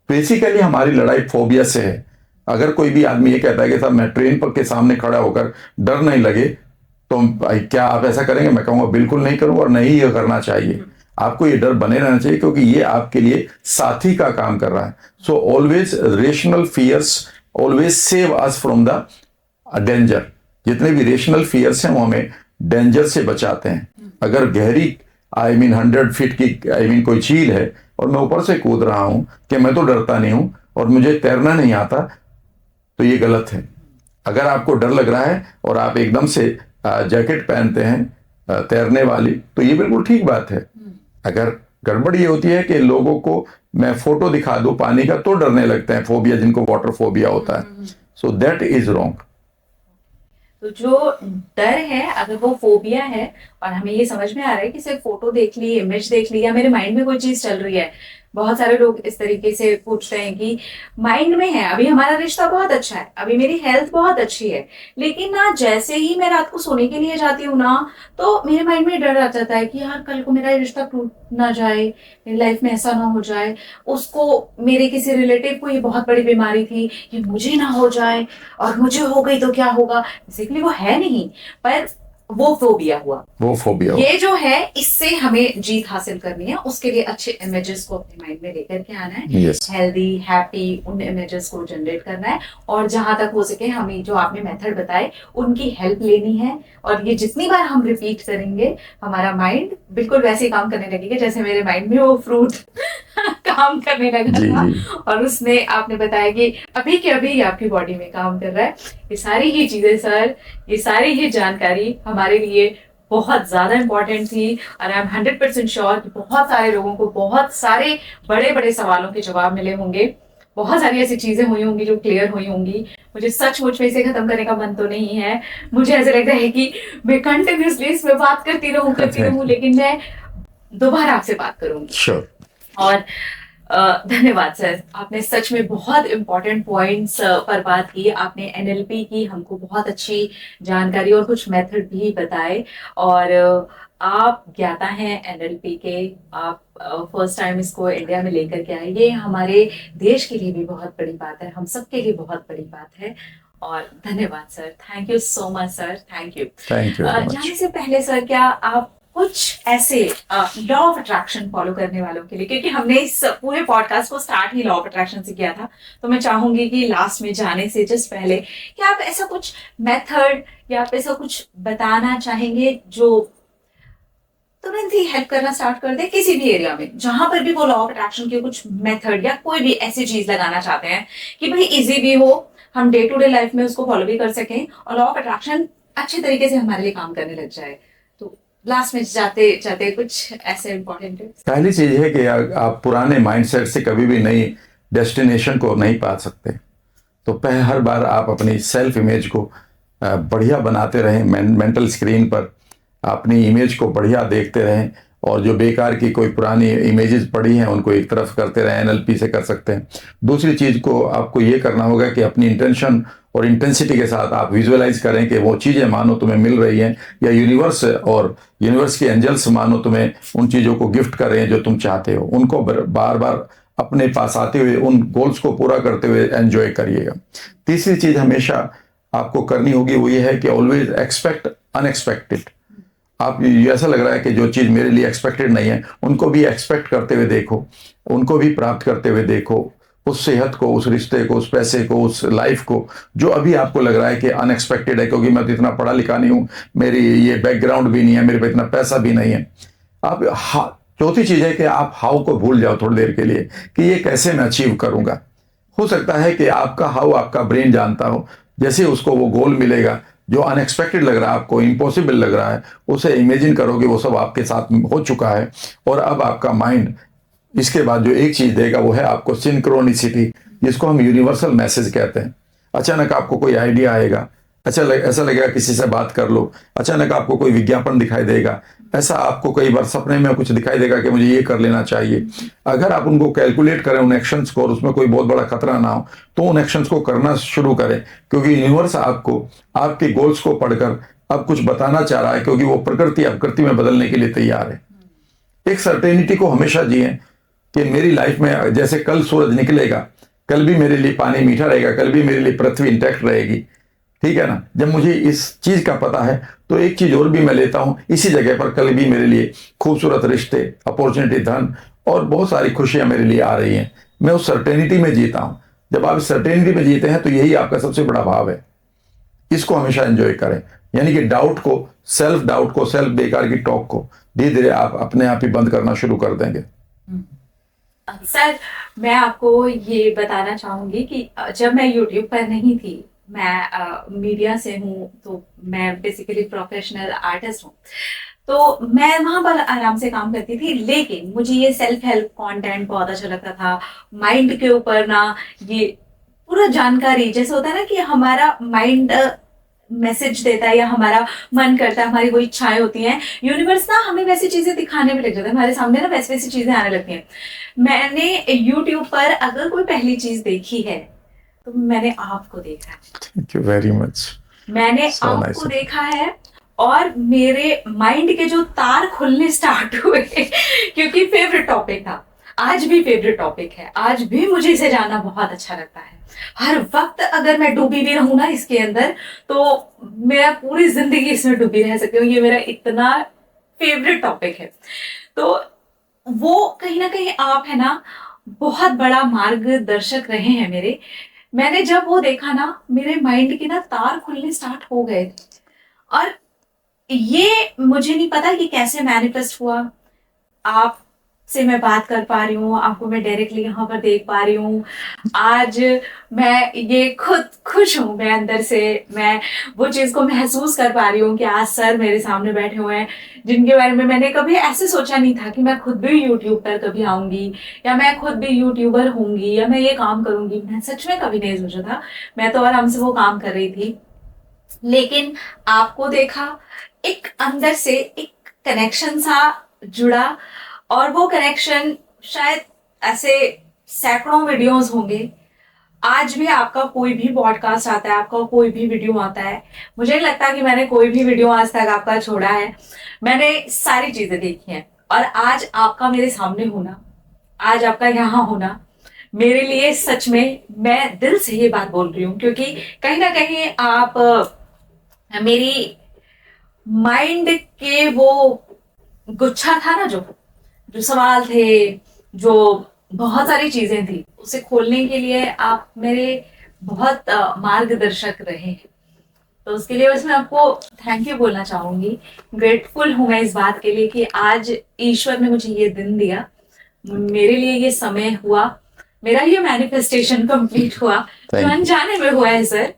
Basically हमारी लड़ाई फोबिया से है। अगर कोई भी आदमी ये कहता है कि साहब मैं ट्रेन पर के सामने खड़ा होकर डर नहीं लगे, तो क्या आप ऐसा करेंगे? मैं कहूंगा बिल्कुल नहीं करूंगा और नहीं ये करना चाहिए। आपको ये डर बने रहना चाहिए क्योंकि ये आपके लिए साथी का काम कर रहा है। So always rational fears always save us from the danger. जितने भी रेशनल फियर्स हैं वो हमें डेंजर से बचाते हैं। अगर गहरी 100 फीट की कोई झील है और मैं ऊपर से कूद रहा हूं कि मैं तो डरता नहीं हूं और मुझे तैरना नहीं आता, तो ये गलत है। अगर आपको डर लग रहा है और आप एकदम से जैकेट पहनते हैं तैरने वाली, तो ये बिल्कुल ठीक बात है। अगर गड़बड़ ये होती है कि लोगों को मैं फोटो दिखा दूं पानी का तो डरने लगते हैं, फोबिया, जिनको वाटर फोबिया होता है। So that is wrong. तो जो डर है अगर वो फोबिया है और हमें ये समझ में आ रहा है कि सिर्फ फोटो देख ली, इमेज देख ली या मेरे माइंड में कोई चीज चल रही है। बहुत सारे लोग इस तरीके से पूछते हैं कि माइंड में है, अभी हमारा रिश्ता बहुत अच्छा है, अभी मेरी हेल्थ बहुत अच्छी है, लेकिन ना जैसे ही मैं रात को सोने के लिए जाती हूँ ना तो मेरे माइंड में डर आ जाता है कि यार कल को मेरा रिश्ता टूट ना जाए, मेरी लाइफ में ऐसा ना हो जाए, उसको मेरे किसी रिलेटिव को ये बहुत बड़ी बीमारी थी, ये मुझे ना हो जाए और मुझे हो गई तो क्या होगा। बेसिकली वो है नहीं, पर वो फोबिया हुआ। वो फोबिया ये जो है इससे हमें जीत हासिल करनी है, उसके लिए अच्छे इमेजेस को अपने माइंड में लेकर के आना है। Yes. हेल्दी हैप्पी उन इमेजेस को जनरेट करना है और जहां तक हो सके हमें जो आपने मेथड बताए उनकी हेल्प लेनी है। और ये जितनी बार हम रिपीट करेंगे हमारा माइंड बिल्कुल वैसे काम करने लगेगा जैसे मेरे माइंड में वो फ्रूट काम करने लगा था और उसने आपने बताया कि अभी के अभी आपकी बॉडी में काम कर रहा है। ये सारी ही चीजें सर, ये सारी ही जानकारी हमारे लिए बहुत ज्यादा इंपॉर्टेंट थी और आई एम 100% श्योर कि बहुत सारे लोगों को बहुत सारे बड़े बड़े सवालों के जवाब मिले होंगे, बहुत सारी ऐसी चीजें हुई होंगी जो क्लियर हुई होंगी। मुझे सचमुच में इसे खत्म करने का मन तो नहीं है, मुझे ऐसा लगता है कि मैं कंटिन्यूसली इसमें बात करती रहूं लेकिन मैं दोबारा आपसे बात करूंगी। Sure. और धन्यवाद सर, आपने सच में बहुत इंपॉर्टेंट पॉइंट्स पर बात की। आपने एनएलपी की हमको बहुत अच्छी जानकारी और कुछ मेथड भी बताए और आप ज्ञाता हैं एनएलपी के, आप फर्स्ट टाइम इसको इंडिया में लेकर के आए। ये हमारे देश के लिए भी बहुत बड़ी बात है, हम सबके लिए बहुत बड़ी बात है। और धन्यवाद sir, thank you so much sir, thank you. जाने से पहले सर क्या आप कुछ ऐसे लॉ ऑफ अट्रैक्शन फॉलो करने वालों के लिए, क्योंकि हमने इस पूरे पॉडकास्ट को start he law of attraction से किया था, तो मैं चाहूंगी कि लास्ट में जाने से जस्ट पहले क्या आप ऐसा कुछ मेथड या आप ऐसा कुछ बताना चाहेंगे जो तुरंत ही हेल्प करना स्टार्ट कर दे किसी भी एरिया में, जहां पर भी वो लॉ ऑफ अट्रैक्शन के कुछ मेथड या कोई भी ऐसी चीज लगाना चाहते हैं कि भाई इजी भी हो, हम डे टू डे लाइफ में उसको फॉलो भी कर सकें और लॉ ऑफ अट्रैक्शन अच्छे तरीके से हमारे लिए काम करने लग जाए। तो लास्ट में जाते जाते कुछ ऐसे इम्पोर्टेंट टिप्स। पहली चीज है कि आप पुराने माइंडसेट से कभी भी नई डेस्टिनेशन को नहीं पा सकते। तो हर बार आप अपनी सेल्फ इमेज को बढ़िया बनाते रहें, मेंटल स्क्रीन पर अपनी इमेज को बढ़िया देखते रहें, और जो बेकार की कोई पुरानी इमेजेस पड़ी हैं उनको एक तरफ करते रहें। एनएलपी से कर सकते हैं। दूसरी चीज़ को आपको ये करना होगा कि अपनी इंटेंशन और इंटेंसिटी के साथ आप विजुअलाइज करें कि वो चीज़ें मानो तुम्हें मिल रही हैं, या यूनिवर्स और यूनिवर्स के एंजल्स मानो तुम्हें उन चीज़ों को गिफ्ट कर रहे हैं जो तुम चाहते हो। उनको बार बार अपने पास आते हुए उन गोल्स को पूरा करते हुए एंजॉय करिएगा। तीसरी चीज़ हमेशा आपको करनी होगी वो ये है कि ऑलवेज एक्सपेक्ट अनएक्सपेक्टेड। आप ऐसा लग रहा है कि जो चीज़ मेरे लिए एक्सपेक्टेड नहीं है उनको भी एक्सपेक्ट करते हुए देखो, उनको भी प्राप्त करते हुए देखो। उस सेहत को, उस रिश्ते को, उस पैसे को, उस लाइफ को जो अभी आपको लग रहा है कि अनएक्सपेक्टेड है, क्योंकि मैं तो इतना पढ़ा लिखा नहीं हूँ, मेरी ये बैकग्राउंड भी नहीं है, मेरे पे इतना पैसा भी नहीं है। आप चौथी चीज़ है कि आप हाउ को भूल जाओ थोड़ी देर के लिए कि ये कैसे मैं अचीव करूँगा। हो सकता है कि आपका हाउ आपका ब्रेन जानता हो। जैसे उसको वो गोल मिलेगा जो अनएक्सपेक्टेड लग रहा है, आपको इम्पॉसिबल लग रहा है, उसे इमेजिन करोगे वो सब आपके साथ हो चुका है। और अब आपका माइंड इसके बाद जो एक चीज देगा वो है आपको सिंक्रोनिसिटी, जिसको हम यूनिवर्सल मैसेज कहते हैं। अचानक आपको कोई आइडिया आएगा, ऐसा लगेगा किसी से बात कर लो। अचानक आपको कोई विज्ञापन दिखाई देगा, ऐसा आपको कई बार सपने में कुछ दिखाई देगा कि मुझे ये कर लेना चाहिए। अगर आप उनको कैलकुलेट करें उन एक्शंस को, और उसमें कोई बहुत बड़ा खतरा ना हो, तो उन एक्शंस को करना शुरू करें, क्योंकि यूनिवर्स आपको आपके गोल्स को पढ़कर अब कुछ बताना चाह रहा है, क्योंकि वो प्रकृति में बदलने के लिए तैयार है। एक सर्टेनिटी को हमेशा जिए कि मेरी लाइफ में जैसे कल सूरज निकलेगा, कल भी मेरे लिए पानी मीठा रहेगा, कल भी मेरे लिए पृथ्वी इंटैक्ट रहेगी। ठीक है ना। जब मुझे इस चीज का पता है तो एक चीज और भी मैं लेता हूं, इसी जगह पर कल भी मेरे लिए खूबसूरत रिश्ते, अपॉर्चुनिटी, धन और बहुत सारी खुशियां मेरे लिए आ रही हैं। मैं उस सर्टेनिटी में जीता हूं। जब आप सर्टेनिटी में जीते हैं तो यही आपका सबसे बड़ा भाव है। इसको हमेशा एंजॉय करें, यानी कि डाउट को, सेल्फ बेकार की टॉक को धीरे धीरे आप अपने आप ही बंद करना शुरू कर देंगे। सर, मैं आपको ये बताना चाहूंगी कि जब मैं यूट्यूब पर नहीं थी, मैं मीडिया से हूँ, तो मैं बेसिकली प्रोफेशनल आर्टिस्ट हूँ, तो मैं वहां पर आराम से काम करती थी। लेकिन मुझे ये सेल्फ हेल्प कंटेंट बहुत अच्छा लगता था। माइंड के ऊपर ना ये पूरा जानकारी, जैसे होता है ना कि हमारा माइंड मैसेज देता है या हमारा मन करता है, हमारी वो इच्छाएं होती हैं, यूनिवर्स ना हमें वैसी चीजें दिखाने में लग जाता है, हमारे सामने ना वैसी वैसी चीजें आने लगती हैं। मैंने यूट्यूब पर अगर कोई पहली चीज देखी है तो मैंने आपको देखा है। Thank you very much. मैंने आपको देखा है और मेरे माइंड के जो तार खुलने स्टार्ट हुए क्योंकि फेवरेट टॉपिक था, आज भी फेवरेट टॉपिक है, आज भी मुझे इसे जानना बहुत अच्छा लगता है। हर वक्त अगर मैं डूबी भी रहूं ना इसके अंदर, तो मेरा पूरी जिंदगी इसमें डूबी रह सकती हूँ। ये मेरा इतना फेवरेट टॉपिक है। तो वो कहीं ना कहीं आप है ना बहुत बड़ा मार्गदर्शक रहे हैं मेरे। मैंने जब वो देखा ना, मेरे माइंड के ना तार खुलने स्टार्ट हो गए थे। और ये मुझे नहीं पता कि कैसे मैनिफेस्ट हुआ। आप से मैं बात कर पा रही हूँ, आपको मैं डायरेक्टली यहाँ पर देख पा रही हूँ। आज मैं ये खुद खुश हूँ, मैं अंदर से मैं वो चीज को महसूस कर पा रही हूँ कि आज सर मेरे सामने बैठे हुए हैं, जिनके बारे में मैंने कभी ऐसे सोचा नहीं था कि मैं खुद भी यूट्यूब पर कभी आऊंगी, या मैं खुद भी यूट्यूबर होंगी, या मैं ये काम करूंगी। मैं सच में कभी नहीं सोचा था। मैं तो आराम से वो काम कर रही थी, लेकिन आपको देखा, एक अंदर से एक कनेक्शन सा जुड़ा, और वो कनेक्शन शायद ऐसे सैकड़ों वीडियोस होंगे। आज भी आपका कोई भी पॉडकास्ट आता है, आपका कोई भी वीडियो आता है, मुझे नहीं लगता कि मैंने कोई भी वीडियो आज तक आपका छोड़ा है। मैंने सारी चीजें देखी हैं, और आज आपका मेरे सामने होना, आज आपका यहाँ होना मेरे लिए सच में, मैं दिल से ये बात बोल रही हूँ, क्योंकि कहीं ना कहीं आप मेरी माइंड के वो गुच्छा था ना, जो सवाल थे, जो बहुत सारी चीजें थी, उसे खोलने के लिए आप मेरे बहुत मार्गदर्शक रहे हैं। तो उसके लिए बस मैं आपको थैंक यू बोलना चाहूंगी। ग्रेटफुल हूं मैं इस बात के लिए कि आज ईश्वर ने मुझे ये दिन दिया, मेरे लिए ये समय हुआ। मेरा ये मैनिफेस्टेशन कंप्लीट हुआ जो Thank you. अनजाने में हुआ है सर।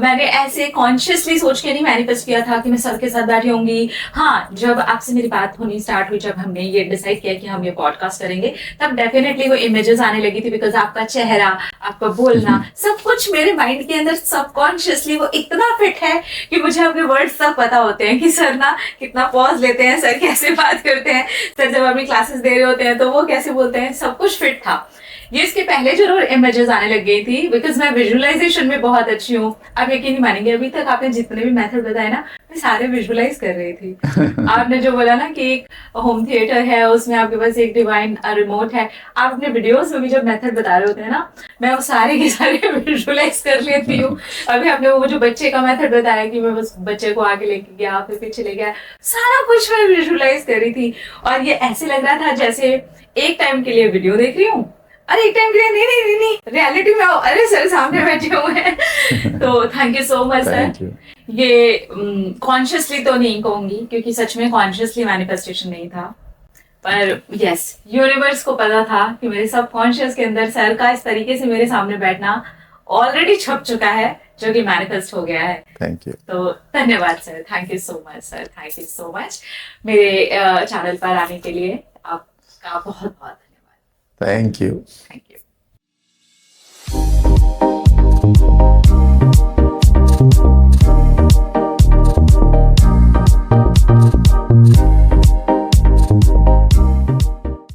मैंने ऐसे कॉन्शियसली सोच के नहीं मैनिफेस्ट किया था कि मैं सर के साथ बैठी होंगी। हाँ, जब आपसे मेरी बात होनी स्टार्ट हुई, जब हमने ये डिसाइड किया कि हम ये पॉडकास्ट करेंगे, तब डेफिनेटली वो इमेजेस आने लगी थी, बिकॉज आपका चेहरा, आपका बोलना, सब कुछ मेरे माइंड के अंदर सबकॉन्शियसली वो इतना फिट है कि मुझे अपने वर्ड्स तक पता होते हैं कि सर ना कितना पॉज लेते हैं, सर कैसे बात करते हैं, सर जब अपनी क्लासेस दे रहे होते हैं तो वो कैसे बोलते हैं, सब कुछ फिट था। ये इसके पहले जरूर इमेजेस आने लग गई थी, बिकॉज मैं विजुअलाइजेशन में बहुत अच्छी हूँ। आप यकीन नहीं मानेंगे, अभी तक आपने जितने भी मेथड बताए ना, मैं सारे विजुअलाइज कर रही थी। आपने जो बोला ना कि एक होम थिएटर है, उसमें आपके पास एक डिवाइन रिमोट है, आप अपने वीडियोस में भी जब मेथड बता रहे होते हैं ना, मैं वो सारे के सारे विजुअलाइज कर लेती हूँ। अभी आपने वो जो बच्चे का मेथड बताया कि मैं बस बच्चे को आगे लेके गया, फिर पीछे ले गया, सारा कुछ मैं विजुअलाइज कर रही थी। और ये ऐसे लग रहा था जैसे एक टाइम के लिए वीडियो देख रही हूँ, अरे एक टाइम के लिए नहीं, रियलिटी में आओ, अरे सर सामने बैठे हुए हैं। तो thank you so much Thank sir. you. ये कॉन्शियसली तो नहीं कहूंगी, क्योंकि सच में कॉन्शियसली मैनिफेस्टेशन नहीं था, पर यस, यूनिवर्स को पता था कि मेरे सबकॉन्शियस के अंदर सर का इस तरीके से मेरे सामने बैठना ऑलरेडी छप चुका है, जो कि मैनिफेस्ट हो गया है। Thank you. तो धन्यवाद sir, thank you so much sir, thank you so much मेरे चैनल पर आने के लिए आपका बहुत बहुत धन्यवाद। Thank you. Thank you.